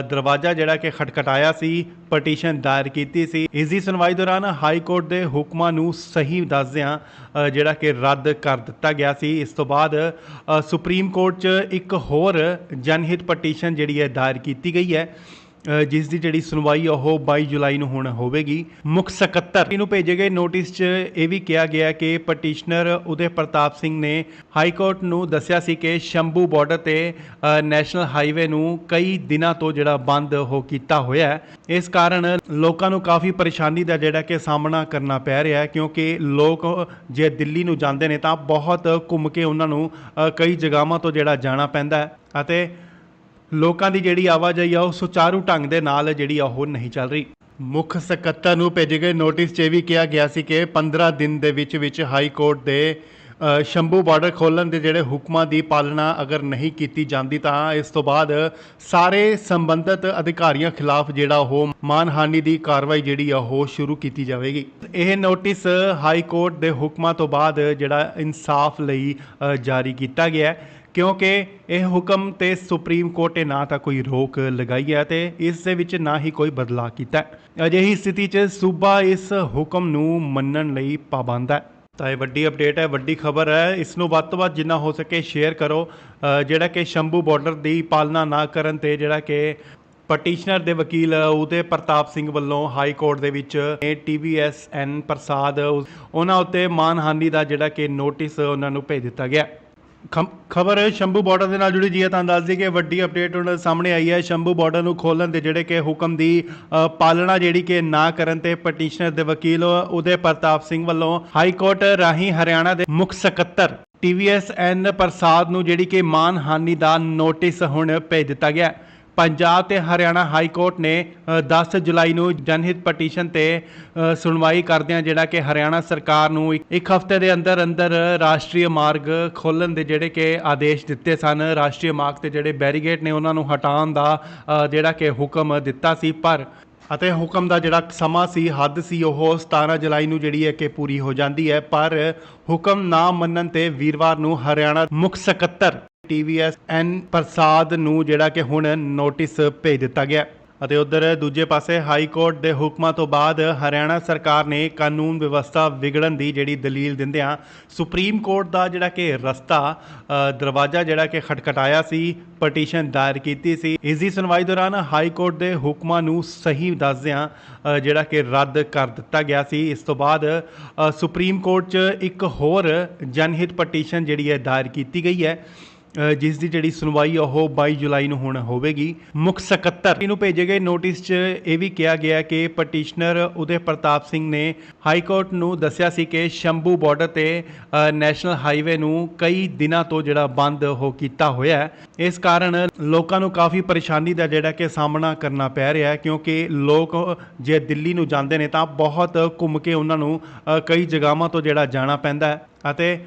ਦਰਵਾਜ਼ਾ ਜਿਹੜਾ ਕਿ ਖਟਖਟਾਇਆ ਸੀ, ਪਟੀਸ਼ਨ ਦਾਇਰ ਕੀਤੀ ਸੀ। ਇਸ ਦੀ ਸੁਣਵਾਈ ਦੌਰਾਨ ਹਾਈ ਕੋਰਟ ਦੇ ਹੁਕਮਾਂ ਨੂੰ ਸਹੀ ਦੱਸਦਿਆਂ ਜਿਹੜਾ ਕਿ ਰੱਦ ਕਰ ਦਿੱਤਾ ਗਿਆ ਸੀ। ਇਸ ਤੋਂ ਬਾਅਦ ਸੁਪਰੀਮ ਕੋਰਟ 'ਚ ਇੱਕ ਹੋਰ ਜਨਹਿਤ ਪਟੀਸ਼ਨ ਜਿਹੜੀ ਹੈ ਦਾਇਰ ਕੀਤੀ ਗਈ ਹੈ, ਜਿਸ ਦੀ ਜਿਹੜੀ ਸੁਣਵਾਈ ਉਹ 22 ਜੁਲਾਈ ਨੂੰ ਹੁਣ ਹੋਵੇਗੀ। ਮੁੱਖ ਸਕੱਤਰ ਨੂੰ ਭੇਜੇ ਗਏ ਨੋਟਿਸ 'ਚ ਇਹ ਵੀ ਕਿਹਾ ਗਿਆ ਕਿ ਪਟੀਸ਼ਨਰ ਉਦੇ ਪ੍ਰਤਾਪ ਸਿੰਘ ਨੇ ਹਾਈ ਕੋਰਟ ਨੂੰ ਦੱਸਿਆ ਸੀ ਕਿ ਸ਼ੰਭੂ ਬਾਰਡਰ ਤੇ ਨੈਸ਼ਨਲ ਹਾਈਵੇ ਨੂੰ ਕਈ ਦਿਨਾਂ ਤੋਂ ਜਿਹੜਾ ਬੰਦ ਹੋ ਕੀਤਾ ਹੋਇਆ ਹੈ। ਇਸ ਕਾਰਨ ਲੋਕਾਂ ਨੂੰ ਕਾਫੀ ਪਰੇਸ਼ਾਨੀ ਦਾ ਜਿਹੜਾ ਕਿ ਸਾਹਮਣਾ ਕਰਨਾ ਪੈ ਰਿਹਾ ਹੈ, ਕਿਉਂਕਿ ਲੋਕ ਜੇ ਦਿੱਲੀ ਨੂੰ ਜਾਂਦੇ ਨੇ ਤਾਂ ਬਹੁਤ ਘੁੰਮ ਕੇ ਉਹਨਾਂ ਨੂੰ ਕਈ ਜਗ੍ਹਾਵਾਂ ਤੋਂ ਜਿਹੜਾ ਜਾਣਾ ਪੈਂਦਾ ਹੈ ਅਤੇ ਲੋਕਾਂ ਦੀ ਜਿਹੜੀ ਆਵਾਜਾਈ ਆ ਉਹ ਸੁਚਾਰੂ ਢੰਗ ਦੇ ਨਾਲ ਜਿਹੜੀ ਆ ਉਹ ਨਹੀਂ ਚੱਲ ਰਹੀ। ਮੁੱਖ ਸਕੱਤਰ ਨੂੰ ਭੇਜੇ ਗਏ ਨੋਟਿਸ 'ਚ ਇਹ ਵੀ ਕਿਹਾ ਗਿਆ ਸੀ ਕਿ 15 ਦਿਨ ਦੇ ਵਿੱਚ ਹਾਈ ਕੋਰਟ ਦੇ ਸ਼ੰਭੂ ਬਾਰਡਰ ਖੋਲ੍ਹਣ ਦੇ ਜਿਹੜੇ ਹੁਕਮਾਂ ਦੀ ਪਾਲਣਾ ਅਗਰ ਨਹੀਂ ਕੀਤੀ ਜਾਂਦੀ ਤਾਂ ਇਸ ਤੋਂ ਬਾਅਦ ਸਾਰੇ ਸੰਬੰਧਿਤ ਅਧਿਕਾਰੀਆਂ ਖਿਲਾਫ ਜਿਹੜਾ ਉਹ ਮਾਨਹਾਨੀ ਦੀ ਕਾਰਵਾਈ ਜਿਹੜੀ ਆ ਉਹ ਸ਼ੁਰੂ ਕੀਤੀ ਜਾਵੇਗੀ। ਇਹ ਨੋਟਿਸ ਹਾਈ ਕੋਰਟ ਦੇ ਹੁਕਮਾਂ ਤੋਂ ਬਾਅਦ ਜਿਹੜਾ ਇਨਸਾਫ ਲਈ ਜਾਰੀ ਕੀਤਾ ਗਿਆ ਹੈ, ਕਿਉਂਕਿ ਇਹ ਹੁਕਮ ਤੇ ਸੁਪਰੀਮ ਕੋਰਟ ਨੇ ਨਾ ਤਾਂ ਕੋਈ ਰੋਕ ਲਗਾਈ ਹੈ ਤੇ ਇਸ ਦੇ ਵਿੱਚ ਨਾ ਹੀ ਕੋਈ ਬਦਲਾਅ ਕੀਤਾ ਹੈ। ਅਜਿਹੀ ਸਥਿਤੀ 'ਚ ਸੂਬਾ ਇਸ ਹੁਕਮ ਨੂੰ ਮੰਨਣ ਲਈ ਪਾਬੰਦ ਹੈ। ਤਾਂ ਇਹ ਵੱਡੀ ਅਪਡੇਟ ਹੈ, ਵੱਡੀ ਖਬਰ ਹੈ। ਇਸ ਨੂੰ ਵੱਧ ਤੋਂ ਵੱਧ ਜਿੰਨਾ ਹੋ ਸਕੇ ਸ਼ੇਅਰ ਕਰੋ। ਜਿਹੜਾ ਕਿ ਸ਼ੰਭੂ ਬਾਰਡਰ ਦੀ ਪਾਲਣਾ ਨਾ ਕਰਨ ਤੇ ਜਿਹੜਾ ਕਿ ਪਟੀਸ਼ਨਰ ਦੇ ਵਕੀਲ ਉਦੇ ਪ੍ਰਤਾਪ ਸਿੰਘ ਵੱਲੋਂ ਹਾਈ ਕੋਰਟ ਦੇ ਵਿੱਚ TVSN ਪ੍ਰਸਾਦ ਉਹਨਾਂ ਉੱਤੇ ਮਾਨਹਾਨੀ ਦਾ ਜਿਹੜਾ ਕਿ ਨੋਟਿਸ ਉਹਨਾਂ ਨੂੰ ਭੇਜ ਦਿੱਤਾ ਗਿਆ। ਖਬਰ ਸ਼ੰਭੂ ਬਾਰਡਰ ਦੇ ਨਾਲ ਜੁੜੀ ਜੀ ਹੈ। ਤੁਹਾਨੂੰ ਦੱਸ ਦਈਏ ਕਿ ਵੱਡੀ ਅਪਡੇਟ ਉਹਨਾਂ ਸਾਹਮਣੇ ਆਈ ਹੈ। ਸ਼ੰਭੂ ਬਾਰਡਰ ਨੂੰ ਖੋਲ੍ਹਣ ਦੇ ਜਿਹੜੇ ਕਿ ਹੁਕਮ ਦੀ ਪਾਲਣਾ ਜਿਹੜੀ ਕਿ ਨਾ ਕਰਨ ਤੇ ਪਟੀਸ਼ਨਰ ਦੇ ਵਕੀਲ ਉਦੇ ਪ੍ਰਤਾਪ ਸਿੰਘ ਵੱਲੋਂ ਹਾਈ ਕੋਰਟ ਰਾਹੀਂ ਹਰਿਆਣਾ ਦੇ ਮੁੱਖ ਸਕੱਤਰ TVSN ਪ੍ਰਸਾਦ ਨੂੰ ਜਿਹੜੀ ਕਿ ਮਾਨਹਾਨੀ ਦਾ ਨੋਟਿਸ ਹੁਣ ਭੇਜ ਦਿੱਤਾ ਗਿਆ। ਪੰਜਾਬ ਤੇ ਹਰਿਆਣਾ ਹਾਈ ਕੋਰਟ ਨੇ 10 ਜੁਲਾਈ ਨੂੰ ਜਨਹਿਤ ਪਟੀਸ਼ਨ ਤੇ ਸੁਣਵਾਈ ਕਰਦਿਆਂ ਜਿਹੜਾ ਕਿ ਹਰਿਆਣਾ ਸਰਕਾਰ ਨੂੰ ਇੱਕ ਹਫ਼ਤੇ ਦੇ ਅੰਦਰ ਅੰਦਰ ਰਾਸ਼ਟਰੀ ਮਾਰਗ ਖੋਲ੍ਹਣ ਦੇ ਜਿਹੜੇ ਕਿ ਆਦੇਸ਼ ਦਿੱਤੇ ਸਨ। ਰਾਸ਼ਟਰੀ ਮਾਰਗ ਤੇ ਜਿਹੜੇ ਬੈਰੀਗੇਡ ਨੇ ਉਹਨਾਂ ਨੂੰ ਹਟਾਉਣ ਦਾ ਜਿਹੜਾ ਕਿ ਹੁਕਮ ਦਿੱਤਾ ਸੀ, ਪਰ ਅਤੇ ਹੁਕਮ ਦਾ ਜਿਹੜਾ ਸਮਾਂ ਸੀ, ਹੱਦ ਸੀ, ਉਹ 17 ਜੁਲਾਈ ਨੂੰ ਜਿਹੜੀ ਹੈ ਕਿ ਪੂਰੀ ਹੋ ਜਾਂਦੀ ਹੈ। ਪਰ ਹੁਕਮ ਨਾ ਮੰਨਣ ਤੇ ਵੀਰਵਾਰ ਨੂੰ ਹਰਿਆਣਾ ਮੁੱਖ ਸਕੱਤਰ TVSN ਪ੍ਰਸਾਦ ਨੂੰ ਜਿਹੜਾ ਕਿ ਹੁਣ ਨੋਟਿਸ ਭੇਜ ਦਿੱਤਾ ਗਿਆ। ਅਤੇ ਉਧਰ ਦੂਜੇ ਪਾਸੇ ਹਾਈ ਕੋਰਟ ਦੇ ਹੁਕਮਾਂ ਤੋਂ ਬਾਅਦ ਹਰਿਆਣਾ ਸਰਕਾਰ ਨੇ ਕਾਨੂੰਨ ਵਿਵਸਥਾ ਵਿਗੜਨ ਦੀ ਜਿਹੜੀ ਦਲੀਲ ਦਿੰਦਿਆਂ ਸੁਪਰੀਮ ਕੋਰਟ ਦਾ ਜਿਹੜਾ ਕਿ ਦਰਵਾਜ਼ਾ ਜਿਹੜਾ ਕਿ ਖਟਖਟਾਇਆ ਸੀ, ਪਟੀਸ਼ਨ ਦਾਇਰ ਕੀਤੀ ਸੀ। ਇਸ ਦੀ ਸੁਣਵਾਈ ਦੌਰਾਨ ਹਾਈ ਕੋਰਟ ਦੇ ਹੁਕਮਾਂ ਨੂੰ ਸਹੀ ਦੱਸਦਿਆਂ ਜਿਹੜਾ ਕਿ ਰੱਦ ਕਰ ਦਿੱਤਾ ਗਿਆ ਸੀ। ਇਸ ਤੋਂ ਬਾਅਦ ਸੁਪਰੀਮ ਕੋਰਟ 'ਚ ਇੱਕ ਹੋਰ ਜਨਹਿਤ ਪਟੀਸ਼ਨ ਜਿਹੜੀ ਹੈ ਦਾਇਰ ਕੀਤੀ ਗਈ ਹੈ, ਜਿਸ ਦੀ ਜਿਹੜੀ ਸੁਣਵਾਈ ਉਹ 22 ਜੁਲਾਈ ਨੂੰ ਹੁਣ ਹੋਵੇਗੀ। ਮੁੱਖ ਸਕੱਤਰ ਨੂੰ ਭੇਜੇ ਗਏ ਨੋਟਿਸ 'ਚ ਇਹ ਵੀ ਕਿਹਾ ਗਿਆ ਕਿ ਪਟੀਸ਼ਨਰ ਉਦੇ ਪ੍ਰਤਾਪ ਸਿੰਘ ਨੇ ਹਾਈ ਕੋਰਟ ਨੂੰ ਦੱਸਿਆ ਸੀ ਕਿ ਸ਼ੰਭੂ ਬਾਰਡਰ ਤੇ ਨੈਸ਼ਨਲ ਹਾਈਵੇ ਨੂੰ ਕਈ ਦਿਨਾਂ ਤੋਂ ਜਿਹੜਾ ਬੰਦ ਹੋ ਕੀਤਾ ਹੋਇਆ ਹੈ। ਇਸ ਕਾਰਨ ਲੋਕਾਂ ਨੂੰ ਕਾਫੀ ਪਰੇਸ਼ਾਨੀ ਦਾ ਜਿਹੜਾ ਕਿ ਸਾਹਮਣਾ ਕਰਨਾ ਪੈ ਰਿਹਾ ਹੈ, ਕਿਉਂਕਿ ਲੋਕ ਜੇ ਦਿੱਲੀ ਨੂੰ ਜਾਂਦੇ ਨੇ ਤਾਂ ਬਹੁਤ ਘੁੰਮ ਕੇ ਉਹਨਾਂ ਨੂੰ ਕਈ ਜਗ੍ਹਾਵਾਂ ਤੋਂ ਜਿਹੜਾ ਜਾਣਾ ਪੈਂਦਾ ਹੈ ਅਤੇ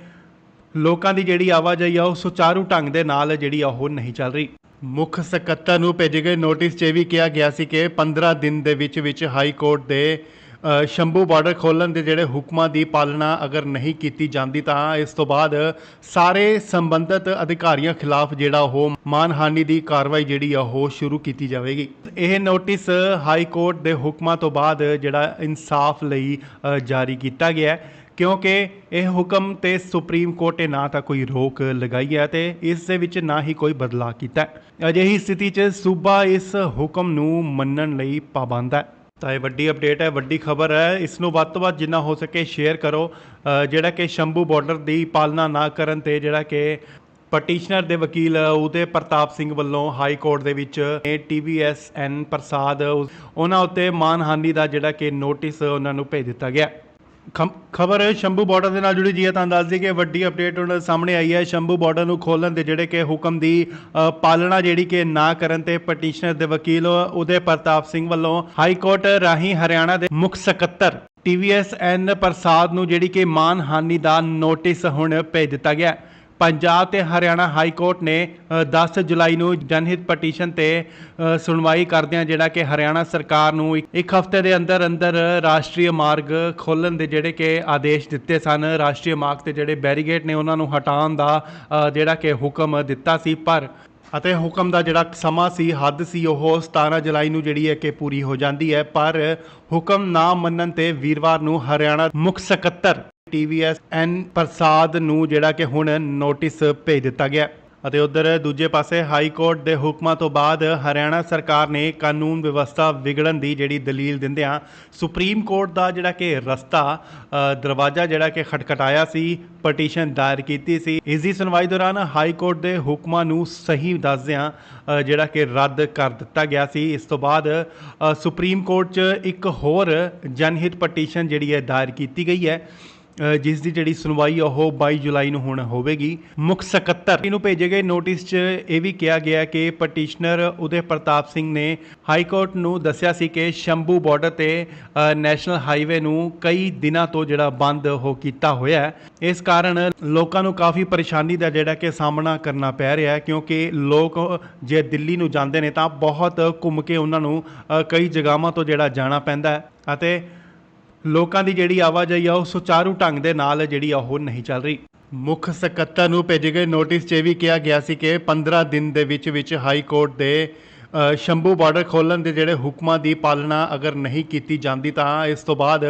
ਲੋਕਾਂ ਦੀ ਜਿਹੜੀ ਆਵਾਜਾਈ ਆ ਉਹ ਸੁਚਾਰੂ ਢੰਗ ਦੇ ਨਾਲ ਜਿਹੜੀ ਆ ਉਹ ਨਹੀਂ ਚੱਲ ਰਹੀ। ਮੁੱਖ ਸਕੱਤਰ ਨੂੰ ਭੇਜੇ ਗਏ ਨੋਟਿਸ 'ਚ ਇਹ ਵੀ ਕਿਹਾ ਗਿਆ ਸੀ ਕਿ 15 ਦਿਨ ਦੇ ਵਿੱਚ ਹਾਈ ਕੋਰਟ ਦੇ ਸ਼ੰਭੂ ਬਾਰਡਰ ਖੋਲ੍ਹਣ ਦੇ ਜਿਹੜੇ ਹੁਕਮਾਂ ਦੀ ਪਾਲਣਾ ਅਗਰ ਨਹੀਂ ਕੀਤੀ ਜਾਂਦੀ ਤਾਂ ਇਸ ਤੋਂ ਬਾਅਦ ਸਾਰੇ ਸੰਬੰਧਿਤ ਅਧਿਕਾਰੀਆਂ ਖਿਲਾਫ ਜਿਹੜਾ ਉਹ ਮਾਨਹਾਨੀ ਦੀ ਕਾਰਵਾਈ ਜਿਹੜੀ ਆ ਉਹ ਸ਼ੁਰੂ ਕੀਤੀ ਜਾਵੇਗੀ। ਇਹ ਨੋਟਿਸ ਹਾਈ ਕੋਰਟ ਦੇ ਹੁਕਮਾਂ ਤੋਂ ਬਾਅਦ ਜਿਹੜਾ ਇਨਸਾਫ ਲਈ ਜਾਰੀ ਕੀਤਾ ਗਿਆ ਹੈ, ਕਿਉਂਕਿ ਇਹ ਹੁਕਮ ਤੇ ਸੁਪਰੀਮ ਕੋਰਟ ਨੇ ਨਾ ਤਾਂ ਕੋਈ ਰੋਕ ਲਗਾਈ ਹੈ ਤੇ ਇਸ ਦੇ ਵਿੱਚ ਨਾ ਹੀ ਕੋਈ ਬਦਲਾਅ ਕੀਤਾ ਹੈ। ਅਜਿਹੀ ਸਥਿਤੀ 'ਚ ਸੂਬਾ ਇਸ ਹੁਕਮ ਨੂੰ ਮੰਨਣ ਲਈ ਪਾਬੰਦ ਹੈ। ਤਾਂ ਇਹ ਵੱਡੀ ਅਪਡੇਟ ਹੈ, ਵੱਡੀ ਖਬਰ ਹੈ। ਇਸ ਨੂੰ ਵੱਧ ਤੋਂ ਵੱਧ ਜਿੰਨਾ ਹੋ ਸਕੇ ਸ਼ੇਅਰ ਕਰੋ। ਜਿਹੜਾ ਕਿ ਸ਼ੰਭੂ ਬਾਰਡਰ ਦੀ ਪਾਲਣਾ ਨਾ ਕਰਨ ਤੇ ਜਿਹੜਾ ਕਿ ਪਟੀਸ਼ਨਰ ਦੇ ਵਕੀਲ ਉਦੇ ਪ੍ਰਤਾਪ ਸਿੰਘ ਵੱਲੋਂ ਹਾਈ ਕੋਰਟ ਦੇ ਵਿੱਚ TVSN ਪ੍ਰਸਾਦ ਉਹਨਾਂ ਉੱਤੇ ਮਾਨਹਾਨੀ ਦਾ ਜਿਹੜਾ ਕਿ ਨੋਟਿਸ ਉਹਨਾਂ ਨੂੰ ਭੇਜ ਦਿੱਤਾ ਗਿਆ। ਖਬਰ ਸ਼ੰਭੂ ਬਾਰਡਰ ਦੇ ਨਾਲ ਜੁੜੀ ਜੀ ਹੈ, ਤਾਂ ਦੱਸ ਦਈਏ ਕਿ ਵੱਡੀ ਅਪਡੇਟ ਉਹਨਾਂ ਸਾਹਮਣੇ ਆਈ ਹੈ। ਸ਼ੰਭੂ ਬਾਰਡਰ ਨੂੰ ਖੋਲ੍ਹਣ ਦੇ ਜਿਹੜੇ ਕਿ ਹੁਕਮ ਦੀ ਪਾਲਣਾ ਜਿਹੜੀ ਕਿ ਨਾ ਕਰਨ ਤੇ ਪਟੀਸ਼ਨਰ ਦੇ ਵਕੀਲ ਉਦੇ ਪ੍ਰਤਾਪ ਸਿੰਘ ਵੱਲੋਂ ਹਾਈ ਕੋਰਟ ਰਾਹੀਂ ਹਰਿਆਣਾ ਦੇ ਮੁੱਖ ਸਕੱਤਰ TVSN ਪ੍ਰਸਾਦ ਨੂੰ ਜਿਹੜੀ ਕਿ ਮਾਨਹਾਨੀ ਦਾ ਨੋਟਿਸ ਹੁਣ ਭੇਜ ਦਿੱਤਾ ਗਿਆ। ਪੰਜਾਬ ਤੇ ਹਰਿਆਣਾ ਹਾਈ ਕੋਰਟ ਨੇ 10 ਜੁਲਾਈ ਨੂੰ ਜਨਹਿਤ ਪਟੀਸ਼ਨ ਤੇ ਸੁਣਵਾਈ ਕਰਦਿਆਂ ਜਿਹੜਾ ਕਿ ਹਰਿਆਣਾ ਸਰਕਾਰ ਨੂੰ ਇੱਕ ਹਫ਼ਤੇ ਦੇ ਅੰਦਰ ਅੰਦਰ ਰਾਸ਼ਟਰੀ ਮਾਰਗ ਖੋਲ੍ਹਣ ਦੇ ਜਿਹੜੇ ਕਿ ਆਦੇਸ਼ ਦਿੱਤੇ ਸਨ। ਰਾਸ਼ਟਰੀ ਮਾਰਗ ਤੇ ਜਿਹੜੇ ਬੈਰੀਗੇਡ ਨੇ ਉਹਨਾਂ ਨੂੰ ਹਟਾਉਣ ਦਾ ਜਿਹੜਾ ਕਿ ਹੁਕਮ ਦਿੱਤਾ ਸੀ, ਪਰ ਅਤੇ ਹੁਕਮ ਦਾ ਜਿਹੜਾ ਸਮਾਂ ਸੀ, ਹੱਦ ਸੀ, ਉਹ 17 ਜੁਲਾਈ ਨੂੰ ਜਿਹੜੀ ਹੈ ਕਿ ਪੂਰੀ ਹੋ ਜਾਂਦੀ ਹੈ। ਪਰ ਹੁਕਮ ਨਾ ਮੰਨਣ ਤੇ ਵੀਰਵਾਰ ਨੂੰ ਹਰਿਆਣਾ ਮੁੱਖ ਸਕੱਤਰ TVSN ਪ੍ਰਸਾਦ ਨੂੰ ਜਿਹੜਾ ਕਿ ਹੁਣ ਨੋਟਿਸ ਭੇਜ ਦਿੱਤਾ ਗਿਆ। ਅਤੇ ਉਧਰ ਦੂਜੇ ਪਾਸੇ ਹਾਈ ਕੋਰਟ ਦੇ ਹੁਕਮਾਂ ਤੋਂ ਬਾਅਦ ਹਰਿਆਣਾ ਸਰਕਾਰ ਨੇ ਕਾਨੂੰਨ ਵਿਵਸਥਾ ਵਿਗੜਨ ਦੀ ਜਿਹੜੀ ਦਲੀਲ ਦਿੰਦਿਆਂ ਸੁਪਰੀਮ ਕੋਰਟ ਦਾ ਜਿਹੜਾ ਕਿ ਦਰਵਾਜ਼ਾ ਜਿਹੜਾ ਕਿ ਖਟਖਟਾਇਆ ਸੀ, ਪਟੀਸ਼ਨ ਦਾਇਰ ਕੀਤੀ ਸੀ। ਇਸ ਦੀ ਸੁਣਵਾਈ ਦੌਰਾਨ ਹਾਈ ਕੋਰਟ ਦੇ ਹੁਕਮਾਂ ਨੂੰ ਸਹੀ ਦੱਸਦਿਆਂ ਜਿਹੜਾ ਕਿ ਰੱਦ ਕਰ ਦਿੱਤਾ ਗਿਆ ਸੀ। ਇਸ ਤੋਂ ਬਾਅਦ ਸੁਪਰੀਮ ਕੋਰਟ 'ਚ ਇੱਕ ਹੋਰ ਜਨਹਿਤ ਪਟੀਸ਼ਨ ਜਿਹੜੀ ਹੈ ਦਾਇਰ ਕੀਤੀ ਗਈ ਹੈ, ਜਿਸ ਦੀ ਜਿਹੜੀ ਸੁਣਵਾਈ ਉਹ 22 ਜੁਲਾਈ ਨੂੰ ਹੁਣ ਹੋਵੇਗੀ। ਮੁੱਖ ਸਕੱਤਰ ਨੂੰ ਭੇਜੇ ਗਏ ਨੋਟਿਸ 'ਚ ਇਹ ਵੀ ਕਿਹਾ ਗਿਆ ਕਿ ਪਟੀਸ਼ਨਰ ਉਦੇ ਪ੍ਰਤਾਪ ਸਿੰਘ ਨੇ ਹਾਈ ਕੋਰਟ ਨੂੰ ਦੱਸਿਆ ਸੀ ਕਿ ਸ਼ੰਭੂ ਬਾਰਡਰ ਤੇ ਨੈਸ਼ਨਲ ਹਾਈਵੇ ਨੂੰ ਕਈ ਦਿਨਾਂ ਤੋਂ ਜਿਹੜਾ ਬੰਦ ਹੋ ਕੀਤਾ ਹੋਇਆ ਹੈ। ਇਸ ਕਾਰਨ ਲੋਕਾਂ ਨੂੰ ਕਾਫੀ ਪਰੇਸ਼ਾਨੀ ਦਾ ਜਿਹੜਾ ਕਿ ਸਾਹਮਣਾ ਕਰਨਾ ਪੈ ਰਿਹਾ ਹੈ, ਕਿਉਂਕਿ ਲੋਕ ਜੇ ਦਿੱਲੀ ਨੂੰ ਜਾਂਦੇ ਨੇ ਤਾਂ ਬਹੁਤ ਘੁੰਮ ਕੇ ਉਹਨਾਂ ਨੂੰ ਕਈ ਜਗ੍ਹਾਵਾਂ ਤੋਂ ਜਿਹੜਾ ਜਾਣਾ ਪੈਂਦਾ ਹੈ ਅਤੇ ਲੋਕਾਂ ਦੀ ਜਿਹੜੀ ਆਵਾਜਾਈ ਆ ਉਹ ਸੁਚਾਰੂ ਢੰਗ ਦੇ ਨਾਲ ਜਿਹੜੀ ਆ ਉਹ ਨਹੀਂ ਚੱਲ ਰਹੀ। ਮੁੱਖ ਸਕੱਤਰ ਨੂੰ ਭੇਜੇ ਗਏ ਨੋਟਿਸ 'ਚ ਇਹ ਵੀ ਕਿਹਾ ਗਿਆ ਸੀ ਕਿ 15 ਦਿਨ ਦੇ ਵਿੱਚ ਹਾਈ ਕੋਰਟ ਦੇ ਸ਼ੰਭੂ ਬਾਰਡਰ ਖੋਲ੍ਹਣ ਦੇ ਜਿਹੜੇ ਹੁਕਮਾਂ ਦੀ ਪਾਲਣਾ ਅਗਰ ਨਹੀਂ ਕੀਤੀ ਜਾਂਦੀ ਤਾਂ ਇਸ ਤੋਂ ਬਾਅਦ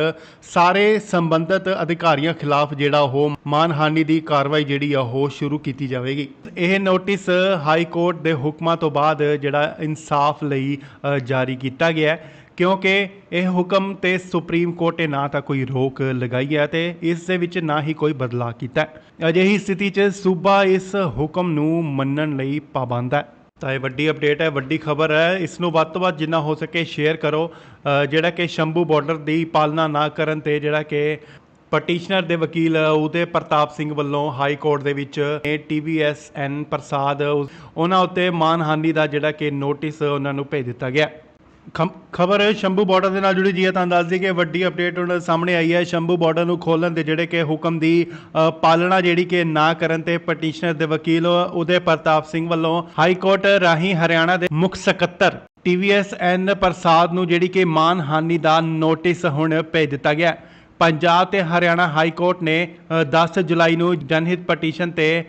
ਸਾਰੇ ਸੰਬੰਧਿਤ ਅਧਿਕਾਰੀਆਂ ਖਿਲਾਫ ਜਿਹੜਾ ਉਹ ਮਾਨਹਾਨੀ ਦੀ ਕਾਰਵਾਈ ਜਿਹੜੀ ਆ ਉਹ ਸ਼ੁਰੂ ਕੀਤੀ ਜਾਵੇਗੀ। ਇਹ ਨੋਟਿਸ ਹਾਈ ਕੋਰਟ ਦੇ ਹੁਕਮਾਂ ਤੋਂ ਬਾਅਦ ਜਿਹੜਾ ਇਨਸਾਫ ਲਈ ਜਾਰੀ ਕੀਤਾ ਗਿਆ ਹੈ, ਕਿਉਂਕਿ ਇਹ ਹੁਕਮ ਤੇ ਸੁਪਰੀਮ ਕੋਰਟ ਨੇ ਨਾ ਤਾਂ ਕੋਈ ਰੋਕ ਲਗਾਈ ਹੈ ਤੇ ਇਸ ਦੇ ਵਿੱਚ ਨਾ ਹੀ ਕੋਈ ਬਦਲਾਅ ਕੀਤਾ ਹੈ। ਅਜਿਹੀ ਸਥਿਤੀ 'ਚ ਸੂਬਾ ਇਸ ਹੁਕਮ ਨੂੰ ਮੰਨਣ ਲਈ ਪਾਬੰਦ ਹੈ। ਤਾਂ ਇਹ ਵੱਡੀ ਅਪਡੇਟ ਹੈ, ਵੱਡੀ ਖਬਰ ਹੈ। ਇਸ ਨੂੰ ਵੱਧ ਤੋਂ ਵੱਧ ਜਿੰਨਾ ਹੋ ਸਕੇ ਸ਼ੇਅਰ ਕਰੋ। ਜਿਹੜਾ ਕਿ ਸ਼ੰਭੂ ਬਾਰਡਰ ਦੀ ਪਾਲਣਾ ਨਾ ਕਰਨ ਤੇ ਜਿਹੜਾ ਕਿ ਪਟੀਸ਼ਨਰ ਦੇ ਵਕੀਲ ਉਦੇ ਪ੍ਰਤਾਪ ਸਿੰਘ ਵੱਲੋਂ ਹਾਈ ਕੋਰਟ ਦੇ ਵਿੱਚ TVSN ਪ੍ਰਸਾਦ ਉਹਨਾਂ ਉੱਤੇ ਮਾਨਹਾਨੀ ਦਾ ਜਿਹੜਾ ਕਿ ਨੋਟਿਸ ਉਹਨਾਂ ਨੂੰ ਭੇਜ ਦਿੱਤਾ ਗਿਆ। ਖਬਰ ਸ਼ੰਭੂ ਬਾਰਡਰ ਦੇ ਨਾਲ ਜੁੜੀ ਜੀ ਹੈ, ਤਾਂ ਦੱਸ ਦਈਏ ਕਿ ਵੱਡੀ ਅਪਡੇਟ ਉਹਨਾਂ ਸਾਹਮਣੇ ਆਈ ਹੈ। ਸ਼ੰਭੂ ਬਾਰਡਰ ਨੂੰ ਖੋਲ੍ਹਣ ਦੇ ਜਿਹੜੇ ਕਿ ਹੁਕਮ ਦੀ ਪਾਲਣਾ ਜਿਹੜੀ ਕਿ ਨਾ ਕਰਨ ਤੇ ਪਟੀਸ਼ਨਰ ਦੇ ਵਕੀਲ ਉਦੇ ਪ੍ਰਤਾਪ ਸਿੰਘ ਵੱਲੋਂ ਹਾਈ ਕੋਰਟ ਰਾਹੀਂ ਹਰਿਆਣਾ ਦੇ ਮੁੱਖ ਸਕੱਤਰ TVSN ਪ੍ਰਸਾਦ ਨੂੰ ਜਿਹੜੀ ਕਿ ਮਾਨਹਾਨੀ ਦਾ ਨੋਟਿਸ ਹੁਣ ਭੇਜ ਦਿੱਤਾ ਗਿਆ। ਪੰਜਾਬ ਤੇ ਹਰਿਆਣਾ ਹਾਈ ਕੋਰਟ ਨੇ 10 ਜੁਲਾਈ ਨੂੰ ਜਨਹਿਤ ਪਟੀਸ਼ਨ ਤੇ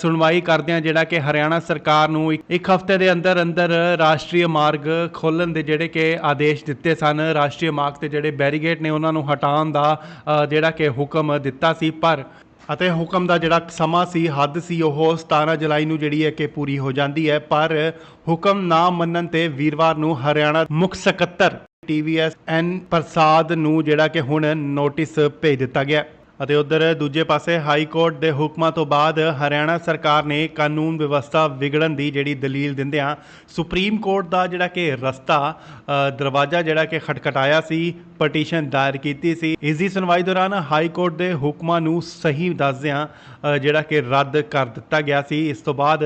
ਸੁਣਵਾਈ ਕਰਦਿਆਂ ਜਿਹੜਾ ਕਿ ਹਰਿਆਣਾ ਸਰਕਾਰ ਨੂੰ ਇੱਕ ਹਫ਼ਤੇ ਦੇ ਅੰਦਰ ਅੰਦਰ ਰਾਸ਼ਟਰੀ ਮਾਰਗ ਖੋਲ੍ਹਣ ਦੇ ਜਿਹੜੇ ਕਿ ਆਦੇਸ਼ ਦਿੱਤੇ ਸਨ। ਰਾਸ਼ਟਰੀ ਮਾਰਗ ਤੇ ਜਿਹੜੇ ਬੈਰੀਗੇਡ ਨੇ ਉਹਨਾਂ ਨੂੰ ਹਟਾਉਣ ਦਾ ਜਿਹੜਾ ਕਿ ਹੁਕਮ ਦਿੱਤਾ ਸੀ, ਪਰ ਅਤੇ ਹੁਕਮ ਦਾ ਜਿਹੜਾ ਸਮਾਂ ਸੀ, ਹੱਦ ਸੀ, ਉਹ 17 ਜੁਲਾਈ ਨੂੰ ਜਿਹੜੀ ਹੈ ਕਿ ਪੂਰੀ ਹੋ ਜਾਂਦੀ ਹੈ। ਪਰ ਹੁਕਮ ਨਾ ਮੰਨਣ ਤੇ ਵੀਰਵਾਰ ਨੂੰ ਹਰਿਆਣਾ ਮੁੱਖ ਸਕੱਤਰ TVSN ਪ੍ਰਸਾਦ ਨੂੰ ਜਿਹੜਾ ਕਿ ਹੁਣ ਨੋਟਿਸ ਭੇਜ ਦਿੱਤਾ ਗਿਆ। ਅਤੇ ਉਧਰ ਦੂਜੇ ਪਾਸੇ ਹਾਈ ਕੋਰਟ ਦੇ ਹੁਕਮਾਂ ਤੋਂ ਬਾਅਦ ਹਰਿਆਣਾ ਸਰਕਾਰ ਨੇ ਕਾਨੂੰਨ ਵਿਵਸਥਾ ਵਿਗੜਨ ਦੀ ਜਿਹੜੀ ਦਲੀਲ ਦਿੰਦਿਆਂ ਸੁਪਰੀਮ ਕੋਰਟ ਦਾ ਜਿਹੜਾ ਕਿ ਦਰਵਾਜ਼ਾ ਜਿਹੜਾ ਕਿ ਖਟਖਟਾਇਆ ਸੀ, ਪਟੀਸ਼ਨ ਦਾਇਰ ਕੀਤੀ ਸੀ। ਇਸ ਦੀ ਸੁਣਵਾਈ ਦੌਰਾਨ ਹਾਈ ਕੋਰਟ ਦੇ ਹੁਕਮਾਂ ਨੂੰ ਸਹੀ ਦੱਸਦਿਆਂ ਜਿਹੜਾ ਕਿ ਰੱਦ ਕਰ ਦਿੱਤਾ ਗਿਆ ਸੀ। ਇਸ ਤੋਂ ਬਾਅਦ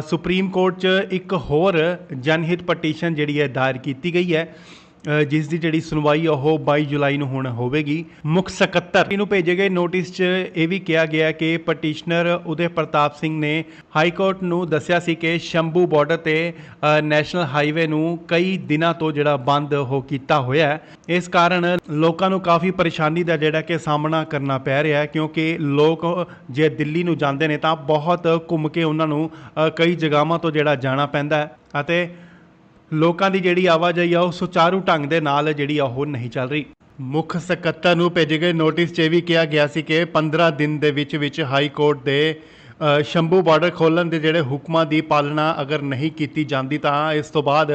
ਸੁਪਰੀਮ ਕੋਰਟ 'ਚ ਇੱਕ ਹੋਰ ਜਨਹਿਤ ਪਟੀਸ਼ਨ ਜਿਹੜੀ ਹੈ ਦਾਇਰ ਕੀਤੀ ਗਈ ਹੈ, ਜਿਸ ਦੀ ਜਿਹੜੀ ਸੁਣਵਾਈ ਉਹ 22 ਜੁਲਾਈ ਨੂੰ ਹੁਣ ਹੋਵੇਗੀ। ਮੁੱਖ ਸਕੱਤਰ ਨੂੰ ਭੇਜੇ ਗਏ ਨੋਟਿਸ 'ਚ ਇਹ ਵੀ ਕਿਹਾ ਗਿਆ ਕਿ ਪਟੀਸ਼ਨਰ ਉਦੇ ਪ੍ਰਤਾਪ ਸਿੰਘ ਨੇ ਹਾਈ ਕੋਰਟ ਨੂੰ ਦੱਸਿਆ ਸੀ ਕਿ ਸ਼ੰਭੂ ਬਾਰਡਰ ਤੇ ਨੈਸ਼ਨਲ ਹਾਈਵੇ ਨੂੰ ਕਈ ਦਿਨਾਂ ਤੋਂ ਜਿਹੜਾ ਬੰਦ ਹੋ ਕੀਤਾ ਹੋਇਆ ਹੈ। ਇਸ ਕਾਰਨ ਲੋਕਾਂ ਨੂੰ ਕਾਫੀ ਪਰੇਸ਼ਾਨੀ ਦਾ ਜਿਹੜਾ ਕਿ ਸਾਹਮਣਾ ਕਰਨਾ ਪੈ ਰਿਹਾ ਹੈ, ਕਿਉਂਕਿ ਲੋਕ ਜੇ ਦਿੱਲੀ ਨੂੰ ਜਾਂਦੇ ਨੇ ਤਾਂ ਬਹੁਤ ਘੁੰਮ ਕੇ ਉਹਨਾਂ ਨੂੰ ਕਈ ਜਗ੍ਹਾਵਾਂ ਤੋਂ ਜਿਹੜਾ ਜਾਣਾ ਪੈਂਦਾ ਹੈ ਅਤੇ ਲੋਕਾਂ ਦੀ ਜਿਹੜੀ ਆਵਾਜਾਈ ਆ ਉਹ ਸੁਚਾਰੂ ਢੰਗ ਦੇ ਨਾਲ ਜਿਹੜੀ ਆ ਉਹ ਨਹੀਂ ਚੱਲ ਰਹੀ। ਮੁੱਖ ਸਕੱਤਰ ਨੂੰ ਭੇਜੇ ਗਏ ਨੋਟਿਸ 'ਚ ਇਹ ਵੀ ਕਿਹਾ ਗਿਆ ਸੀ ਕਿ 15 ਦਿਨ ਦੇ ਵਿੱਚ ਹਾਈ ਕੋਰਟ ਦੇ ਸ਼ੰਭੂ ਬਾਰਡਰ ਖੋਲ੍ਹਣ ਦੇ ਜਿਹੜੇ ਹੁਕਮਾਂ ਦੀ ਪਾਲਣਾ ਅਗਰ ਨਹੀਂ ਕੀਤੀ ਜਾਂਦੀ ਤਾਂ ਇਸ ਤੋਂ ਬਾਅਦ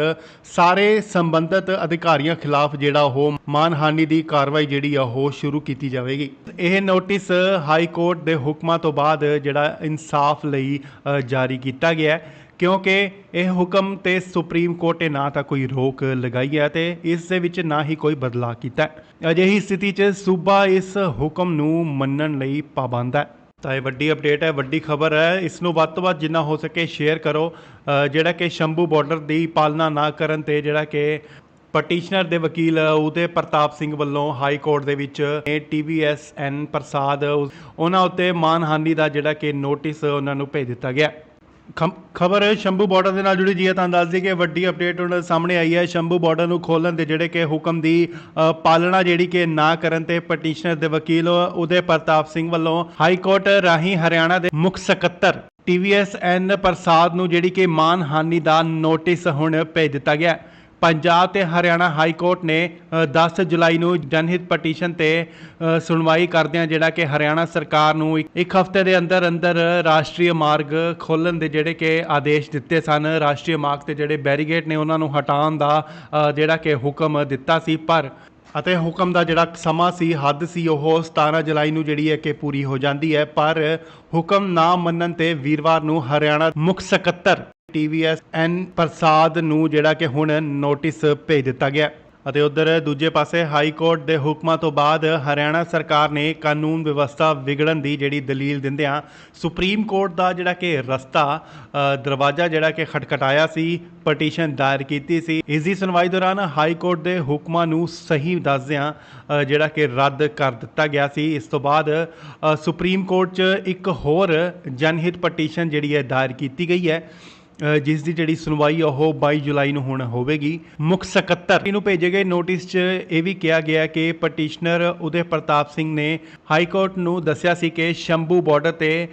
ਸਾਰੇ ਸੰਬੰਧਿਤ ਅਧਿਕਾਰੀਆਂ ਖਿਲਾਫ ਜਿਹੜਾ ਉਹ ਮਾਨਹਾਨੀ ਦੀ ਕਾਰਵਾਈ ਜਿਹੜੀ ਆ ਉਹ ਸ਼ੁਰੂ ਕੀਤੀ ਜਾਵੇਗੀ। ਇਹ ਨੋਟਿਸ ਹਾਈ ਕੋਰਟ ਦੇ ਹੁਕਮਾਂ ਤੋਂ ਬਾਅਦ ਜਿਹੜਾ ਇਨਸਾਫ ਲਈ ਜਾਰੀ ਕੀਤਾ ਗਿਆ ਹੈ, ਕਿਉਂਕਿ ਇਹ ਹੁਕਮ ਤੇ ਸੁਪਰੀਮ ਕੋਰਟ ਨੇ ਨਾ ਤਾਂ ਕੋਈ ਰੋਕ ਲਗਾਈ ਹੈ ਤੇ ਇਸ ਦੇ ਵਿੱਚ ਨਾ ਹੀ ਕੋਈ ਬਦਲਾਅ ਕੀਤਾ ਹੈ। ਅਜਿਹੀ ਸਥਿਤੀ 'ਚ ਸੂਬਾ ਇਸ ਹੁਕਮ ਨੂੰ ਮੰਨਣ ਲਈ ਪਾਬੰਦ ਹੈ। ਤਾਂ ਇਹ ਵੱਡੀ ਅਪਡੇਟ ਹੈ, ਵੱਡੀ ਖਬਰ ਹੈ। ਇਸ ਨੂੰ ਵੱਧ ਤੋਂ ਵੱਧ ਜਿੰਨਾ ਹੋ ਸਕੇ ਸ਼ੇਅਰ ਕਰੋ। ਜਿਹੜਾ ਕਿ ਸ਼ੰਭੂ ਬਾਰਡਰ ਦੀ ਪਾਲਣਾ ਨਾ ਕਰਨ ਤੇ ਜਿਹੜਾ ਕਿ ਪਟੀਸ਼ਨਰ ਦੇ ਵਕੀਲ ਉਦੇ ਪ੍ਰਤਾਪ ਸਿੰਘ ਵੱਲੋਂ ਹਾਈ ਕੋਰਟ ਦੇ ਵਿੱਚ TVSN ਪ੍ਰਸਾਦ ਉਹਨਾਂ ਉੱਤੇ ਮਾਨਹਾਨੀ ਦਾ ਜਿਹੜਾ ਕਿ ਨੋਟਿਸ ਉਹਨਾਂ ਨੂੰ ਭੇਜ ਦਿੱਤਾ ਗਿਆ। ਖਬਰ ਸ਼ੰਭੂ ਬਾਰਡਰ ਦੇ ਨਾਲ ਜੁੜੀ ਜੀ ਹੈ, ਤਾਂ ਦੱਸ ਦਈਏ ਕਿ ਵੱਡੀ ਅਪਡੇਟ ਉਹਨਾਂ ਸਾਹਮਣੇ ਆਈ ਹੈ। ਸ਼ੰਭੂ ਬਾਰਡਰ ਨੂੰ ਖੋਲ੍ਹਣ ਦੇ ਜਿਹੜੇ ਕਿ ਹੁਕਮ ਦੀ ਪਾਲਣਾ ਜਿਹੜੀ ਕਿ ਨਾ ਕਰਨ ਤੇ ਪਟੀਸ਼ਨਰ ਦੇ ਵਕੀਲ ਉਦੇ ਪ੍ਰਤਾਪ ਸਿੰਘ ਵੱਲੋਂ ਹਾਈ ਕੋਰਟ ਰਾਹੀਂ ਹਰਿਆਣਾ ਦੇ ਮੁੱਖ ਸਕੱਤਰ TVSN ਪ੍ਰਸਾਦ ਨੂੰ ਜਿਹੜੀ ਕਿ ਮਾਨਹਾਨੀ ਦਾ ਨੋਟਿਸ ਹੁਣ ਭੇਜ ਦਿੱਤਾ ਗਿਆ। ਪੰਜਾਬ ਤੇ ਹਰਿਆਣਾ ਹਾਈ ਕੋਰਟ ਨੇ 10 ਜੁਲਾਈ ਨੂੰ ਜਨਹਿਤ ਪਟੀਸ਼ਨ ਤੇ ਸੁਣਵਾਈ ਕਰਦਿਆਂ ਜਿਹੜਾ ਕਿ ਹਰਿਆਣਾ ਸਰਕਾਰ ਨੂੰ ਇੱਕ ਹਫ਼ਤੇ ਦੇ ਅੰਦਰ ਰਾਸ਼ਟਰੀ ਮਾਰਗ ਖੋਲ੍ਹਣ ਦੇ ਜਿਹੜੇ ਕਿ ਆਦੇਸ਼ ਦਿੱਤੇ ਸਨ। ਰਾਸ਼ਟਰੀ ਮਾਰਗ ਤੇ ਜਿਹੜੇ ਬੈਰੀਗੇਡ ਨੇ ਉਹਨਾਂ ਨੂੰ ਹਟਾਉਣ ਦਾ ਜਿਹੜਾ ਕਿ ਹੁਕਮ ਦਿੱਤਾ ਸੀ, ਪਰ ਅਤੇ ਹੁਕਮ ਦਾ ਜਿਹੜਾ ਸਮਾਂ ਸੀ, ਹੱਦ ਸੀ, ਉਹ 17 ਜੁਲਾਈ ਨੂੰ ਜਿਹੜੀ ਹੈ ਕਿ ਪੂਰੀ ਹੋ ਜਾਂਦੀ ਹੈ। ਪਰ ਹੁਕਮ ਨਾ ਮੰਨਣ ਤੇ ਵੀਰਵਾਰ ਨੂੰ ਹਰਿਆਣਾ ਮੁੱਖ ਸਕੱਤਰ TVSN ਪ੍ਰਸਾਦ ਨੂੰ ਜਿਹੜਾ ਕਿ ਹੁਣ ਨੋਟਿਸ ਭੇਜ ਦਿੱਤਾ ਗਿਆ। ਅਤੇ ਉਧਰ ਦੂਜੇ ਪਾਸੇ ਹਾਈ ਕੋਰਟ ਦੇ ਹੁਕਮਾਂ ਤੋਂ ਬਾਅਦ ਹਰਿਆਣਾ ਸਰਕਾਰ ਨੇ ਕਾਨੂੰਨ ਵਿਵਸਥਾ ਵਿਗੜਨ ਦੀ ਜਿਹੜੀ ਦਲੀਲ ਦਿੰਦਿਆਂ ਸੁਪਰੀਮ ਕੋਰਟ ਦਾ ਜਿਹੜਾ ਕਿ ਦਰਵਾਜ਼ਾ ਜਿਹੜਾ ਕਿ ਖਟਖਟਾਇਆ ਸੀ, ਪਟੀਸ਼ਨ ਦਾਇਰ ਕੀਤੀ ਸੀ। ਇਸ ਦੀ ਸੁਣਵਾਈ ਦੌਰਾਨ ਹਾਈ ਕੋਰਟ ਦੇ ਹੁਕਮਾਂ ਨੂੰ ਸਹੀ ਦੱਸਦਿਆਂ ਜਿਹੜਾ ਕਿ ਰੱਦ ਕਰ ਦਿੱਤਾ ਗਿਆ ਸੀ। ਇਸ ਤੋਂ ਬਾਅਦ ਸੁਪਰੀਮ ਕੋਰਟ 'ਚ ਇੱਕ ਹੋਰ ਜਨਹਿਤ ਪਟੀਸ਼ਨ ਜਿਹੜੀ ਹੈ ਦਾਇਰ ਕੀਤੀ ਗਈ ਹੈ, ਜਿਸ ਦੀ ਜਿਹੜੀ ਸੁਣਵਾਈ ਉਹ 22 ਜੁਲਾਈ ਨੂੰ ਹੁਣ ਹੋਵੇਗੀ। ਮੁੱਖ ਸਕੱਤਰ ਨੂੰ ਭੇਜੇ ਗਏ ਨੋਟਿਸ 'ਚ ਇਹ ਵੀ ਕਿਹਾ ਗਿਆ ਕਿ ਪਟੀਸ਼ਨਰ ਉਦੇ ਪ੍ਰਤਾਪ ਸਿੰਘ ਨੇ ਹਾਈ ਕੋਰਟ ਨੂੰ ਦੱਸਿਆ ਸੀ ਕਿ ਸ਼ੰਭੂ ਬਾਰਡਰ ਤੇ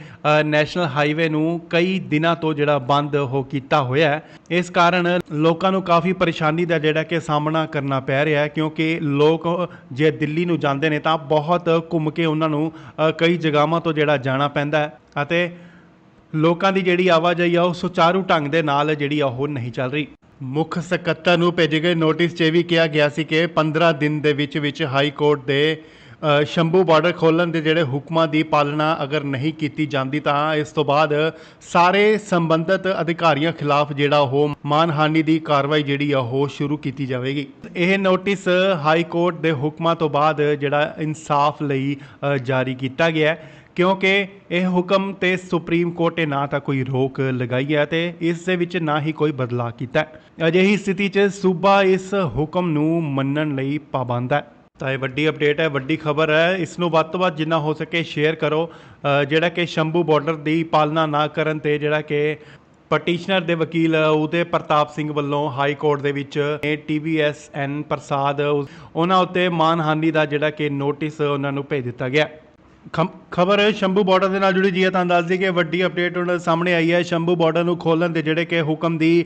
ਨੈਸ਼ਨਲ ਹਾਈਵੇ ਨੂੰ ਕਈ ਦਿਨਾਂ ਤੋਂ ਜਿਹੜਾ ਬੰਦ ਹੋ ਕੀਤਾ ਹੋਇਆ ਹੈ। ਇਸ ਕਾਰਨ ਲੋਕਾਂ ਨੂੰ ਕਾਫੀ ਪਰੇਸ਼ਾਨੀ ਦਾ ਜਿਹੜਾ ਕਿ ਸਾਹਮਣਾ ਕਰਨਾ ਪੈ ਰਿਹਾ ਹੈ, ਕਿਉਂਕਿ ਲੋਕ ਜੇ ਦਿੱਲੀ ਨੂੰ ਜਾਂਦੇ ਨੇ ਤਾਂ ਬਹੁਤ ਘੁੰਮ ਕੇ ਉਹਨਾਂ ਨੂੰ ਕਈ ਜਗ੍ਹਾਵਾਂ ਤੋਂ ਜਿਹੜਾ ਜਾਣਾ ਪੈਂਦਾ ਹੈ ਅਤੇ ਲੋਕਾਂ ਦੀ ਜਿਹੜੀ ਆਵਾਜਾਈ ਆ ਉਹ ਸੁਚਾਰੂ ਢੰਗ ਦੇ ਨਾਲ ਜਿਹੜੀ ਆ ਉਹ ਨਹੀਂ ਚੱਲ ਰਹੀ। ਮੁੱਖ ਸਕੱਤਰ ਨੂੰ ਭੇਜੇ ਗਏ ਨੋਟਿਸ 'ਚ ਇਹ ਵੀ ਕਿਹਾ ਗਿਆ ਸੀ ਕਿ 15 ਦਿਨ ਦੇ ਵਿੱਚ ਹਾਈ ਕੋਰਟ ਦੇ ਸ਼ੰਭੂ ਬਾਰਡਰ ਖੋਲ੍ਹਣ ਦੇ ਜਿਹੜੇ ਹੁਕਮਾਂ ਦੀ ਪਾਲਣਾ ਅਗਰ ਨਹੀਂ ਕੀਤੀ ਜਾਂਦੀ ਤਾਂ ਇਸ ਤੋਂ ਬਾਅਦ ਸਾਰੇ ਸੰਬੰਧਿਤ ਅਧਿਕਾਰੀਆਂ ਖਿਲਾਫ ਜਿਹੜਾ ਉਹ ਮਾਨਹਾਨੀ ਦੀ ਕਾਰਵਾਈ ਜਿਹੜੀ ਆ ਉਹ ਸ਼ੁਰੂ ਕੀਤੀ ਜਾਵੇਗੀ। ਇਹ ਨੋਟਿਸ ਹਾਈ ਕੋਰਟ ਦੇ ਹੁਕਮਾਂ ਤੋਂ ਬਾਅਦ ਜਿਹੜਾ ਇਨਸਾਫ ਲਈ ਜਾਰੀ ਕੀਤਾ ਗਿਆ ਹੈ, ਕਿਉਂਕਿ ਇਹ ਹੁਕਮ ਤੇ ਸੁਪਰੀਮ ਕੋਰਟ ਨੇ ਨਾ ਤਾਂ ਕੋਈ ਰੋਕ ਲਗਾਈ ਹੈ ਤੇ ਇਸ ਦੇ ਵਿੱਚ ਨਾ ਹੀ ਕੋਈ ਬਦਲਾਅ ਕੀਤਾ ਹੈ। ਅਜਿਹੀ ਸਥਿਤੀ 'ਚ ਸੂਬਾ ਇਸ ਹੁਕਮ ਨੂੰ ਮੰਨਣ ਲਈ ਪਾਬੰਦ ਹੈ। ਤਾਂ ਇਹ ਵੱਡੀ ਅਪਡੇਟ ਹੈ, ਵੱਡੀ ਖਬਰ ਹੈ। ਇਸ ਨੂੰ ਵੱਧ ਤੋਂ ਵੱਧ ਜਿੰਨਾ ਹੋ ਸਕੇ ਸ਼ੇਅਰ ਕਰੋ। ਜਿਹੜਾ ਕਿ ਸ਼ੰਭੂ ਬਾਰਡਰ ਦੀ ਪਾਲਣਾ ਨਾ ਕਰਨ ਤੇ ਜਿਹੜਾ ਕਿ ਪਟੀਸ਼ਨਰ ਦੇ ਵਕੀਲ ਉਦੇ ਪ੍ਰਤਾਪ ਸਿੰਘ ਵੱਲੋਂ ਹਾਈ ਕੋਰਟ ਦੇ ਵਿੱਚ TVSN ਪ੍ਰਸਾਦ ਉਹਨਾਂ ਉੱਤੇ ਮਾਨਹਾਨੀ ਦਾ ਜਿਹੜਾ ਕਿ ਨੋਟਿਸ ਉਹਨਾਂ ਨੂੰ ਭੇਜ ਦਿੱਤਾ ਗਿਆ। ਖਬਰ ਸ਼ੰਭੂ ਬਾਰਡਰ ਦੇ ਨਾਲ ਜੁੜੀ ਜੀ ਹੈ, ਤਾਂ ਦੱਸ ਦਈਏ ਕਿ ਵੱਡੀ ਅਪਡੇਟ ਉਹਨਾਂ ਸਾਹਮਣੇ ਆਈ ਹੈ। ਸ਼ੰਭੂ ਬਾਰਡਰ ਨੂੰ ਖੋਲ੍ਹਣ ਦੇ ਜਿਹੜੇ ਕਿ ਹੁਕਮ ਦੀ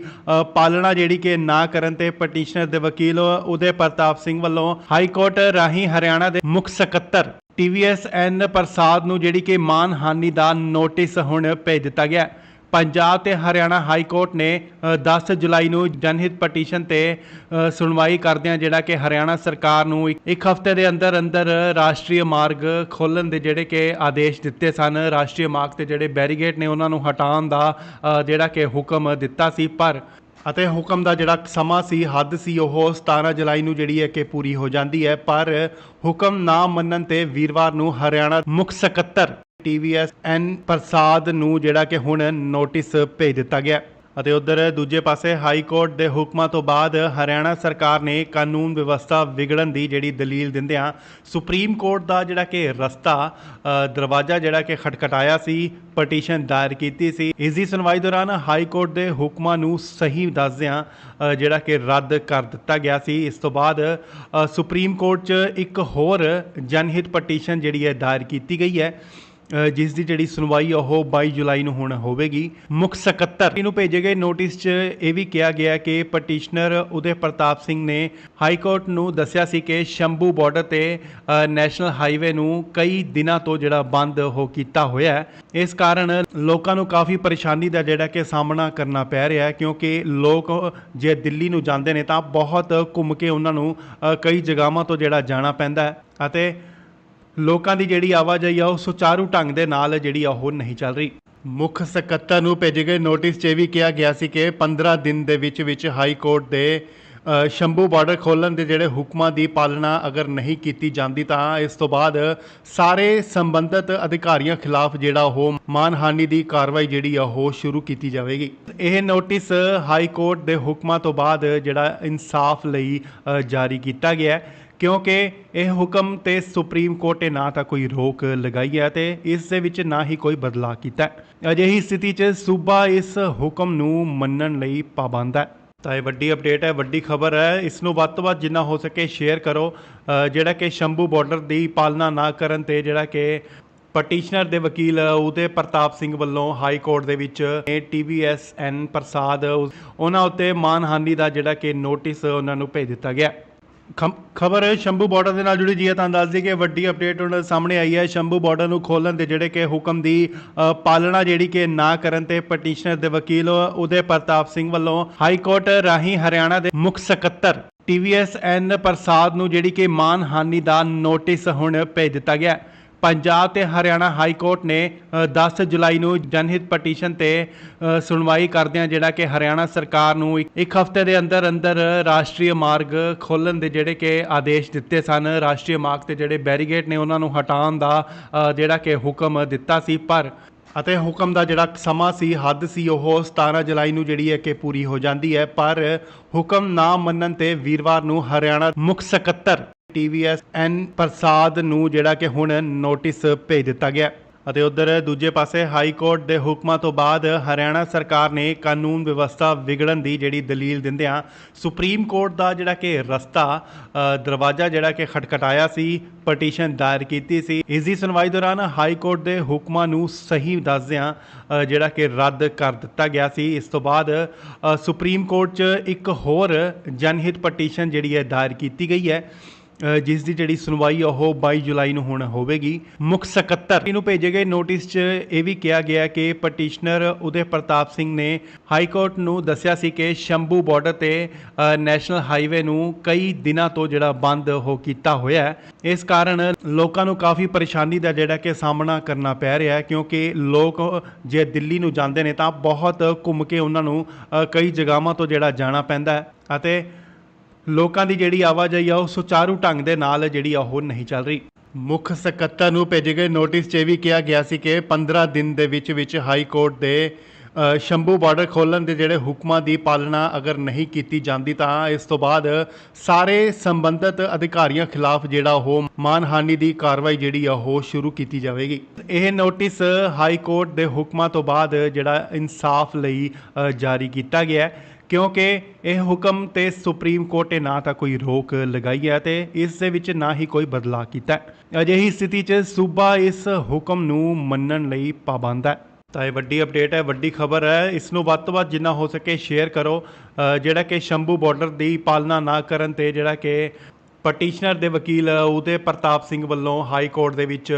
ਪਾਲਣਾ ਜਿਹੜੀ ਕਿ ਨਾ ਕਰਨ ਤੇ ਪਟੀਸ਼ਨਰ ਦੇ ਵਕੀਲ ਉਦੇ ਪ੍ਰਤਾਪ ਸਿੰਘ ਵੱਲੋਂ ਹਾਈ ਕੋਰਟ ਰਾਹੀਂ ਹਰਿਆਣਾ ਦੇ ਮੁੱਖ ਸਕੱਤਰ TVSN ਪ੍ਰਸਾਦ ਨੂੰ ਜਿਹੜੀ ਕਿ ਮਾਨਹਾਨੀ ਦਾ ਨੋਟਿਸ ਹੁਣ ਭੇਜ ਦਿੱਤਾ ਗਿਆ। ਪੰਜਾਬ ਤੇ ਹਰਿਆਣਾ ਹਾਈ ਕੋਰਟ ਨੇ 10 ਜੁਲਾਈ ਨੂੰ ਜਨਹਿਤ ਪਟੀਸ਼ਨ ਤੇ ਸੁਣਵਾਈ ਕਰਦਿਆਂ ਜਿਹੜਾ ਕਿ ਹਰਿਆਣਾ ਸਰਕਾਰ ਨੂੰ ਇੱਕ ਹਫ਼ਤੇ ਦੇ ਅੰਦਰ ਰਾਸ਼ਟਰੀ ਮਾਰਗ ਖੋਲ੍ਹਣ ਦੇ ਜਿਹੜੇ ਕਿ ਆਦੇਸ਼ ਦਿੱਤੇ ਸਨ। ਰਾਸ਼ਟਰੀ ਮਾਰਗ ਤੇ ਜਿਹੜੇ ਬੈਰੀਗੇਡ ਨੇ ਉਹਨਾਂ ਨੂੰ ਹਟਾਉਣ ਦਾ ਜਿਹੜਾ ਕਿ ਹੁਕਮ ਦਿੱਤਾ ਸੀ, ਪਰ ਅਤੇ ਹੁਕਮ ਦਾ ਜਿਹੜਾ ਸਮਾਂ ਸੀ, ਹੱਦ ਸੀ, ਉਹ 17 ਜੁਲਾਈ ਨੂੰ ਜਿਹੜੀ ਹੈ ਕਿ ਪੂਰੀ ਹੋ ਜਾਂਦੀ ਹੈ। ਪਰ ਹੁਕਮ ਨਾ ਮੰਨਣ ਤੇ ਵੀਰਵਾਰ ਨੂੰ ਹਰਿਆਣਾ ਮੁੱਖ ਸਕੱਤਰ TVSN ਪ੍ਰਸਾਦ ਨੂੰ ਜਿਹੜਾ ਕਿ ਹੁਣ ਨੋਟਿਸ ਭੇਜ ਦਿੱਤਾ ਗਿਆ। ਅਤੇ ਉਧਰ ਦੂਜੇ ਪਾਸੇ ਹਾਈ ਕੋਰਟ ਦੇ ਹੁਕਮਾਂ ਤੋਂ ਬਾਅਦ ਹਰਿਆਣਾ ਸਰਕਾਰ ਨੇ ਕਾਨੂੰਨ ਵਿਵਸਥਾ ਵਿਗੜਨ ਦੀ ਜਿਹੜੀ ਦਲੀਲ ਦਿੰਦਿਆਂ ਸੁਪਰੀਮ ਕੋਰਟ ਦਾ ਜਿਹੜਾ ਕਿ ਦਰਵਾਜ਼ਾ ਜਿਹੜਾ ਕਿ ਖਟਖਟਾਇਆ ਸੀ, ਪਟੀਸ਼ਨ ਦਾਇਰ ਕੀਤੀ ਸੀ। ਇਸ ਦੀ ਸੁਣਵਾਈ ਦੌਰਾਨ ਹਾਈ ਕੋਰਟ ਦੇ ਹੁਕਮਾਂ ਨੂੰ ਸਹੀ ਦੱਸਦਿਆਂ ਜਿਹੜਾ ਕਿ ਰੱਦ ਕਰ ਦਿੱਤਾ ਗਿਆ ਸੀ। ਇਸ ਤੋਂ ਬਾਅਦ ਸੁਪਰੀਮ ਕੋਰਟ 'ਚ ਇੱਕ ਹੋਰ ਜਨਹਿਤ ਪਟੀਸ਼ਨ ਜਿਹੜੀ ਹੈ ਦਾਇਰ ਕੀਤੀ ਗਈ ਹੈ, ਜਿਸ ਦੀ ਜਿਹੜੀ ਸੁਣਵਾਈ ਉਹ 22 ਜੁਲਾਈ ਨੂੰ ਹੁਣ ਹੋਵੇਗੀ। ਮੁੱਖ ਸਕੱਤਰ ਨੂੰ ਭੇਜੇ ਗਏ ਨੋਟਿਸ 'ਚ ਇਹ ਵੀ ਕਿਹਾ ਗਿਆ ਕਿ ਪਟੀਸ਼ਨਰ ਉਦੇ ਪ੍ਰਤਾਪ ਸਿੰਘ ਨੇ ਹਾਈ ਕੋਰਟ ਨੂੰ ਦੱਸਿਆ ਸੀ ਕਿ ਸ਼ੰਭੂ ਬਾਰਡਰ ਤੇ ਨੈਸ਼ਨਲ ਹਾਈਵੇ ਨੂੰ ਕਈ ਦਿਨਾਂ ਤੋਂ ਜਿਹੜਾ ਬੰਦ ਹੋ ਕੀਤਾ ਹੋਇਆ ਹੈ। ਇਸ ਕਾਰਨ ਲੋਕਾਂ ਨੂੰ ਕਾਫੀ ਪਰੇਸ਼ਾਨੀ ਦਾ ਜਿਹੜਾ ਕਿ ਸਾਹਮਣਾ ਕਰਨਾ ਪੈ ਰਿਹਾ ਹੈ, ਕਿਉਂਕਿ ਲੋਕ ਜੇ ਦਿੱਲੀ ਨੂੰ ਜਾਂਦੇ ਨੇ ਤਾਂ ਬਹੁਤ ਘੁੰਮ ਕੇ ਉਹਨਾਂ ਨੂੰ ਕਈ ਜਗ੍ਹਾਵਾਂ ਤੋਂ ਜਿਹੜਾ ਜਾਣਾ ਪੈਂਦਾ ਹੈ ਅਤੇ ਲੋਕਾਂ ਦੀ ਜਿਹੜੀ ਆਵਾਜਾਈ ਆ ਉਹ ਸੁਚਾਰੂ ਢੰਗ ਦੇ ਨਾਲ ਜਿਹੜੀ ਉਹ ਨਹੀਂ ਚੱਲ ਰਹੀ। ਮੁੱਖ ਸਕੱਤਰ ਨੂੰ ਭੇਜੇ ਗਏ ਨੋਟਿਸ 'ਚ ਇਹ ਵੀ ਕਿਹਾ ਗਿਆ ਸੀ ਕਿ 15 ਦਿਨ ਦੇ ਵਿੱਚ ਹਾਈ ਕੋਰਟ ਦੇ ਸ਼ੰਭੂ ਬਾਰਡਰ ਖੋਲ੍ਹਣ ਦੇ ਜਿਹੜੇ ਹੁਕਮਾਂ ਦੀ ਪਾਲਣਾ ਅਗਰ ਨਹੀਂ ਕੀਤੀ ਜਾਂਦੀ ਤਾਂ ਇਸ ਤੋਂ ਬਾਅਦ ਸਾਰੇ ਸੰਬੰਧਿਤ ਅਧਿਕਾਰੀਆਂ ਖਿਲਾਫ ਜਿਹੜਾ ਉਹ ਮਾਨਹਾਨੀ ਦੀ ਕਾਰਵਾਈ ਜਿਹੜੀ ਆ ਉਹ ਸ਼ੁਰੂ ਕੀਤੀ ਜਾਵੇਗੀ। ਇਹ ਨੋਟਿਸ ਹਾਈ ਕੋਰਟ ਦੇ ਹੁਕਮਾਂ ਤੋਂ ਬਾਅਦ ਜਿਹੜਾ ਇਨਸਾਫ ਲਈ ਜਾਰੀ ਕੀਤਾ ਗਿਆ ਹੈ, ਕਿਉਂਕਿ ਇਹ ਹੁਕਮ ਤੇ ਸੁਪਰੀਮ ਕੋਰਟ ਨੇ ਨਾ ਤਾਂ ਕੋਈ ਰੋਕ ਲਗਾਈ ਹੈ ਤੇ ਇਸ ਦੇ ਵਿੱਚ ਨਾ ਹੀ ਕੋਈ ਬਦਲਾਅ ਕੀਤਾ ਹੈ। ਅਜਿਹੀ ਸਥਿਤੀ 'ਚ ਸੂਬਾ ਇਸ ਹੁਕਮ ਨੂੰ ਮੰਨਣ ਲਈ ਪਾਬੰਦ ਹੈ। ਤਾਂ ਇਹ ਵੱਡੀ ਅਪਡੇਟ ਹੈ, ਵੱਡੀ ਖਬਰ ਹੈ। ਇਸ ਨੂੰ ਵੱਧ ਤੋਂ ਵੱਧ ਜਿੰਨਾ ਹੋ ਸਕੇ ਸ਼ੇਅਰ ਕਰੋ। ਜਿਹੜਾ ਕਿ ਸ਼ੰਭੂ ਬਾਰਡਰ ਦੀ ਪਾਲਣਾ ਨਾ ਕਰਨ ਤੇ ਜਿਹੜਾ ਕਿ ਪਟੀਸ਼ਨਰ ਦੇ ਵਕੀਲ ਉਦੇ ਪ੍ਰਤਾਪ ਸਿੰਘ ਵੱਲੋਂ ਹਾਈ ਕੋਰਟ ਦੇ ਵਿੱਚ TVSN ਪ੍ਰਸਾਦ ਉਹਨਾਂ ਉੱਤੇ ਮਾਨਹਾਨੀ ਦਾ ਜਿਹੜਾ ਕਿ ਨੋਟਿਸ ਉਹਨਾਂ ਨੂੰ ਭੇਜ ਦਿੱਤਾ ਗਿਆ। ਖਬਰ ਸ਼ੰਭੂ ਬਾਰਡਰ ਦੇ ਨਾਲ ਜੁੜੀ ਜੀ ਹੈ, ਤਾਂ ਦੱਸ ਦਈਏ ਕਿ ਵੱਡੀ ਅਪਡੇਟ ਹੁਣ ਸਾਹਮਣੇ ਆਈ ਹੈ। ਸ਼ੰਭੂ ਬਾਰਡਰ ਨੂੰ ਖੋਲ੍ਹਣ ਦੇ ਜਿਹੜੇ ਕਿ ਹੁਕਮ ਦੀ ਪਾਲਣਾ ਜਿਹੜੀ ਕਿ ਨਾ ਕਰਨ ਤੇ ਪਟੀਸ਼ਨਰ ਦੇ ਵਕੀਲ ਉਦੇ ਪ੍ਰਤਾਪ ਸਿੰਘ ਵੱਲੋਂ ਹਾਈ ਕੋਰਟ ਰਾਹੀਂ ਹਰਿਆਣਾ ਦੇ ਮੁੱਖ ਸਕੱਤਰ TVSN ਪ੍ਰਸਾਦ ਨੂੰ ਜਿਹੜੀ ਕਿ ਮਾਨਹਾਨੀ ਦਾ ਨੋਟਿਸ ਹੁਣ ਭੇਜ ਦਿੱਤਾ ਗਿਆ। ਪੰਜਾਬ ਤੇ ਹਰਿਆਣਾ ਹਾਈ ਕੋਰਟ ਨੇ 10 ਜੁਲਾਈ ਨੂੰ ਜਨਹਿਤ ਪਟੀਸ਼ਨ ਤੇ ਸੁਣਵਾਈ ਕਰਦਿਆਂ ਜਿਹੜਾ ਕਿ ਹਰਿਆਣਾ ਸਰਕਾਰ ਨੂੰ ਇੱਕ ਹਫ਼ਤੇ ਦੇ ਅੰਦਰ ਰਾਸ਼ਟਰੀ ਮਾਰਗ ਖੋਲ੍ਹਣ ਦੇ ਜਿਹੜੇ ਕਿ ਆਦੇਸ਼ ਦਿੱਤੇ ਸਨ। ਰਾਸ਼ਟਰੀ ਮਾਰਗ ਤੇ ਜਿਹੜੇ ਬੈਰੀਗੇਡ ਨੇ ਉਹਨਾਂ ਨੂੰ ਹਟਾਉਣ ਦਾ ਜਿਹੜਾ ਕਿ ਹੁਕਮ ਦਿੱਤਾ ਸੀ, ਅਤੇ ਹੁਕਮ ਦਾ ਜਿਹੜਾ ਸਮਾਂ ਸੀ, ਹੱਦ ਸੀ, ਉਹ 17 ਜੁਲਾਈ ਨੂੰ ਜਿਹੜੀ ਹੈ ਕਿ ਪੂਰੀ ਹੋ ਜਾਂਦੀ ਹੈ। ਪਰ ਹੁਕਮ ਨਾ ਮੰਨਣ ਤੇ ਵੀਰਵਾਰ ਨੂੰ ਹਰਿਆਣਾ ਮੁੱਖ ਸਕੱਤਰ TVSN ਪ੍ਰਸਾਦ ਨੂੰ ਜਿਹੜਾ ਕਿ ਹੁਣ ਨੋਟਿਸ ਭੇਜ ਦਿੱਤਾ ਗਿਆ। ਅਤੇ ਉਧਰ ਦੂਜੇ ਪਾਸੇ ਹਾਈ ਕੋਰਟ ਦੇ ਹੁਕਮਾਂ ਤੋਂ ਬਾਅਦ ਹਰਿਆਣਾ ਸਰਕਾਰ ਨੇ ਕਾਨੂੰਨ ਵਿਵਸਥਾ ਵਿਗੜਨ ਦੀ ਜਿਹੜੀ ਦਲੀਲ ਦਿੰਦਿਆਂ ਸੁਪਰੀਮ ਕੋਰਟ ਦਾ ਜਿਹੜਾ ਕਿ ਦਰਵਾਜ਼ਾ ਜਿਹੜਾ ਕਿ ਖਟਖਟਾਇਆ ਸੀ, ਪਟੀਸ਼ਨ ਦਾਇਰ ਕੀਤੀ ਸੀ। ਇਸ ਦੀ ਸੁਣਵਾਈ ਦੌਰਾਨ ਹਾਈ ਕੋਰਟ ਦੇ ਹੁਕਮਾਂ ਨੂੰ ਸਹੀ ਦੱਸਦਿਆਂ ਜਿਹੜਾ ਕਿ ਰੱਦ ਕਰ ਦਿੱਤਾ ਗਿਆ ਸੀ। ਇਸ ਤੋਂ ਬਾਅਦ ਸੁਪਰੀਮ ਕੋਰਟ 'ਚ ਇੱਕ ਹੋਰ ਜਨਹਿਤ ਪਟੀਸ਼ਨ ਜਿਹੜੀ ਹੈ ਦਾਇਰ ਕੀਤੀ ਗਈ ਹੈ, ਜਿਸ ਦੀ ਜਿਹੜੀ ਸੁਣਵਾਈ ਉਹ 22 ਜੁਲਾਈ ਨੂੰ ਹੁਣ ਹੋਵੇਗੀ। ਮੁੱਖ ਸਕੱਤਰ ਨੂੰ ਭੇਜੇ ਗਏ ਨੋਟਿਸ 'ਚ ਇਹ ਵੀ ਕਿਹਾ ਗਿਆ ਕਿ ਪਟੀਸ਼ਨਰ ਉਦੇ ਪ੍ਰਤਾਪ ਸਿੰਘ ਨੇ ਹਾਈ ਕੋਰਟ ਨੂੰ ਦੱਸਿਆ ਸੀ ਕਿ ਸ਼ੰਭੂ ਬਾਰਡਰ ਤੇ ਨੈਸ਼ਨਲ ਹਾਈਵੇ ਨੂੰ ਕਈ ਦਿਨਾਂ ਤੋਂ ਜਿਹੜਾ ਬੰਦ ਹੋ ਕੀਤਾ ਹੋਇਆ ਹੈ। ਇਸ ਕਾਰਨ ਲੋਕਾਂ ਨੂੰ ਕਾਫੀ ਪਰੇਸ਼ਾਨੀ ਦਾ ਜਿਹੜਾ ਕਿ ਸਾਹਮਣਾ ਕਰਨਾ ਪੈ ਰਿਹਾ ਹੈ, ਕਿਉਂਕਿ ਲੋਕ ਜੇ ਦਿੱਲੀ ਨੂੰ ਜਾਂਦੇ ਨੇ ਤਾਂ ਬਹੁਤ ਘੁੰਮ ਕੇ ਉਹਨਾਂ ਨੂੰ ਕਈ ਜਗ੍ਹਾਵਾਂ ਤੋਂ ਜਿਹੜਾ ਜਾਣਾ ਪੈਂਦਾ ਹੈ ਅਤੇ ਲੋਕਾਂ ਦੀ ਜਿਹੜੀ ਆਵਾਜਾਈ ਆ ਉਹ ਸੁਚਾਰੂ ਢੰਗ ਦੇ ਨਾਲ ਜਿਹੜੀ ਉਹ ਨਹੀਂ ਚੱਲ ਰਹੀ। ਮੁੱਖ ਸਕੱਤਰ ਨੂੰ ਭੇਜੇ ਗਏ ਨੋਟਿਸ 'ਚ ਇਹ ਵੀ ਕਿਹਾ ਗਿਆ ਸੀ ਕਿ 15 ਦਿਨ ਦੇ ਵਿੱਚ ਹਾਈ ਕੋਰਟ ਦੇ ਸ਼ੰਭੂ ਬਾਰਡਰ ਖੋਲ੍ਹਣ ਦੇ ਜਿਹੜੇ ਹੁਕਮਾਂ ਦੀ ਪਾਲਣਾ ਅਗਰ ਨਹੀਂ ਕੀਤੀ ਜਾਂਦੀ ਤਾਂ ਇਸ ਤੋਂ ਬਾਅਦ ਸਾਰੇ ਸੰਬੰਧਿਤ ਅਧਿਕਾਰੀਆਂ ਖਿਲਾਫ ਜਿਹੜਾ ਉਹ ਮਾਨਹਾਨੀ ਦੀ ਕਾਰਵਾਈ ਜਿਹੜੀ ਆ ਉਹ ਸ਼ੁਰੂ ਕੀਤੀ ਜਾਵੇਗੀ। ਇਹ ਨੋਟਿਸ ਹਾਈ ਕੋਰਟ ਦੇ ਹੁਕਮਾਂ ਤੋਂ ਬਾਅਦ ਜਿਹੜਾ ਇਨਸਾਫ ਲਈ ਜਾਰੀ ਕੀਤਾ ਗਿਆ ਹੈ, ਕਿਉਂਕਿ ਇਹ ਹੁਕਮ ਤੇ ਸੁਪਰੀਮ ਕੋਰਟ ਨੇ ਨਾ ਤਾਂ ਕੋਈ ਰੋਕ ਲਗਾਈ ਹੈ ਤੇ ਇਸ ਦੇ ਵਿੱਚ ਨਾ ਹੀ ਕੋਈ ਬਦਲਾਅ ਕੀਤਾ ਹੈ। ਅਜਿਹੀ ਸਥਿਤੀ 'ਚ ਸੂਬਾ ਇਸ ਹੁਕਮ ਨੂੰ ਮੰਨਣ ਲਈ ਪਾਬੰਦ ਹੈ। ਤਾਂ ਇਹ ਵੱਡੀ ਅਪਡੇਟ ਹੈ, ਵੱਡੀ ਖਬਰ ਹੈ। ਇਸ ਨੂੰ ਵੱਧ ਤੋਂ ਵੱਧ ਜਿੰਨਾ ਹੋ ਸਕੇ ਸ਼ੇਅਰ ਕਰੋ। ਜਿਹੜਾ ਕਿ ਸ਼ੰਭੂ ਬਾਰਡਰ ਦੀ ਪਾਲਣਾ ਨਾ ਕਰਨ ਤੇ ਜਿਹੜਾ ਕਿ ਪਟੀਸ਼ਨਰ ਦੇ ਵਕੀਲ ਉਦੇ ਪ੍ਰਤਾਪ ਸਿੰਘ ਵੱਲੋਂ ਹਾਈ ਕੋਰਟ ਦੇ ਵਿੱਚ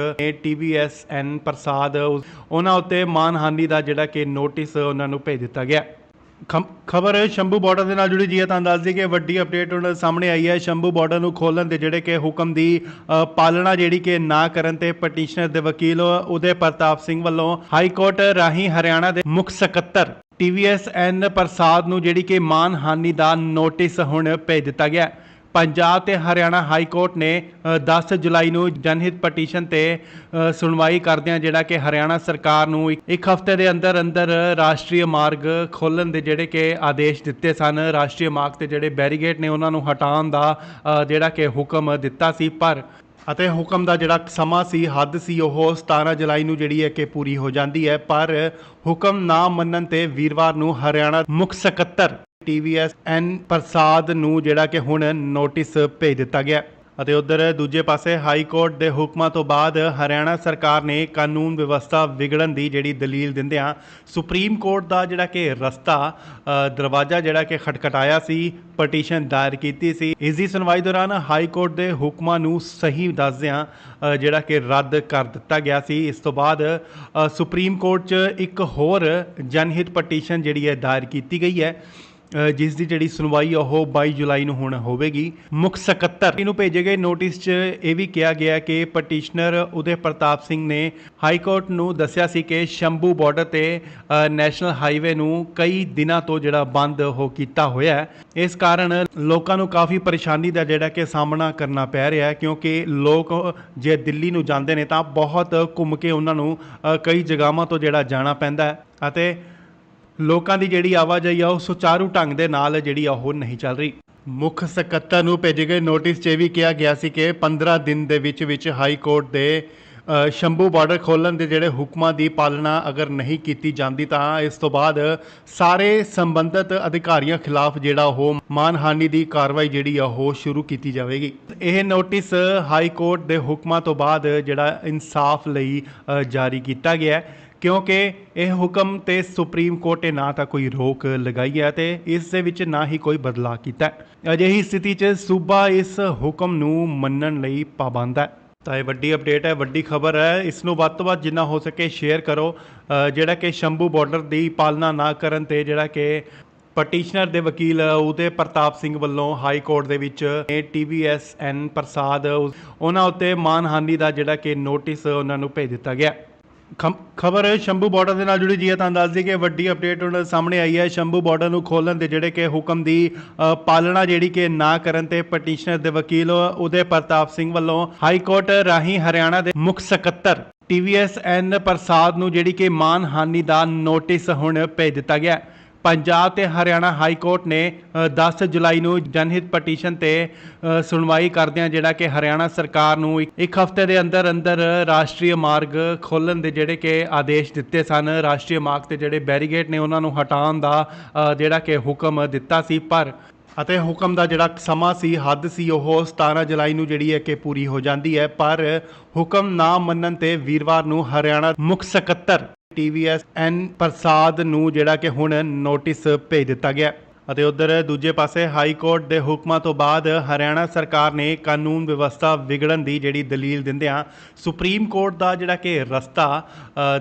TVSN ਪ੍ਰਸਾਦ ਉਹਨਾਂ ਉੱਤੇ ਮਾਨਹਾਨੀ ਦਾ ਜਿਹੜਾ ਕਿ ਨੋਟਿਸ ਉਹਨਾਂ ਨੂੰ ਭੇਜ ਦਿੱਤਾ ਗਿਆ। ਖਬਰ ਸ਼ੰਭੂ ਬਾਰਡਰ ਦੇ ਨਾਲ ਜੁੜੀ ਜੀ ਹੈ, ਤਾਂ ਦੱਸ ਦਈਏ ਕਿ ਵੱਡੀ ਅਪਡੇਟ ਹੁਣ ਸਾਹਮਣੇ ਆਈ ਹੈ। ਸ਼ੰਭੂ ਬਾਰਡਰ ਨੂੰ ਖੋਲ੍ਹਣ ਦੇ ਜਿਹੜੇ ਕਿ ਹੁਕਮ ਦੀ ਪਾਲਣਾ ਜਿਹੜੀ ਕਿ ਨਾ ਕਰਨ ਤੇ ਪਟੀਸ਼ਨਰ ਦੇ ਵਕੀਲ ਉਦੇ ਪ੍ਰਤਾਪ ਸਿੰਘ ਵੱਲੋਂ ਹਾਈ ਕੋਰਟ ਰਾਹੀਂ ਹਰਿਆਣਾ ਦੇ ਮੁੱਖ ਸਕੱਤਰ TVSN ਪ੍ਰਸਾਦ ਨੂੰ ਜਿਹੜੀ ਕਿ ਮਾਨਹਾਨੀ ਦਾ ਨੋਟਿਸ ਹੁਣ ਭੇਜ ਦਿੱਤਾ ਗਿਆ। ਪੰਜਾਬ ਤੇ ਹਰਿਆਣਾ ਹਾਈ ਕੋਰਟ ਨੇ 10 ਜੁਲਾਈ ਨੂੰ ਜਨਹਿਤ ਪਟੀਸ਼ਨ ਤੇ ਸੁਣਵਾਈ ਕਰਦਿਆਂ ਜਿਹੜਾ ਕਿ ਹਰਿਆਣਾ ਸਰਕਾਰ ਨੂੰ ਇੱਕ ਹਫ਼ਤੇ ਦੇ ਅੰਦਰ ਅੰਦਰ ਰਾਸ਼ਟਰੀ ਮਾਰਗ ਖੋਲ੍ਹਣ ਦੇ ਜਿਹੜੇ ਕਿ ਆਦੇਸ਼ ਦਿੱਤੇ ਸਨ। ਰਾਸ਼ਟਰੀ ਮਾਰਗ ਤੇ ਜਿਹੜੇ ਬੈਰੀਗੇਡ ਨੇ ਉਹਨਾਂ ਨੂੰ ਹਟਾਉਣ ਦਾ ਜਿਹੜਾ ਕਿ ਹੁਕਮ ਦਿੱਤਾ ਸੀ, ਪਰ ਅਤੇ ਹੁਕਮ ਦਾ ਜਿਹੜਾ ਸਮਾਂ ਸੀ, ਹੱਦ ਸੀ, ਉਹ 17 ਜੁਲਾਈ ਨੂੰ ਜਿਹੜੀ ਹੈ ਕਿ ਪੂਰੀ ਹੋ ਜਾਂਦੀ ਹੈ। ਪਰ ਹੁਕਮ ਨਾ ਮੰਨਣ ਤੇ ਵੀਰਵਾਰ ਨੂੰ ਹਰਿਆਣਾ ਮੁੱਖ ਸਕੱਤਰ TVS N ਪ੍ਰਸਾਦ ਨੂੰ ਜਿਹੜਾ ਕਿ ਹੁਣ ਨੋਟਿਸ ਭੇਜ ਦਿੱਤਾ ਗਿਆ ਅਤੇ ਉਧਰ ਦੂਜੇ ਪਾਸੇ ਹਾਈ ਕੋਰਟ ਦੇ ਹੁਕਮਾਂ ਤੋਂ ਬਾਅਦ ਹਰਿਆਣਾ ਸਰਕਾਰ ਨੇ ਕਾਨੂੰਨ ਵਿਵਸਥਾ ਵਿਗੜਨ ਦੀ ਜਿਹੜੀ ਦਲੀਲ ਦਿੰਦਿਆਂ ਸੁਪਰੀਮ ਕੋਰਟ ਦਾ ਜਿਹੜਾ ਕਿ ਦਰਵਾਜ਼ਾ ਜਿਹੜਾ ਕਿ ਖਟਖਟਾਇਆ ਸੀ, ਪਟੀਸ਼ਨ ਦਾਇਰ ਕੀਤੀ ਸੀ। ਇਸ ਦੀ ਸੁਣਵਾਈ ਦੌਰਾਨ ਹਾਈ ਕੋਰਟ ਦੇ ਹੁਕਮਾਂ ਨੂੰ ਸਹੀ ਦੱਸਦਿਆਂ ਜਿਹੜਾ ਕਿ ਰੱਦ ਕਰ ਦਿੱਤਾ ਗਿਆ ਸੀ। ਇਸ ਤੋਂ ਬਾਅਦ ਸੁਪਰੀਮ ਕੋਰਟ 'ਚ ਇੱਕ ਹੋਰ ਜਨਹਿਤ ਪਟੀਸ਼ਨ ਜਿਹੜੀ ਹੈ ਦਾਇਰ ਕੀਤੀ ਗਈ ਹੈ, ਜਿਸ ਦੀ ਜਿਹੜੀ ਸੁਣਵਾਈ ਉਹ 22 ਜੁਲਾਈ ਨੂੰ ਹੁਣ ਹੋਵੇਗੀ। ਮੁੱਖ ਸਕੱਤਰ ਨੂੰ ਭੇਜੇ ਗਏ ਨੋਟਿਸ 'ਚ ਇਹ ਵੀ ਕਿਹਾ ਗਿਆ ਕਿ ਪਟੀਸ਼ਨਰ ਉਦੇ ਪ੍ਰਤਾਪ ਸਿੰਘ ਨੇ ਹਾਈ ਕੋਰਟ ਨੂੰ ਦੱਸਿਆ ਸੀ ਕਿ ਸ਼ੰਭੂ ਬਾਰਡਰ ਤੇ ਨੈਸ਼ਨਲ ਹਾਈਵੇ ਨੂੰ ਕਈ ਦਿਨਾਂ ਤੋਂ ਜਿਹੜਾ ਬੰਦ ਹੋ ਕੀਤਾ ਹੋਇਆ ਹੈ। ਇਸ ਕਾਰਨ ਲੋਕਾਂ ਨੂੰ ਕਾਫੀ ਪਰੇਸ਼ਾਨੀ ਦਾ ਜਿਹੜਾ ਕਿ ਸਾਹਮਣਾ ਕਰਨਾ ਪੈ ਰਿਹਾ ਹੈ, ਕਿਉਂਕਿ ਲੋਕ ਜੇ ਦਿੱਲੀ ਨੂੰ ਜਾਂਦੇ ਨੇ ਤਾਂ ਬਹੁਤ ਘੁੰਮ ਕੇ ਉਹਨਾਂ ਨੂੰ ਕਈ ਜਗ੍ਹਾਵਾਂ ਤੋਂ ਜਿਹੜਾ ਜਾਣਾ ਪੈਂਦਾ ਹੈ ਅਤੇ ਲੋਕਾਂ ਦੀ ਜਿਹੜੀ ਆਵਾਜਾਈ ਆ ਉਹ ਸੁਚਾਰੂ ਢੰਗ ਦੇ ਨਾਲ ਜਿਹੜੀ ਉਹ ਨਹੀਂ ਚੱਲ ਰਹੀ। ਮੁੱਖ ਸਕੱਤਰ ਨੂੰ ਭੇਜੇ ਗਏ ਨੋਟਿਸ 'ਚ ਇਹ ਵੀ ਕਿਹਾ ਗਿਆ ਸੀ ਕਿ 15 ਦਿਨ ਦੇ ਵਿੱਚ ਹਾਈ ਕੋਰਟ ਦੇ ਸ਼ੰਭੂ ਬਾਰਡਰ ਖੋਲ੍ਹਣ ਦੇ ਜਿਹੜੇ ਹੁਕਮਾਂ ਦੀ ਪਾਲਣਾ ਅਗਰ ਨਹੀਂ ਕੀਤੀ ਜਾਂਦੀ ਤਾਂ ਇਸ ਤੋਂ ਬਾਅਦ ਸਾਰੇ ਸੰਬੰਧਿਤ ਅਧਿਕਾਰੀਆਂ ਖਿਲਾਫ ਜਿਹੜਾ ਉਹ ਮਾਨਹਾਨੀ ਦੀ ਕਾਰਵਾਈ ਜਿਹੜੀ ਆ ਉਹ ਸ਼ੁਰੂ ਕੀਤੀ ਜਾਵੇਗੀ। ਇਹ ਨੋਟਿਸ ਹਾਈ ਕੋਰਟ ਦੇ ਹੁਕਮਾਂ ਤੋਂ ਬਾਅਦ ਜਿਹੜਾ ਇਨਸਾਫ ਲਈ ਜਾਰੀ ਕੀਤਾ ਗਿਆ ਹੈ, ਕਿਉਂਕਿ ਇਹ ਹੁਕਮ ਤੇ ਸੁਪਰੀਮ ਕੋਰਟ ਨੇ ਨਾ ਤਾਂ ਕੋਈ ਰੋਕ ਲਗਾਈ ਹੈ ਤੇ ਇਸ ਦੇ ਵਿੱਚ ਨਾ ਹੀ ਕੋਈ ਬਦਲਾਅ ਕੀਤਾ ਹੈ। ਅਜਿਹੀ ਸਥਿਤੀ 'ਚ ਸੂਬਾ ਇਸ ਹੁਕਮ ਨੂੰ ਮੰਨਣ ਲਈ ਪਾਬੰਦ ਹੈ। ਤਾਂ ਇਹ ਵੱਡੀ ਅਪਡੇਟ ਹੈ, ਵੱਡੀ ਖਬਰ ਹੈ। ਇਸ ਨੂੰ ਵੱਧ ਤੋਂ ਵੱਧ ਜਿੰਨਾ ਹੋ ਸਕੇ ਸ਼ੇਅਰ ਕਰੋ। ਜਿਹੜਾ ਕਿ ਸ਼ੰਭੂ ਬਾਰਡਰ ਦੀ ਪਾਲਣਾ ਨਾ ਕਰਨ ਤੇ ਜਿਹੜਾ ਕਿ ਪਟੀਸ਼ਨਰ ਦੇ ਵਕੀਲ ਉਦੇ ਪ੍ਰਤਾਪ ਸਿੰਘ ਵੱਲੋਂ ਹਾਈ ਕੋਰਟ ਦੇ ਵਿੱਚ TVS N ਪ੍ਰਸਾਦ ਉਹਨਾਂ ਉੱਤੇ ਮਾਨਹਾਨੀ ਦਾ ਜਿਹੜਾ ਕਿ ਨੋਟਿਸ ਉਹਨਾਂ ਨੂੰ ਭੇਜ ਦਿੱਤਾ ਗਿਆ। ਖਬਰ ਸ਼ੰਭੂ ਬਾਰਡਰ ਦੇ ਨਾਲ ਜੁੜੀ ਜੀ ਹੈ, ਤੁਹਾਨੂੰ ਦੱਸ ਦਈਏ ਕਿ ਵੱਡੀ ਅਪਡੇਟ ਹੁਣ ਸਾਹਮਣੇ ਆਈ ਹੈ। ਸ਼ੰਭੂ ਬਾਰਡਰ ਨੂੰ ਖੋਲ੍ਹਣ ਦੇ ਜਿਹੜੇ ਕਿ ਹੁਕਮ ਦੀ ਪਾਲਣਾ ਜਿਹੜੀ ਕਿ ਨਾ ਕਰਨ ਤੇ ਪਟੀਸ਼ਨਰ ਦੇ ਵਕੀਲ ਉਦੇ ਪ੍ਰਤਾਪ ਸਿੰਘ ਵੱਲੋਂ ਹਾਈ ਕੋਰਟ ਰਾਹੀਂ ਹਰਿਆਣਾ ਦੇ ਮੁੱਖ ਸਕੱਤਰ TVS N ਪ੍ਰਸਾਦ ਨੂੰ ਜਿਹੜੀ ਕਿ ਮਾਨਹਾਨੀ ਦਾ ਨੋਟਿਸ ਹੁਣ ਭੇਜ ਦਿੱਤਾ ਗਿਆ। ਪੰਜਾਬ ਤੇ ਹਰਿਆਣਾ ਹਾਈ ਕੋਰਟ ਨੇ 10 ਜੁਲਾਈ ਨੂੰ ਜਨਹਿਤ ਪਟੀਸ਼ਨ ਤੇ ਸੁਣਵਾਈ ਕਰਦਿਆਂ ਜਿਹੜਾ ਕਿ ਹਰਿਆਣਾ ਸਰਕਾਰ ਨੂੰ ਇੱਕ ਹਫ਼ਤੇ ਦੇ ਅੰਦਰ ਅੰਦਰ ਰਾਸ਼ਟਰੀ ਮਾਰਗ ਖੋਲ੍ਹਣ ਦੇ ਜਿਹੜੇ ਕਿ ਆਦੇਸ਼ ਦਿੱਤੇ ਸਨ। ਰਾਸ਼ਟਰੀ ਮਾਰਗ ਤੇ ਜਿਹੜੇ ਬੈਰੀਗੇਡ ਨੇ ਉਹਨਾਂ ਨੂੰ ਹਟਾਉਣ ਦਾ ਜਿਹੜਾ ਕਿ ਹੁਕਮ ਦਿੱਤਾ ਸੀ, ਪਰ ਅਤੇ ਹੁਕਮ ਦਾ ਜਿਹੜਾ ਸਮਾਂ ਸੀ, ਹੱਦ ਸੀ, ਉਹ 17 ਜੁਲਾਈ ਨੂੰ ਜਿਹੜੀ ਹੈ ਕਿ ਪੂਰੀ ਹੋ ਜਾਂਦੀ ਹੈ। ਪਰ ਹੁਕਮ ਨਾ ਮੰਨਣ ਤੇ ਵੀਰਵਾਰ ਨੂੰ ਹਰਿਆਣਾ ਮੁੱਖ ਸਕੱਤਰ TVS N ਪ੍ਰਸਾਦ ਨੂੰ ਜਿਹੜਾ ਕਿ ਹੁਣ ਨੋਟਿਸ ਭੇਜ ਦਿੱਤਾ ਗਿਆ ਅਤੇ ਉਧਰ ਦੂਜੇ ਪਾਸੇ ਹਾਈ ਕੋਰਟ ਦੇ ਹੁਕਮਾਂ ਤੋਂ ਬਾਅਦ ਹਰਿਆਣਾ ਸਰਕਾਰ ਨੇ ਕਾਨੂੰਨ ਵਿਵਸਥਾ ਵਿਗੜਨ ਦੀ ਜਿਹੜੀ ਦਲੀਲ ਦਿੰਦਿਆਂ ਸੁਪਰੀਮ ਕੋਰਟ ਦਾ ਜਿਹੜਾ ਕਿ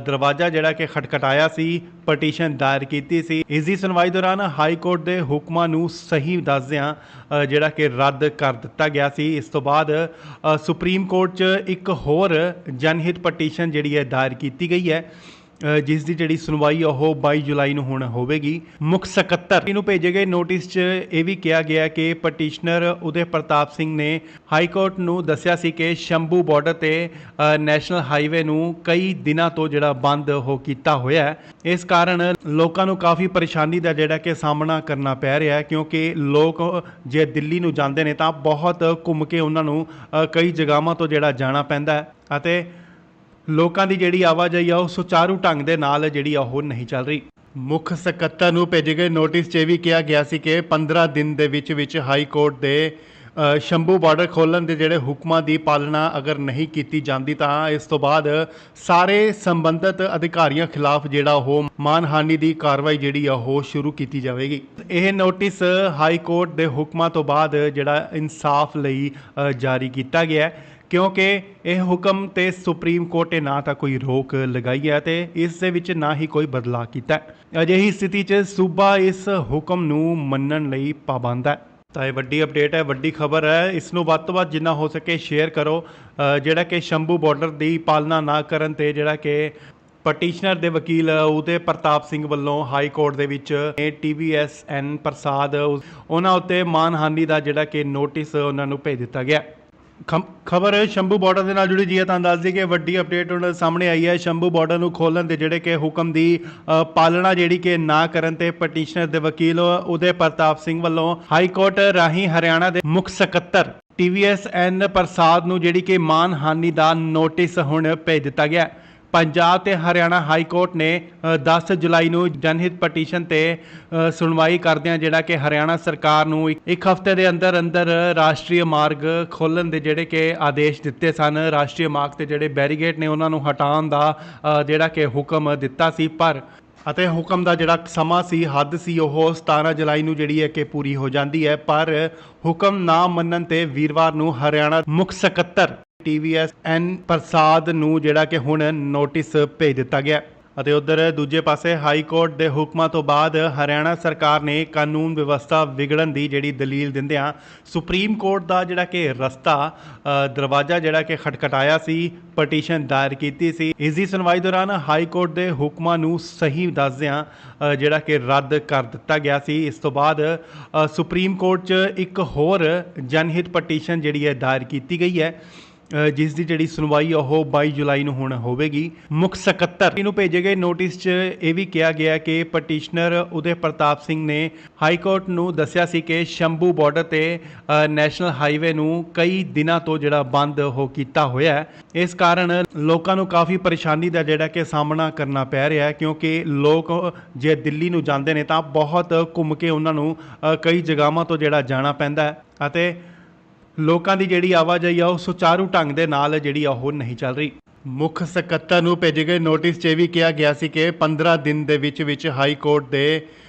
ਦਰਵਾਜ਼ਾ ਜਿਹੜਾ ਕਿ ਖਟਖਟਾਇਆ ਸੀ, ਪਟੀਸ਼ਨ ਦਾਇਰ ਕੀਤੀ ਸੀ। ਇਸ ਦੀ ਸੁਣਵਾਈ ਦੌਰਾਨ ਹਾਈ ਕੋਰਟ ਦੇ ਹੁਕਮਾਂ ਨੂੰ ਸਹੀ ਦੱਸਦਿਆਂ ਜਿਹੜਾ ਕਿ ਰੱਦ ਕਰ ਦਿੱਤਾ ਗਿਆ ਸੀ। ਇਸ ਤੋਂ ਬਾਅਦ ਸੁਪਰੀਮ ਕੋਰਟ 'ਚ ਇੱਕ ਹੋਰ ਜਨਹਿਤ ਪਟੀਸ਼ਨ ਜਿਹੜੀ ਹੈ ਦਾਇਰ ਕੀਤੀ ਗਈ ਹੈ, ਜਿਸ ਦੀ ਜਿਹੜੀ ਸੁਣਵਾਈ ਉਹ 22 ਜੁਲਾਈ ਨੂੰ ਹੁਣ ਹੋਵੇਗੀ। ਮੁੱਖ ਸਕੱਤਰ ਨੂੰ ਭੇਜੇ ਗਏ ਨੋਟਿਸ 'ਚ ਇਹ ਵੀ ਕਿਹਾ ਗਿਆ ਕਿ ਪਟੀਸ਼ਨਰ ਉਦੇ ਪ੍ਰਤਾਪ ਸਿੰਘ ਨੇ ਹਾਈ ਕੋਰਟ ਨੂੰ ਦੱਸਿਆ ਸੀ ਕਿ ਸ਼ੰਭੂ ਬਾਰਡਰ ਤੇ ਨੈਸ਼ਨਲ ਹਾਈਵੇ ਨੂੰ ਕਈ ਦਿਨਾਂ ਤੋਂ ਜਿਹੜਾ ਬੰਦ ਹੋ ਕੀਤਾ ਹੋਇਆ ਹੈ। ਇਸ ਕਾਰਨ ਲੋਕਾਂ ਨੂੰ ਕਾਫੀ ਪਰੇਸ਼ਾਨੀ ਦਾ ਜਿਹੜਾ ਕਿ ਸਾਹਮਣਾ ਕਰਨਾ ਪੈ ਰਿਹਾ ਹੈ, ਕਿਉਂਕਿ ਲੋਕ ਜੇ ਦਿੱਲੀ ਨੂੰ ਜਾਂਦੇ ਨੇ ਤਾਂ ਬਹੁਤ ਘੁੰਮ ਕੇ ਉਹਨਾਂ ਨੂੰ ਕਈ ਜਗ੍ਹਾਵਾਂ ਤੋਂ ਜਿਹੜਾ ਜਾਣਾ ਪੈਂਦਾ ਹੈ ਅਤੇ ਲੋਕਾਂ ਦੀ ਜਿਹੜੀ ਆਵਾਜਾਈ ਆ ਉਹ ਸੁਚਾਰੂ ਢੰਗ ਦੇ ਨਾਲ ਜਿਹੜੀ ਉਹ ਨਹੀਂ ਚੱਲ ਰਹੀ। ਮੁੱਖ ਸਕੱਤਰ ਨੂੰ ਭੇਜੇ ਗਏ ਨੋਟਿਸ 'ਚ ਇਹ ਵੀ ਕਿਹਾ ਗਿਆ ਸੀ ਕਿ 15 ਦਿਨ ਦੇ ਵਿੱਚ ਹਾਈ ਕੋਰਟ ਦੇ ਸ਼ੰਭੂ ਬਾਰਡਰ ਖੋਲ੍ਹਣ ਦੇ ਜਿਹੜੇ ਹੁਕਮਾਂ ਦੀ ਪਾਲਣਾ ਅਗਰ ਨਹੀਂ ਕੀਤੀ ਜਾਂਦੀ ਤਾਂ ਇਸ ਤੋਂ ਬਾਅਦ ਸਾਰੇ ਸੰਬੰਧਿਤ ਅਧਿਕਾਰੀਆਂ ਖਿਲਾਫ ਜਿਹੜਾ ਉਹ ਮਾਨਹਾਨੀ ਦੀ ਕਾਰਵਾਈ ਜਿਹੜੀ ਆ ਉਹ ਸ਼ੁਰੂ ਕੀਤੀ ਜਾਵੇਗੀ। ਇਹ ਨੋਟਿਸ ਹਾਈ ਕੋਰਟ ਦੇ ਹੁਕਮਾਂ ਤੋਂ ਬਾਅਦ ਜਿਹੜਾ ਇਨਸਾਫ ਲਈ ਜਾਰੀ ਕੀਤਾ ਗਿਆ ਹੈ, ਕਿਉਂਕਿ ਇਹ ਹੁਕਮ ਤੇ ਸੁਪਰੀਮ ਕੋਰਟ ਨੇ ਨਾ ਤਾਂ ਕੋਈ ਰੋਕ ਲਗਾਈ ਹੈ ਤੇ ਇਸ ਦੇ ਵਿੱਚ ਨਾ ਹੀ ਕੋਈ ਬਦਲਾਅ ਕੀਤਾ ਹੈ। ਅਜਿਹੀ ਸਥਿਤੀ 'ਚ ਸੂਬਾ ਇਸ ਹੁਕਮ ਨੂੰ ਮੰਨਣ ਲਈ ਪਾਬੰਦ ਹੈ। ਤਾਂ ਇਹ ਵੱਡੀ ਅਪਡੇਟ ਹੈ, ਵੱਡੀ ਖਬਰ ਹੈ। ਇਸ ਨੂੰ ਵੱਧ ਤੋਂ ਵੱਧ ਜਿੰਨਾ ਹੋ ਸਕੇ ਸ਼ੇਅਰ ਕਰੋ। ਜਿਹੜਾ ਕਿ ਸ਼ੰਭੂ ਬਾਰਡਰ ਦੀ ਪਾਲਣਾ ਨਾ ਕਰਨ ਤੇ ਜਿਹੜਾ ਕਿ ਪਟੀਸ਼ਨਰ ਦੇ ਵਕੀਲ ਉਦੇ ਪ੍ਰਤਾਪ ਸਿੰਘ ਵੱਲੋਂ ਹਾਈ ਕੋਰਟ ਦੇ ਵਿੱਚ TVSN ਪ੍ਰਸਾਦ ਉਹਨਾਂ ਉੱਤੇ ਮਾਨਹਾਨੀ ਦਾ ਜਿਹੜਾ ਕਿ ਨੋਟਿਸ ਉਹਨਾਂ ਨੂੰ ਭੇਜ ਦਿੱਤਾ ਗਿਆ। ਖਬਰ ਸ਼ੰਭੂ ਬਾਰਡਰ ਦੇ ਨਾਲ ਜੁੜੀ ਜੀ ਹੈ। ਤੁਹਾਨੂੰ ਦੱਸ ਦਈਏ ਕਿ ਵੱਡੀ ਅਪਡੇਟ ਹੁਣ ਸਾਹਮਣੇ ਆਈ ਹੈ। ਸ਼ੰਭੂ ਬਾਰਡਰ ਨੂੰ ਖੋਲ੍ਹਣ ਦੇ ਜਿਹੜੇ ਕਿ ਹੁਕਮ ਦੀ ਪਾਲਣਾ ਜਿਹੜੀ ਕਿ ਨਾ ਕਰਨ ਤੇ ਪਟੀਸ਼ਨਰ ਦੇ ਵਕੀਲ ਉਦੇ ਪ੍ਰਤਾਪ ਸਿੰਘ ਵੱਲੋਂ ਹਾਈ ਕੋਰਟ ਰਾਹੀਂ ਹਰਿਆਣਾ ਦੇ ਮੁੱਖ ਸਕੱਤਰ TVSN ਪ੍ਰਸਾਦ ਨੂੰ ਜਿਹੜੀ ਕਿ ਮਾਨਹਾਨੀ ਦਾ ਨੋਟਿਸ ਹੁਣ ਭੇਜ ਦਿੱਤਾ ਗਿਆ। ਪੰਜਾਬ ਤੇ ਹਰਿਆਣਾ ਹਾਈ ਕੋਰਟ ਨੇ 10 ਜੁਲਾਈ ਨੂੰ ਜਨਹਿਤ ਪਟੀਸ਼ਨ ਤੇ ਸੁਣਵਾਈ ਕਰਦਿਆਂ ਜਿਹੜਾ ਕਿ ਹਰਿਆਣਾ ਸਰਕਾਰ ਨੂੰ ਇੱਕ ਹਫ਼ਤੇ ਦੇ ਅੰਦਰ ਅੰਦਰ ਰਾਸ਼ਟਰੀ ਮਾਰਗ ਖੋਲ੍ਹਣ ਦੇ ਜਿਹੜੇ ਕਿ ਆਦੇਸ਼ ਦਿੱਤੇ ਸਨ। ਰਾਸ਼ਟਰੀ ਮਾਰਗ ਤੇ ਜਿਹੜੇ ਬੈਰੀਗੇਡ ਨੇ ਉਹਨਾਂ ਨੂੰ ਹਟਾਉਣ ਦਾ ਜਿਹੜਾ ਕਿ ਹੁਕਮ ਦਿੱਤਾ ਸੀ, ਪਰ ਅਤੇ ਹੁਕਮ ਦਾ ਜਿਹੜਾ ਸਮਾਂ ਸੀ, ਹੱਦ ਸੀ, ਉਹ 17 ਜੁਲਾਈ ਨੂੰ ਜਿਹੜੀ ਹੈ ਕਿ ਪੂਰੀ ਹੋ ਜਾਂਦੀ ਹੈ। ਪਰ ਹੁਕਮ ਨਾ ਮੰਨਣ ਤੇ ਵੀਰਵਾਰ ਨੂੰ ਹਰਿਆਣਾ ਮੁੱਖ ਸਕੱਤਰ TVSN ਪ੍ਰਸਾਦ ਨੂੰ ਜਿਹੜਾ ਕਿ ਹੁਣ ਨੋਟਿਸ ਭੇਜ ਦਿੱਤਾ ਗਿਆ। ਅਤੇ ਉਧਰ ਦੂਜੇ ਪਾਸੇ ਹਾਈ ਕੋਰਟ ਦੇ ਹੁਕਮਾਂ ਤੋਂ ਬਾਅਦ ਹਰਿਆਣਾ ਸਰਕਾਰ ਨੇ ਕਾਨੂੰਨ ਵਿਵਸਥਾ ਵਿਗੜਨ ਦੀ ਜਿਹੜੀ ਦਲੀਲ ਦਿੰਦਿਆਂ ਸੁਪਰੀਮ ਕੋਰਟ ਦਾ ਜਿਹੜਾ ਕਿ ਦਰਵਾਜ਼ਾ ਜਿਹੜਾ ਕਿ ਖਟਖਟਾਇਆ ਸੀ, ਪਟੀਸ਼ਨ ਦਾਇਰ ਕੀਤੀ ਸੀ। ਇਸ ਦੀ ਸੁਣਵਾਈ ਦੌਰਾਨ ਹਾਈ ਕੋਰਟ ਦੇ ਹੁਕਮਾਂ ਨੂੰ ਸਹੀ ਦੱਸਦਿਆਂ ਜਿਹੜਾ ਕਿ ਰੱਦ ਕਰ ਦਿੱਤਾ ਗਿਆ ਸੀ। ਇਸ ਤੋਂ ਬਾਅਦ ਸੁਪਰੀਮ ਕੋਰਟ 'ਚ ਇੱਕ ਹੋਰ ਜਨਹਿਤ ਪਟੀਸ਼ਨ ਜਿਹੜੀ ਹੈ ਦਾਇਰ ਕੀਤੀ ਗਈ ਹੈ, ਜਿਸ ਦੀ ਜਿਹੜੀ ਸੁਣਵਾਈ ਉਹ 22 ਜੁਲਾਈ ਨੂੰ ਹੁਣ ਹੋਵੇਗੀ। ਮੁੱਖ ਸਕੱਤਰ ਨੂੰ ਭੇਜੇ ਗਏ ਨੋਟਿਸ 'ਚ ਇਹ ਵੀ ਕਿਹਾ ਗਿਆ ਕਿ ਪਟੀਸ਼ਨਰ ਉਦੇ ਪ੍ਰਤਾਪ ਸਿੰਘ ਨੇ ਹਾਈ ਕੋਰਟ ਨੂੰ ਦੱਸਿਆ ਸੀ ਕਿ ਸ਼ੰਭੂ ਬਾਰਡਰ ਤੇ ਨੈਸ਼ਨਲ ਹਾਈਵੇ ਨੂੰ ਕਈ ਦਿਨਾਂ ਤੋਂ ਜਿਹੜਾ ਬੰਦ ਹੋ ਕੀਤਾ ਹੋਇਆ ਹੈ। ਇਸ ਕਾਰਨ ਲੋਕਾਂ ਨੂੰ ਕਾਫੀ ਪਰੇਸ਼ਾਨੀ ਦਾ ਜਿਹੜਾ ਕਿ ਸਾਹਮਣਾ ਕਰਨਾ ਪੈ ਰਿਹਾ ਹੈ, ਕਿਉਂਕਿ ਲੋਕ ਜੇ ਦਿੱਲੀ ਨੂੰ ਜਾਂਦੇ ਨੇ ਤਾਂ ਬਹੁਤ ਘੁੰਮ ਕੇ ਉਹਨਾਂ ਨੂੰ ਕਈ ਜਗ੍ਹਾਵਾਂ ਤੋਂ ਜਿਹੜਾ ਜਾਣਾ ਪੈਂਦਾ ਹੈ ਅਤੇ ਲੋਕਾਂ ਦੀ ਜਿਹੜੀ ਆਵਾਜਾਈ ਆ ਉਹ ਸੁਚਾਰੂ ਢੰਗ ਦੇ ਨਾਲ ਜਿਹੜੀ ਉਹ ਨਹੀਂ ਚੱਲ ਰਹੀ। ਮੁੱਖ ਸਕੱਤਰ ਨੂੰ ਭੇਜੇ ਗਏ ਨੋਟਿਸ 'ਚ ਇਹ ਵੀ ਕਿਹਾ ਗਿਆ ਸੀ ਕਿ 15 ਦਿਨ ਦੇ ਵਿੱਚ ਹਾਈ ਕੋਰਟ ਦੇ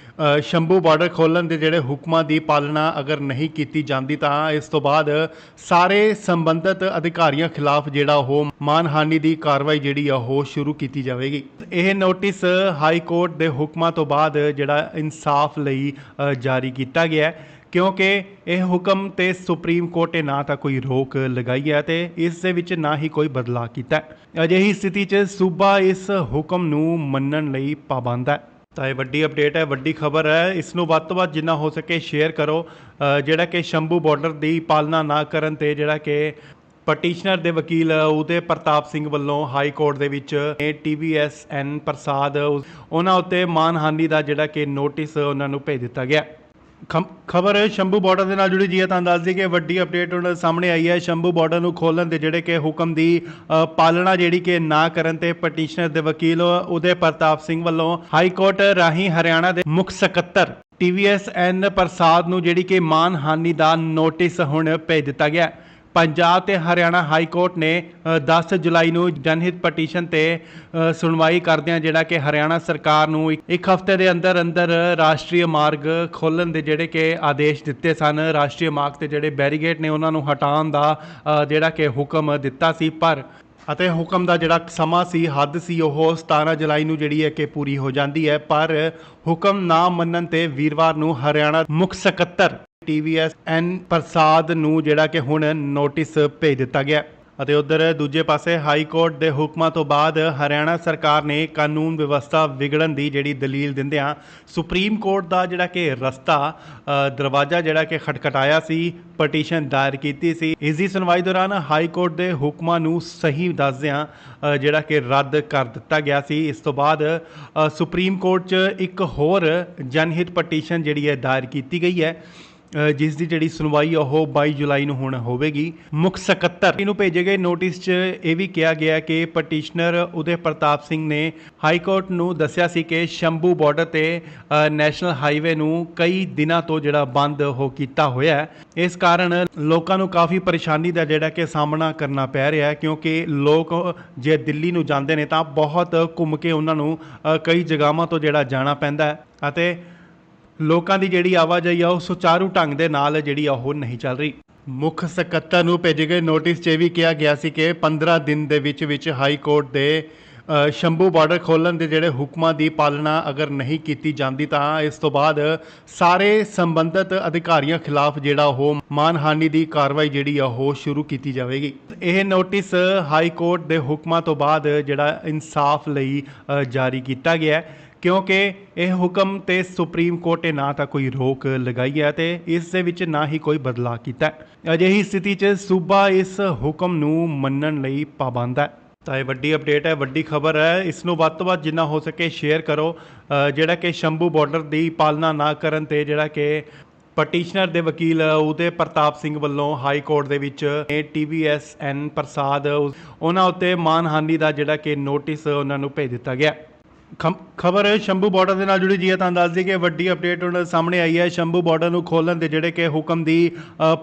ਸ਼ੰਭੂ ਬਾਰਡਰ ਖੋਲ੍ਹਣ ਦੇ ਜਿਹੜੇ ਹੁਕਮਾਂ ਦੀ ਪਾਲਣਾ ਅਗਰ ਨਹੀਂ ਕੀਤੀ ਜਾਂਦੀ ਤਾਂ ਇਸ ਤੋਂ ਬਾਅਦ ਸਾਰੇ ਸੰਬੰਧਿਤ ਅਧਿਕਾਰੀਆਂ ਖਿਲਾਫ ਜਿਹੜਾ ਉਹ ਮਾਨਹਾਨੀ ਦੀ ਕਾਰਵਾਈ ਜਿਹੜੀ ਆ ਉਹ ਸ਼ੁਰੂ ਕੀਤੀ ਜਾਵੇਗੀ। ਇਹ ਨੋਟਿਸ ਹਾਈ ਕੋਰਟ ਦੇ ਹੁਕਮਾਂ ਤੋਂ ਬਾਅਦ ਜਿਹੜਾ ਇਨਸਾਫ ਲਈ ਜਾਰੀ ਕੀਤਾ ਗਿਆ ਹੈ, ਕਿਉਂਕਿ ਇਹ ਹੁਕਮ ਤੇ ਸੁਪਰੀਮ ਕੋਰਟ ਨੇ ਨਾ ਤਾਂ ਕੋਈ ਰੋਕ ਲਗਾਈ ਹੈ ਤੇ ਇਸ ਦੇ ਵਿੱਚ ਨਾ ਹੀ ਕੋਈ ਬਦਲਾਅ ਕੀਤਾ ਹੈ। ਅਜਿਹੀ ਸਥਿਤੀ 'ਚ ਸੂਬਾ ਇਸ ਹੁਕਮ ਨੂੰ ਮੰਨਣ ਲਈ ਪਾਬੰਦ ਹੈ। ਤਾਂ ਇਹ ਵੱਡੀ ਅਪਡੇਟ ਹੈ, ਵੱਡੀ ਖਬਰ ਹੈ। ਇਸ ਨੂੰ ਵੱਧ ਤੋਂ ਵੱਧ ਜਿੰਨਾ ਹੋ ਸਕੇ ਸ਼ੇਅਰ ਕਰੋ। ਜਿਹੜਾ ਕਿ ਸ਼ੰਭੂ ਬਾਰਡਰ ਦੀ ਪਾਲਣਾ ਨਾ ਕਰਨ ਤੇ ਜਿਹੜਾ ਕਿ ਪਟੀਸ਼ਨਰ ਦੇ ਵਕੀਲ ਉਦੇ ਪ੍ਰਤਾਪ ਸਿੰਘ ਵੱਲੋਂ ਹਾਈ ਕੋਰਟ ਦੇ ਵਿੱਚ TVSN ਪ੍ਰਸਾਦ ਉਹਨਾਂ ਉੱਤੇ ਮਾਨਹਾਨੀ ਦਾ ਜਿਹੜਾ ਕਿ ਨੋਟਿਸ ਉਹਨਾਂ ਨੂੰ ਭੇਜ ਦਿੱਤਾ ਗਿਆ। ਖਬਰ ਸ਼ੰਭੂ ਬਾਰਡਰ ਦੇ ਨਾਲ ਜੁੜੀ ਜੀ ਹੈ। ਤੁਹਾਨੂੰ ਦੱਸ ਦਈਏ ਕਿ ਵੱਡੀ ਅਪਡੇਟ ਹੁਣ ਸਾਹਮਣੇ ਆਈ ਹੈ। ਸ਼ੰਭੂ ਬਾਰਡਰ ਨੂੰ ਖੋਲ੍ਹਣ ਦੇ ਜਿਹੜੇ ਕਿ ਹੁਕਮ ਦੀ ਪਾਲਣਾ ਜਿਹੜੀ ਕਿ ਨਾ ਕਰਨ ਤੇ ਪਟੀਸ਼ਨਰ ਦੇ ਵਕੀਲ ਉਦੇ ਪ੍ਰਤਾਪ ਸਿੰਘ ਵੱਲੋਂ ਹਾਈ ਕੋਰਟ ਰਾਹੀਂ ਹਰਿਆਣਾ ਦੇ ਮੁੱਖ ਸਕੱਤਰ TVSN ਪ੍ਰਸਾਦ ਨੂੰ ਜਿਹੜੀ ਕਿ ਮਾਨਹਾਨੀ ਦਾ ਨੋਟਿਸ ਹੁਣ ਭੇਜ ਦਿੱਤਾ ਗਿਆ। ਪੰਜਾਬ ਤੇ ਹਰਿਆਣਾ ਹਾਈ ਕੋਰਟ ਨੇ 10 ਜੁਲਾਈ ਨੂੰ ਜਨਹਿਤ ਪਟੀਸ਼ਨ ਤੇ ਸੁਣਵਾਈ ਕਰਦਿਆਂ ਜਿਹੜਾ ਕਿ ਹਰਿਆਣਾ ਸਰਕਾਰ ਨੂੰ ਇੱਕ ਹਫ਼ਤੇ ਦੇ ਅੰਦਰ ਅੰਦਰ ਰਾਸ਼ਟਰੀ ਮਾਰਗ ਖੋਲ੍ਹਣ ਦੇ ਜਿਹੜੇ ਕਿ ਆਦੇਸ਼ ਦਿੱਤੇ ਸਨ। ਰਾਸ਼ਟਰੀ ਮਾਰਗ ਤੇ ਜਿਹੜੇ ਬੈਰੀਗੇਡ ਨੇ ਉਹਨਾਂ ਨੂੰ ਹਟਾਉਣ ਦਾ ਜਿਹੜਾ ਕਿ ਹੁਕਮ ਦਿੱਤਾ ਸੀ, ਪਰ ਅਤੇ ਹੁਕਮ ਦਾ ਜਿਹੜਾ ਸਮਾਂ ਸੀ, ਹੱਦ ਸੀ, ਉਹ 17 ਜੁਲਾਈ ਨੂੰ ਜਿਹੜੀ ਹੈ ਕਿ ਪੂਰੀ ਹੋ ਜਾਂਦੀ ਹੈ। ਪਰ ਹੁਕਮ ਨਾ ਮੰਨਣ ਤੇ ਵੀਰਵਾਰ ਨੂੰ ਹਰਿਆਣਾ ਮੁੱਖ ਸਕੱਤਰ TVSN ਪ੍ਰਸਾਦ ਨੂੰ ਜਿਹੜਾ ਕਿ ਹੁਣ ਨੋਟਿਸ ਭੇਜ ਦਿੱਤਾ ਗਿਆ। ਅਤੇ ਉਧਰ ਦੂਜੇ ਪਾਸੇ ਹਾਈ ਕੋਰਟ ਦੇ ਹੁਕਮਾਂ ਤੋਂ ਬਾਅਦ ਹਰਿਆਣਾ ਸਰਕਾਰ ਨੇ ਕਾਨੂੰਨ ਵਿਵਸਥਾ ਵਿਗੜਨ ਦੀ ਜਿਹੜੀ ਦਲੀਲ ਦਿੰਦਿਆਂ ਸੁਪਰੀਮ ਕੋਰਟ ਦਾ ਜਿਹੜਾ ਕਿ ਦਰਵਾਜ਼ਾ ਜਿਹੜਾ ਕਿ ਖਟਖਟਾਇਆ ਸੀ, ਪਟੀਸ਼ਨ ਦਾਇਰ ਕੀਤੀ ਸੀ। ਇਸ ਦੀ ਸੁਣਵਾਈ ਦੌਰਾਨ ਹਾਈ ਕੋਰਟ ਦੇ ਹੁਕਮਾਂ ਨੂੰ ਸਹੀ ਦੱਸਦਿਆਂ ਜਿਹੜਾ ਕਿ ਰੱਦ ਕਰ ਦਿੱਤਾ ਗਿਆ ਸੀ। ਇਸ ਤੋਂ ਬਾਅਦ ਸੁਪਰੀਮ ਕੋਰਟ 'ਚ ਇੱਕ ਹੋਰ ਜਨਹਿਤ ਪਟੀਸ਼ਨ ਜਿਹੜੀ ਹੈ ਦਾਇਰ ਕੀਤੀ ਗਈ ਹੈ, ਜਿਸ ਦੀ ਜਿਹੜੀ ਸੁਣਵਾਈ ਉਹ 22 ਜੁਲਾਈ ਨੂੰ ਹੁਣ ਹੋਵੇਗੀ। ਮੁੱਖ ਸਕੱਤਰ ਨੂੰ ਭੇਜੇ ਗਏ ਨੋਟਿਸ 'ਚ ਇਹ ਵੀ ਕਿਹਾ ਗਿਆ ਕਿ ਪਟੀਸ਼ਨਰ ਉਦੇ ਪ੍ਰਤਾਪ ਸਿੰਘ ਨੇ ਹਾਈ ਕੋਰਟ ਨੂੰ ਦੱਸਿਆ ਸੀ ਕਿ ਸ਼ੰਭੂ ਬਾਰਡਰ ਤੇ ਨੈਸ਼ਨਲ ਹਾਈਵੇ ਨੂੰ ਕਈ ਦਿਨਾਂ ਤੋਂ ਜਿਹੜਾ ਬੰਦ ਹੋ ਕੀਤਾ ਹੋਇਆ ਹੈ। ਇਸ ਕਾਰਨ ਲੋਕਾਂ ਨੂੰ ਕਾਫੀ ਪਰੇਸ਼ਾਨੀ ਦਾ ਜਿਹੜਾ ਕਿ ਸਾਹਮਣਾ ਕਰਨਾ ਪੈ ਰਿਹਾ ਹੈ, ਕਿਉਂਕਿ ਲੋਕ ਜੇ ਦਿੱਲੀ ਨੂੰ ਜਾਂਦੇ ਨੇ ਤਾਂ ਬਹੁਤ ਘੁੰਮ ਕੇ ਉਹਨਾਂ ਨੂੰ ਕਈ ਜਗ੍ਹਾਵਾਂ ਤੋਂ ਜਿਹੜਾ ਜਾਣਾ ਪੈਂਦਾ ਹੈ ਅਤੇ ਲੋਕਾਂ ਦੀ ਜਿਹੜੀ ਆਵਾਜਾਈ ਆ ਉਹ ਸੁਚਾਰੂ ਢੰਗ ਦੇ ਨਾਲ ਜਿਹੜੀ ਉਹ ਨਹੀਂ ਚੱਲ ਰਹੀ। ਮੁੱਖ ਸਕੱਤਰ ਨੂੰ ਭੇਜੇ ਗਏ ਨੋਟਿਸ 'ਚ ਇਹ ਵੀ ਕਿਹਾ ਗਿਆ ਸੀ ਕਿ 15 ਦਿਨ ਦੇ ਵਿੱਚ ਹਾਈ ਕੋਰਟ ਦੇ ਸ਼ੰਭੂ ਬਾਰਡਰ ਖੋਲ੍ਹਣ ਦੇ ਜਿਹੜੇ ਹੁਕਮਾਂ ਦੀ ਪਾਲਣਾ ਅਗਰ ਨਹੀਂ ਕੀਤੀ ਜਾਂਦੀ ਤਾਂ ਇਸ ਤੋਂ ਬਾਅਦ ਸਾਰੇ ਸੰਬੰਧਿਤ ਅਧਿਕਾਰੀਆਂ ਖਿਲਾਫ ਜਿਹੜਾ ਉਹ ਮਾਨਹਾਨੀ ਦੀ ਕਾਰਵਾਈ ਜਿਹੜੀ ਆ ਉਹ ਸ਼ੁਰੂ ਕੀਤੀ ਜਾਵੇਗੀ। ਇਹ ਨੋਟਿਸ ਹਾਈ ਕੋਰਟ ਦੇ ਹੁਕਮਾਂ ਤੋਂ ਬਾਅਦ ਜਿਹੜਾ ਇਨਸਾਫ ਲਈ ਜਾਰੀ ਕੀਤਾ ਗਿਆ ਹੈ, ਕਿਉਂਕਿ ਇਹ ਹੁਕਮ ਤੇ ਸੁਪਰੀਮ ਕੋਰਟ ਨੇ ਨਾ ਤਾਂ ਕੋਈ ਰੋਕ ਲਗਾਈ ਹੈ ਤੇ ਇਸ ਦੇ ਵਿੱਚ ਨਾ ਹੀ ਕੋਈ ਬਦਲਾਅ ਕੀਤਾ ਹੈ। ਅਜਿਹੀ ਸਥਿਤੀ 'ਚ ਸੂਬਾ ਇਸ ਹੁਕਮ ਨੂੰ ਮੰਨਣ ਲਈ ਪਾਬੰਦ ਹੈ। ਤਾਂ ਇਹ ਵੱਡੀ ਅਪਡੇਟ ਹੈ, ਵੱਡੀ ਖਬਰ ਹੈ। ਇਸ ਨੂੰ ਵੱਧ ਤੋਂ ਵੱਧ ਜਿੰਨਾ ਹੋ ਸਕੇ ਸ਼ੇਅਰ ਕਰੋ। ਜਿਹੜਾ ਕਿ ਸ਼ੰਭੂ ਬਾਰਡਰ ਦੀ ਪਾਲਣਾ ਨਾ ਕਰਨ ਤੇ ਜਿਹੜਾ ਕਿ ਪਟੀਸ਼ਨਰ ਦੇ ਵਕੀਲ ਉਦੇ ਪ੍ਰਤਾਪ ਸਿੰਘ ਵੱਲੋਂ ਹਾਈ ਕੋਰਟ ਦੇ ਵਿੱਚ TVSN ਪ੍ਰਸਾਦ ਉਹਨਾਂ ਉੱਤੇ ਮਾਨਹਾਨੀ ਦਾ ਜਿਹੜਾ ਕਿ ਨੋਟਿਸ ਉਹਨਾਂ ਨੂੰ ਭੇਜ ਦਿੱਤਾ ਗਿਆ। ਖਬਰ ਸ਼ੰਭੂ ਬਾਰਡਰ ਦੇ ਨਾਲ ਜੁੜੀ ਜੀ ਹੈ, ਤਾਂ ਦੱਸ ਦਈਏ ਕਿ ਵੱਡੀ ਅਪਡੇਟ ਹੁਣ ਸਾਹਮਣੇ ਆਈ ਹੈ। ਸ਼ੰਭੂ ਬਾਰਡਰ ਨੂੰ ਖੋਲ੍ਹਣ ਦੇ ਜਿਹੜੇ ਕਿ ਹੁਕਮ ਦੀ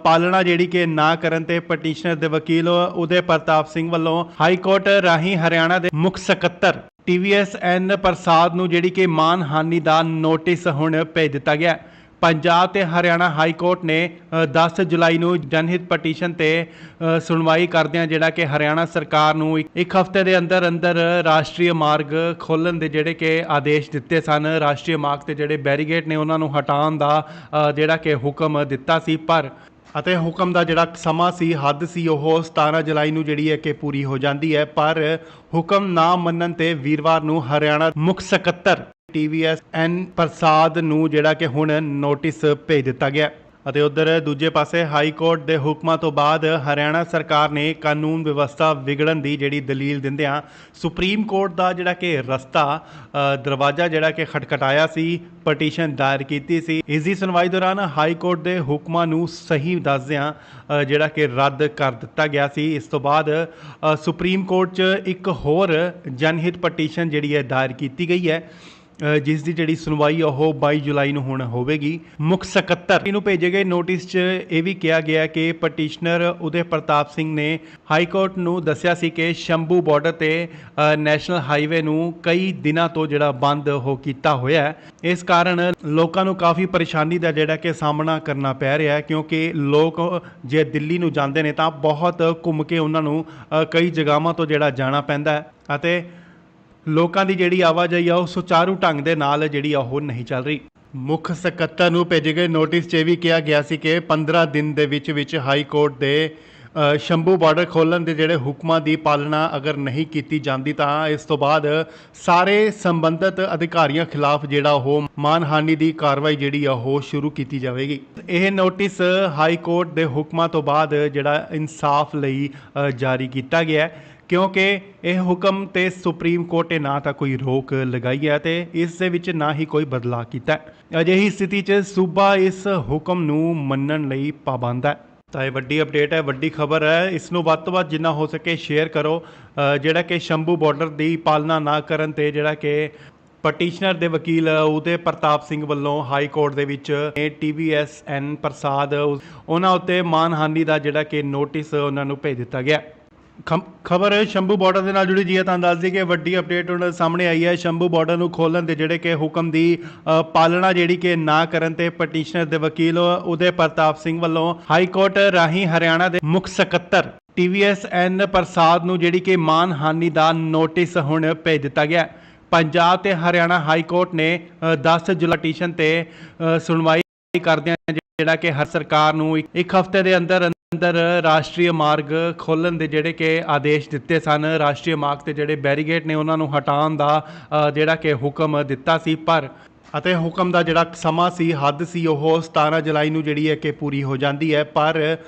ਪਾਲਣਾ ਜਿਹੜੀ ਕਿ ਨਾ ਕਰਨ ਤੇ ਪਟੀਸ਼ਨਰ ਦੇ ਵਕੀਲ ਉਦੇ ਪ੍ਰਤਾਪ ਸਿੰਘ ਵੱਲੋਂ ਹਾਈ ਕੋਰਟ ਰਾਹੀਂ ਹਰਿਆਣਾ ਦੇ ਮੁੱਖ ਸਕੱਤਰ TVSN ਪ੍ਰਸਾਦ ਨੂੰ ਜਿਹੜੀ ਕਿ ਮਾਨਹਾਨੀ ਦਾ ਨੋਟਿਸ ਹੁਣ ਭੇਜ ਦਿੱਤਾ ਗਿਆ। ਪੰਜਾਬ ਤੇ ਹਰਿਆਣਾ ਹਾਈ ਕੋਰਟ ਨੇ 10 ਜੁਲਾਈ ਨੂੰ ਜਨਹਿਤ ਪਟੀਸ਼ਨ ਤੇ ਸੁਣਵਾਈ ਕਰਦਿਆਂ ਜਿਹੜਾ ਕਿ ਹਰਿਆਣਾ ਸਰਕਾਰ ਨੂੰ ਇੱਕ ਹਫ਼ਤੇ ਦੇ ਅੰਦਰ ਅੰਦਰ ਰਾਸ਼ਟਰੀ ਮਾਰਗ ਖੋਲ੍ਹਣ ਦੇ ਜਿਹੜੇ ਕਿ ਆਦੇਸ਼ ਦਿੱਤੇ ਸਨ। ਰਾਸ਼ਟਰੀ ਮਾਰਗ ਤੇ ਜਿਹੜੇ ਬੈਰੀਗੇਡ ਨੇ ਉਹਨਾਂ ਨੂੰ ਹਟਾਉਣ ਦਾ ਜਿਹੜਾ ਕਿ ਹੁਕਮ ਦਿੱਤਾ ਸੀ, ਪਰ ਅਤੇ ਹੁਕਮ ਦਾ ਜਿਹੜਾ ਸਮਾਂ ਸੀ, ਹੱਦ ਸੀ, ਉਹ 17 ਜੁਲਾਈ ਨੂੰ ਜਿਹੜੀ ਹੈ ਕਿ ਪੂਰੀ ਹੋ ਜਾਂਦੀ ਹੈ। ਪਰ ਹੁਕਮ ਨਾ ਮੰਨਣ ਤੇ ਵੀਰਵਾਰ ਨੂੰ ਹਰਿਆਣਾ ਮੁੱਖ ਸਕੱਤਰ TVSN ਪ੍ਰਸਾਦ ਨੂੰ ਜਿਹੜਾ ਕਿ ਹੁਣ ਨੋਟਿਸ ਭੇਜ ਦਿੱਤਾ ਗਿਆ। ਅਤੇ ਉਧਰ ਦੂਜੇ ਪਾਸੇ ਹਾਈ ਕੋਰਟ ਦੇ ਹੁਕਮਾਂ ਤੋਂ ਬਾਅਦ ਹਰਿਆਣਾ ਸਰਕਾਰ ਨੇ ਕਾਨੂੰਨ ਵਿਵਸਥਾ ਵਿਗੜਨ ਦੀ ਜਿਹੜੀ ਦਲੀਲ ਦਿੰਦਿਆਂ ਸੁਪਰੀਮ ਕੋਰਟ ਦਾ ਜਿਹੜਾ ਕਿ ਦਰਵਾਜ਼ਾ ਜਿਹੜਾ ਕਿ ਖਟਖਟਾਇਆ ਸੀ, ਪਟੀਸ਼ਨ ਦਾਇਰ ਕੀਤੀ ਸੀ। ਇਸ ਦੀ ਸੁਣਵਾਈ ਦੌਰਾਨ ਹਾਈ ਕੋਰਟ ਦੇ ਹੁਕਮਾਂ ਨੂੰ ਸਹੀ ਦੱਸਦਿਆਂ ਜਿਹੜਾ ਕਿ ਰੱਦ ਕਰ ਦਿੱਤਾ ਗਿਆ ਸੀ। ਇਸ ਤੋਂ ਬਾਅਦ ਸੁਪਰੀਮ ਕੋਰਟ 'ਚ ਇੱਕ ਹੋਰ ਜਨਹਿਤ ਪਟੀਸ਼ਨ ਜਿਹੜੀ ਹੈ ਦਾਇਰ ਕੀਤੀ ਗਈ ਹੈ, ਜਿਸ ਦੀ ਜਿਹੜੀ ਸੁਣਵਾਈ ਉਹ 22 ਜੁਲਾਈ ਨੂੰ ਹੁਣ ਹੋਵੇਗੀ। ਮੁੱਖ ਸਕੱਤਰ ਨੂੰ ਭੇਜੇ ਗਏ ਨੋਟਿਸ 'ਚ ਇਹ ਵੀ ਕਿਹਾ ਗਿਆ ਕਿ ਪਟੀਸ਼ਨਰ ਉਦੇ ਪ੍ਰਤਾਪ ਸਿੰਘ ਨੇ ਹਾਈ ਕੋਰਟ ਨੂੰ ਦੱਸਿਆ ਸੀ ਕਿ ਸ਼ੰਭੂ ਬਾਰਡਰ ਤੇ ਨੈਸ਼ਨਲ ਹਾਈਵੇ ਨੂੰ ਕਈ ਦਿਨਾਂ ਤੋਂ ਜਿਹੜਾ ਬੰਦ ਹੋ ਕੀਤਾ ਹੋਇਆ ਹੈ। ਇਸ ਕਾਰਨ ਲੋਕਾਂ ਨੂੰ ਕਾਫੀ ਪਰੇਸ਼ਾਨੀ ਦਾ ਜਿਹੜਾ ਕਿ ਸਾਹਮਣਾ ਕਰਨਾ ਪੈ ਰਿਹਾ ਹੈ, ਕਿਉਂਕਿ ਲੋਕ ਜੇ ਦਿੱਲੀ ਨੂੰ ਜਾਂਦੇ ਨੇ ਤਾਂ ਬਹੁਤ ਘੁੰਮ ਕੇ ਉਹਨਾਂ ਨੂੰ ਕਈ ਜਗ੍ਹਾਵਾਂ ਤੋਂ ਜਿਹੜਾ ਜਾਣਾ ਪੈਂਦਾ ਹੈ ਅਤੇ ਲੋਕਾਂ ਦੀ ਜਿਹੜੀ ਆਵਾਜਾਈ ਆ ਉਹ ਸੁਚਾਰੂ ਢੰਗ ਦੇ ਨਾਲ ਜਿਹੜੀ ਉਹ ਨਹੀਂ ਚੱਲ ਰਹੀ। ਮੁੱਖ ਸਕੱਤਰ ਨੂੰ ਭੇਜੇ ਗਏ ਨੋਟਿਸ 'ਚ ਇਹ ਵੀ ਕਿਹਾ ਗਿਆ ਸੀ ਕਿ 15 ਦਿਨ ਦੇ ਵਿੱਚ ਹਾਈ ਕੋਰਟ ਦੇ ਸ਼ੰਭੂ ਬਾਰਡਰ ਖੋਲ੍ਹਣ ਦੇ ਜਿਹੜੇ ਹੁਕਮਾਂ ਦੀ ਪਾਲਣਾ ਅਗਰ ਨਹੀਂ ਕੀਤੀ ਜਾਂਦੀ ਤਾਂ ਇਸ ਤੋਂ ਬਾਅਦ ਸਾਰੇ ਸੰਬੰਧਿਤ ਅਧਿਕਾਰੀਆਂ ਖਿਲਾਫ ਜਿਹੜਾ ਉਹ ਮਾਨਹਾਨੀ ਦੀ ਕਾਰਵਾਈ ਜਿਹੜੀ ਆ ਉਹ ਸ਼ੁਰੂ ਕੀਤੀ ਜਾਵੇਗੀ। ਇਹ ਨੋਟਿਸ ਹਾਈ ਕੋਰਟ ਦੇ ਹੁਕਮਾਂ ਤੋਂ ਬਾਅਦ ਜਿਹੜਾ ਇਨਸਾਫ ਲਈ ਜਾਰੀ ਕੀਤਾ ਗਿਆ ਹੈ, ਕਿਉਂਕਿ ਇਹ ਹੁਕਮ ਤੇ ਸੁਪਰੀਮ ਕੋਰਟ ਨੇ ਨਾ ਤਾਂ ਕੋਈ ਰੋਕ ਲਗਾਈ ਹੈ ਤੇ ਇਸ ਦੇ ਵਿੱਚ ਨਾ ਹੀ ਕੋਈ ਬਦਲਾਅ ਕੀਤਾ ਹੈ। ਅਜਿਹੀ ਸਥਿਤੀ 'ਚ ਸੂਬਾ ਇਸ ਹੁਕਮ ਨੂੰ ਮੰਨਣ ਲਈ ਪਾਬੰਦ ਹੈ। ਤਾਂ ਇਹ ਵੱਡੀ ਅਪਡੇਟ ਹੈ, ਵੱਡੀ ਖਬਰ ਹੈ। ਇਸ ਨੂੰ ਵੱਧ ਤੋਂ ਵੱਧ ਜਿੰਨਾ ਹੋ ਸਕੇ ਸ਼ੇਅਰ ਕਰੋ। ਜਿਹੜਾ ਕਿ ਸ਼ੰਭੂ ਬਾਰਡਰ ਦੀ ਪਾਲਣਾ ਨਾ ਕਰਨ ਤੇ ਜਿਹੜਾ ਕਿ ਪਟੀਸ਼ਨਰ ਦੇ ਵਕੀਲ ਉਦੇ ਪ੍ਰਤਾਪ ਸਿੰਘ ਵੱਲੋਂ ਹਾਈ ਕੋਰਟ ਦੇ ਵਿੱਚ TVSN ਪ੍ਰਸਾਦ ਉਹਨਾਂ ਉੱਤੇ ਮਾਨਹਾਨੀ ਦਾ ਜਿਹੜਾ ਕਿ ਨੋਟਿਸ ਉਹਨਾਂ ਨੂੰ ਭੇਜ ਦਿੱਤਾ ਗਿਆ। ਖਬਰ ਸ਼ੰਭੂ ਬਾਰਡਰ ਦੇ ਨਾਲ ਜੁੜੀ ਜੀ ਹੈ, ਤਾਂ ਦੱਸ ਦਈਏ ਕਿ ਵੱਡੀ ਅਪਡੇਟ ਹੁਣ ਸਾਹਮਣੇ ਆਈ ਹੈ। ਸ਼ੰਭੂ ਬਾਰਡਰ ਨੂੰ ਖੋਲ੍ਹਣ ਦੇ ਜਿਹੜੇ ਕਿ ਹੁਕਮ ਦੀ ਪਾਲਣਾ ਜਿਹੜੀ ਕਿ ਨਾ ਕਰਨ ਤੇ ਪਟੀਸ਼ਨਰ ਦੇ ਵਕੀਲ ਉਦੇ ਪ੍ਰਤਾਪ ਸਿੰਘ ਵੱਲੋਂ ਹਾਈ ਕੋਰਟ ਰਾਹੀਂ ਹਰਿਆਣਾ ਦੇ ਮੁੱਖ ਸਕੱਤਰ TVSN ਪ੍ਰਸਾਦ ਨੂੰ ਜਿਹੜੀ ਕਿ ਮਾਨਹਾਨੀ ਦਾ ਨੋਟਿਸ ਹੁਣ ਭੇਜ ਦਿੱਤਾ ਗਿਆ। ਪੰਜਾਬ ਤੇ ਹਰਿਆਣਾ ਹਾਈ ਕੋਰਟ ਨੇ 10 ਜੁਲਾਈ ਪਟੀਸ਼ਨ ਤੇ ਸੁਣਵਾਈ ਕਰਦਿਆਂ ਜਿਹੜਾ ਕਿ ਹਰ ਸਰਕਾਰ ਨੂੰ ਇੱਕ ਹਫ਼ਤੇ ਦੇ ਅੰਦਰ ਰਾਸ਼ਟਰੀ ਮਾਰਗ ਖੋਲ੍ਹਣ ਦੇ ਜਿਹੜੇ ਕਿ ਆਦੇਸ਼ ਦਿੱਤੇ ਸਨ। ਰਾਸ਼ਟਰੀ ਮਾਰਗ ਤੇ ਜਿਹੜੇ ਬੈਰੀਗੇਡ ਨੇ ਉਹਨਾਂ ਨੂੰ ਹਟਾਉਣ ਦਾ ਜਿਹੜਾ ਕਿ ਹੁਕਮ ਦਿੱਤਾ ਸੀ, ਪਰ ਅਤੇ ਹੁਕਮ ਦਾ ਜਿਹੜਾ ਸਮਾਂ ਸੀ, ਹੱਦ ਸੀ, ਉਹ 17 ਜੁਲਾਈ ਨੂੰ ਜਿਹੜੀ ਹੈ ਕਿ ਪੂਰੀ ਹੋ ਜਾਂਦੀ ਹੈ। ਪਰ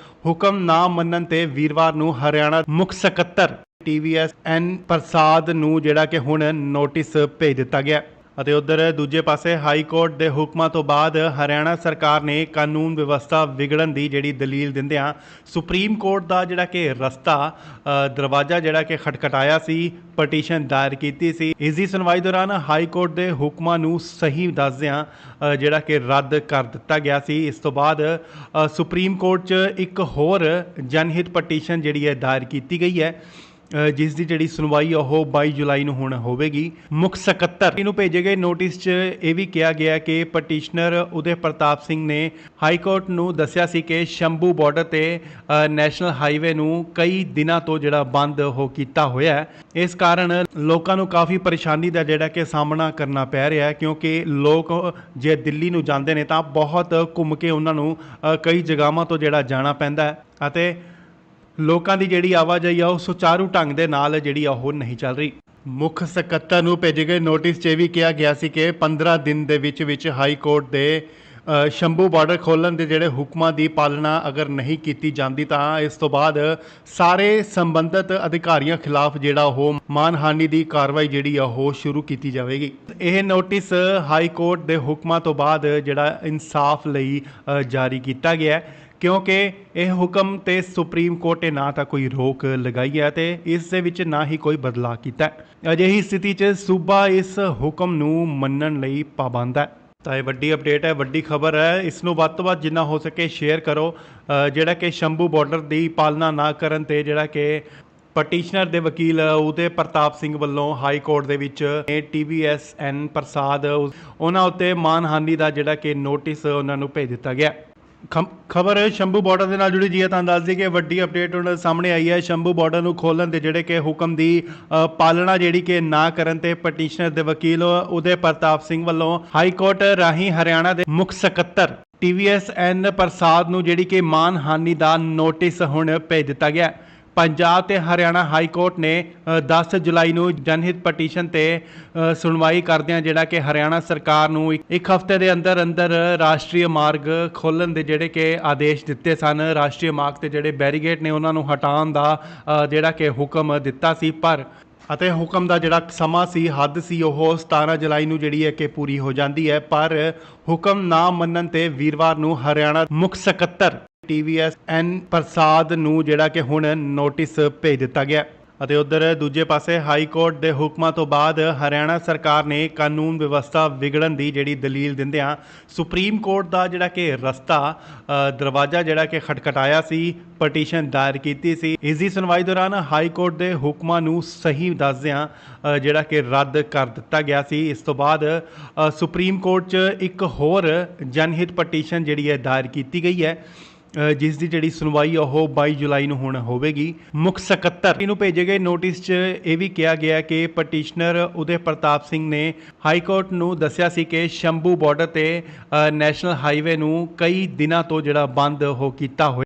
ਹੁਕਮ ਨਾ ਮੰਨਣ ਤੇ ਵੀਰਵਾਰ ਨੂੰ ਹਰਿਆਣਾ ਮੁੱਖ ਸਕੱਤਰ TVSN ਪ੍ਰਸਾਦ ਨੂੰ ਜਿਹੜਾ ਕਿ ਹੁਣ ਨੋਟਿਸ ਭੇਜ ਦਿੱਤਾ ਗਿਆ। ਅਤੇ ਉਧਰ ਦੂਜੇ ਪਾਸੇ ਹਾਈ ਕੋਰਟ ਦੇ ਹੁਕਮਾਂ ਤੋਂ ਬਾਅਦ ਹਰਿਆਣਾ ਸਰਕਾਰ ਨੇ ਕਾਨੂੰਨ ਵਿਵਸਥਾ ਵਿਗੜਨ ਦੀ ਜਿਹੜੀ ਦਲੀਲ ਦਿੰਦਿਆਂ ਸੁਪਰੀਮ ਕੋਰਟ ਦਾ ਜਿਹੜਾ ਕਿ ਦਰਵਾਜ਼ਾ ਜਿਹੜਾ ਕਿ ਖਟਖਟਾਇਆ ਸੀ, ਪਟੀਸ਼ਨ ਦਾਇਰ ਕੀਤੀ ਸੀ। ਇਸ ਦੀ ਸੁਣਵਾਈ ਦੌਰਾਨ ਹਾਈ ਕੋਰਟ ਦੇ ਹੁਕਮਾਂ ਨੂੰ ਸਹੀ ਦੱਸਦਿਆਂ ਜਿਹੜਾ ਕਿ ਰੱਦ ਕਰ ਦਿੱਤਾ ਗਿਆ ਸੀ। ਇਸ ਤੋਂ ਬਾਅਦ ਸੁਪਰੀਮ ਕੋਰਟ 'ਚ ਇੱਕ ਹੋਰ ਜਨਹਿਤ ਪਟੀਸ਼ਨ ਜਿਹੜੀ ਹੈ ਦਾਇਰ ਕੀਤੀ ਗਈ ਹੈ, ਜਿਸ ਦੀ ਜਿਹੜੀ ਸੁਣਵਾਈ ਉਹ 22 ਜੁਲਾਈ ਨੂੰ ਹੁਣ ਹੋਵੇਗੀ। ਮੁੱਖ ਸਕੱਤਰ ਨੂੰ ਭੇਜੇ ਗਏ ਨੋਟਿਸ 'ਚ ਇਹ ਵੀ ਕਿਹਾ ਗਿਆ ਕਿ ਪਟੀਸ਼ਨਰ ਉਦੇ ਪ੍ਰਤਾਪ ਸਿੰਘ ਨੇ ਹਾਈ ਕੋਰਟ ਨੂੰ ਦੱਸਿਆ ਸੀ ਕਿ ਸ਼ੰਭੂ ਬਾਰਡਰ ਤੇ ਨੈਸ਼ਨਲ ਹਾਈਵੇ ਨੂੰ ਕਈ ਦਿਨਾਂ ਤੋਂ ਜਿਹੜਾ ਬੰਦ ਹੋ ਕੀਤਾ ਹੋਇਆ ਹੈ। ਇਸ ਕਾਰਨ ਲੋਕਾਂ ਨੂੰ ਕਾਫੀ ਪਰੇਸ਼ਾਨੀ ਦਾ ਜਿਹੜਾ ਕਿ ਸਾਹਮਣਾ ਕਰਨਾ ਪੈ ਰਿਹਾ ਹੈ, ਕਿਉਂਕਿ ਲੋਕ ਜੇ ਦਿੱਲੀ ਨੂੰ ਜਾਂਦੇ ਨੇ ਤਾਂ ਬਹੁਤ ਘੁੰਮ ਕੇ ਉਹਨਾਂ ਨੂੰ ਕਈ ਜਗ੍ਹਾਵਾਂ ਤੋਂ ਜਿਹੜਾ ਜਾਣਾ ਪੈਂਦਾ ਹੈ ਅਤੇ ਲੋਕਾਂ ਦੀ ਜਿਹੜੀ ਆਵਾਜਾਈ ਆ ਉਹ ਸੁਚਾਰੂ ਢੰਗ ਦੇ ਨਾਲ ਜਿਹੜੀ ਉਹ ਨਹੀਂ ਚੱਲ ਰਹੀ। ਮੁੱਖ ਸਕੱਤਰ ਨੂੰ ਭੇਜੇ ਗਏ ਨੋਟਿਸ 'ਚ ਇਹ ਵੀ ਕਿਹਾ ਗਿਆ ਸੀ ਕਿ 15 ਦਿਨ ਦੇ ਵਿੱਚ ਹਾਈ ਕੋਰਟ ਦੇ ਸ਼ੰਭੂ ਬਾਰਡਰ ਖੋਲ੍ਹਣ ਦੇ ਜਿਹੜੇ ਹੁਕਮਾਂ ਦੀ ਪਾਲਣਾ ਅਗਰ ਨਹੀਂ ਕੀਤੀ ਜਾਂਦੀ ਤਾਂ ਇਸ ਤੋਂ ਬਾਅਦ ਸਾਰੇ ਸੰਬੰਧਿਤ ਅਧਿਕਾਰੀਆਂ ਖਿਲਾਫ ਜਿਹੜਾ ਉਹ ਮਾਨਹਾਨੀ ਦੀ ਕਾਰਵਾਈ ਜਿਹੜੀ ਆ ਉਹ ਸ਼ੁਰੂ ਕੀਤੀ ਜਾਵੇਗੀ। ਇਹ ਨੋਟਿਸ ਹਾਈ ਕੋਰਟ ਦੇ ਹੁਕਮਾਂ ਤੋਂ ਬਾਅਦ ਜਿਹੜਾ ਇਨਸਾਫ ਲਈ ਜਾਰੀ ਕੀਤਾ ਗਿਆ ਹੈ, ਕਿਉਂਕਿ ਇਹ ਹੁਕਮ ਤੇ ਸੁਪਰੀਮ ਕੋਰਟ ਨੇ ਨਾ ਤਾਂ ਕੋਈ ਰੋਕ ਲਗਾਈ ਹੈ ਤੇ ਇਸ ਦੇ ਵਿੱਚ ਨਾ ਹੀ ਕੋਈ ਬਦਲਾਅ ਕੀਤਾ ਹੈ। ਅਜਿਹੀ ਸਥਿਤੀ 'ਚ ਸੂਬਾ ਇਸ ਹੁਕਮ ਨੂੰ ਮੰਨਣ ਲਈ ਪਾਬੰਦ ਹੈ। ਤਾਂ ਇਹ ਵੱਡੀ ਅਪਡੇਟ ਹੈ, ਵੱਡੀ ਖਬਰ ਹੈ। ਇਸ ਨੂੰ ਵੱਧ ਤੋਂ ਵੱਧ ਜਿੰਨਾ ਹੋ ਸਕੇ ਸ਼ੇਅਰ ਕਰੋ। ਜਿਹੜਾ ਕਿ ਸ਼ੰਭੂ ਬਾਰਡਰ ਦੀ ਪਾਲਣਾ ਨਾ ਕਰਨ ਤੇ ਜਿਹੜਾ ਕਿ ਪਟੀਸ਼ਨਰ ਦੇ ਵਕੀਲ ਉਦੇ ਪ੍ਰਤਾਪ ਸਿੰਘ ਵੱਲੋਂ ਹਾਈ ਕੋਰਟ ਦੇ ਵਿੱਚ TVSN ਪ੍ਰਸਾਦ ਉਹਨਾਂ ਉੱਤੇ ਮਾਨਹਾਨੀ ਦਾ ਜਿਹੜਾ ਕਿ ਨੋਟਿਸ ਉਹਨਾਂ ਨੂੰ ਭੇਜ ਦਿੱਤਾ ਗਿਆ। ਖਬਰ ਸ਼ੰਭੂ ਬਾਰਡਰ ਦੇ ਨਾਲ ਜੁੜੀ ਜੀ ਹੈ, ਤਾਂ ਦੱਸ ਦਈਏ ਕਿ ਵੱਡੀ ਅਪਡੇਟ ਹੁਣ ਸਾਹਮਣੇ ਆਈ ਹੈ। ਸ਼ੰਭੂ ਬਾਰਡਰ ਨੂੰ ਖੋਲ੍ਹਣ ਦੇ ਜਿਹੜੇ ਕਿ ਹੁਕਮ ਦੀ ਪਾਲਣਾ ਜਿਹੜੀ ਕਿ ਨਾ ਕਰਨ ਤੇ ਪਟੀਸ਼ਨਰ ਦੇ ਵਕੀਲ ਉਦੇ ਪ੍ਰਤਾਪ ਸਿੰਘ ਵੱਲੋਂ ਹਾਈ ਕੋਰਟ ਰਾਹੀਂ ਹਰਿਆਣਾ ਦੇ ਮੁੱਖ ਸਕੱਤਰ TVSN ਪ੍ਰਸਾਦ ਨੂੰ ਜਿਹੜੀ ਕਿ ਮਾਨਹਾਨੀ ਦਾ ਨੋਟਿਸ ਹੁਣ ਭੇਜ ਦਿੱਤਾ ਗਿਆ। ਪੰਜਾਬ ਤੇ ਹਰਿਆਣਾ ਹਾਈ ਕੋਰਟ ਨੇ 10 ਜੁਲਾਈ ਨੂੰ ਜਨਹਿਤ ਪਟੀਸ਼ਨ ਤੇ ਸੁਣਵਾਈ ਕਰਦਿਆਂ ਜਿਹੜਾ ਕਿ ਹਰਿਆਣਾ ਸਰਕਾਰ ਨੂੰ ਇੱਕ ਹਫ਼ਤੇ ਦੇ ਅੰਦਰ ਅੰਦਰ ਰਾਸ਼ਟਰੀ ਮਾਰਗ ਖੋਲ੍ਹਣ ਦੇ ਜਿਹੜੇ ਕਿ ਆਦੇਸ਼ ਦਿੱਤੇ ਸਨ। ਰਾਸ਼ਟਰੀ ਮਾਰਗ ਤੇ ਜਿਹੜੇ ਬੈਰੀਗੇਡ ਨੇ ਉਹਨਾਂ ਨੂੰ ਹਟਾਉਣ ਦਾ ਜਿਹੜਾ ਕਿ ਹੁਕਮ ਦਿੱਤਾ ਸੀ, ਪਰ ਅਤੇ ਹੁਕਮ ਦਾ ਜਿਹੜਾ ਸਮਾਂ ਸੀ, ਹੱਦ ਸੀ, ਉਹ 17 ਜੁਲਾਈ ਨੂੰ ਜਿਹੜੀ ਹੈ ਕਿ ਪੂਰੀ ਹੋ ਜਾਂਦੀ ਹੈ। ਪਰ ਹੁਕਮ ਨਾ ਮੰਨਣ ਤੇ ਵੀਰਵਾਰ ਨੂੰ ਹਰਿਆਣਾ ਮੁੱਖ ਸਕੱਤਰ TVSN ਪ੍ਰਸਾਦ ਨੂੰ ਜਿਹੜਾ ਕਿ ਹੁਣ ਨੋਟਿਸ ਭੇਜ ਦਿੱਤਾ ਗਿਆ। ਅਤੇ ਉਧਰ ਦੂਜੇ ਪਾਸੇ ਹਾਈ ਕੋਰਟ ਦੇ ਹੁਕਮਾਂ ਤੋਂ ਬਾਅਦ ਹਰਿਆਣਾ ਸਰਕਾਰ ਨੇ ਕਾਨੂੰਨ ਵਿਵਸਥਾ ਵਿਗੜਨ ਦੀ ਜਿਹੜੀ ਦਲੀਲ ਦਿੰਦਿਆਂ ਸੁਪਰੀਮ ਕੋਰਟ ਦਾ ਜਿਹੜਾ ਕਿ ਦਰਵਾਜ਼ਾ ਜਿਹੜਾ ਕਿ ਖਟਖਟਾਇਆ ਸੀ, ਪਟੀਸ਼ਨ ਦਾਇਰ ਕੀਤੀ ਸੀ। ਇਸ ਦੀ ਸੁਣਵਾਈ ਦੌਰਾਨ ਹਾਈ ਕੋਰਟ ਦੇ ਹੁਕਮਾਂ ਨੂੰ ਸਹੀ ਦੱਸਦਿਆਂ ਜਿਹੜਾ ਕਿ ਰੱਦ ਕਰ ਦਿੱਤਾ ਗਿਆ ਸੀ। ਇਸ ਤੋਂ ਬਾਅਦ ਸੁਪਰੀਮ ਕੋਰਟ 'ਚ ਇੱਕ ਹੋਰ ਜਨਹਿਤ ਪਟੀਸ਼ਨ ਜਿਹੜੀ ਹੈ ਦਾਇਰ ਕੀਤੀ ਗਈ ਹੈ, ਜਿਸ ਦੀ ਜਿਹੜੀ ਸੁਣਵਾਈ ਉਹ 22 ਜੁਲਾਈ ਨੂੰ ਹੁਣ ਹੋਵੇਗੀ। ਮੁੱਖ ਸਕੱਤਰ ਨੂੰ ਭੇਜੇ ਗਏ ਨੋਟਿਸ 'ਚ ਇਹ ਵੀ ਕਿਹਾ ਗਿਆ ਕਿ ਪਟੀਸ਼ਨਰ ਉਦੇ ਪ੍ਰਤਾਪ ਸਿੰਘ ਨੇ ਹਾਈ ਕੋਰਟ ਨੂੰ ਦੱਸਿਆ ਸੀ ਕਿ ਸ਼ੰਭੂ ਬਾਰਡਰ ਤੇ ਨੈਸ਼ਨਲ ਹਾਈਵੇ ਨੂੰ ਕਈ ਦਿਨਾਂ ਤੋਂ ਜਿਹੜਾ ਬੰਦ ਹੋ ਕੀਤਾ ਹੋਇਆ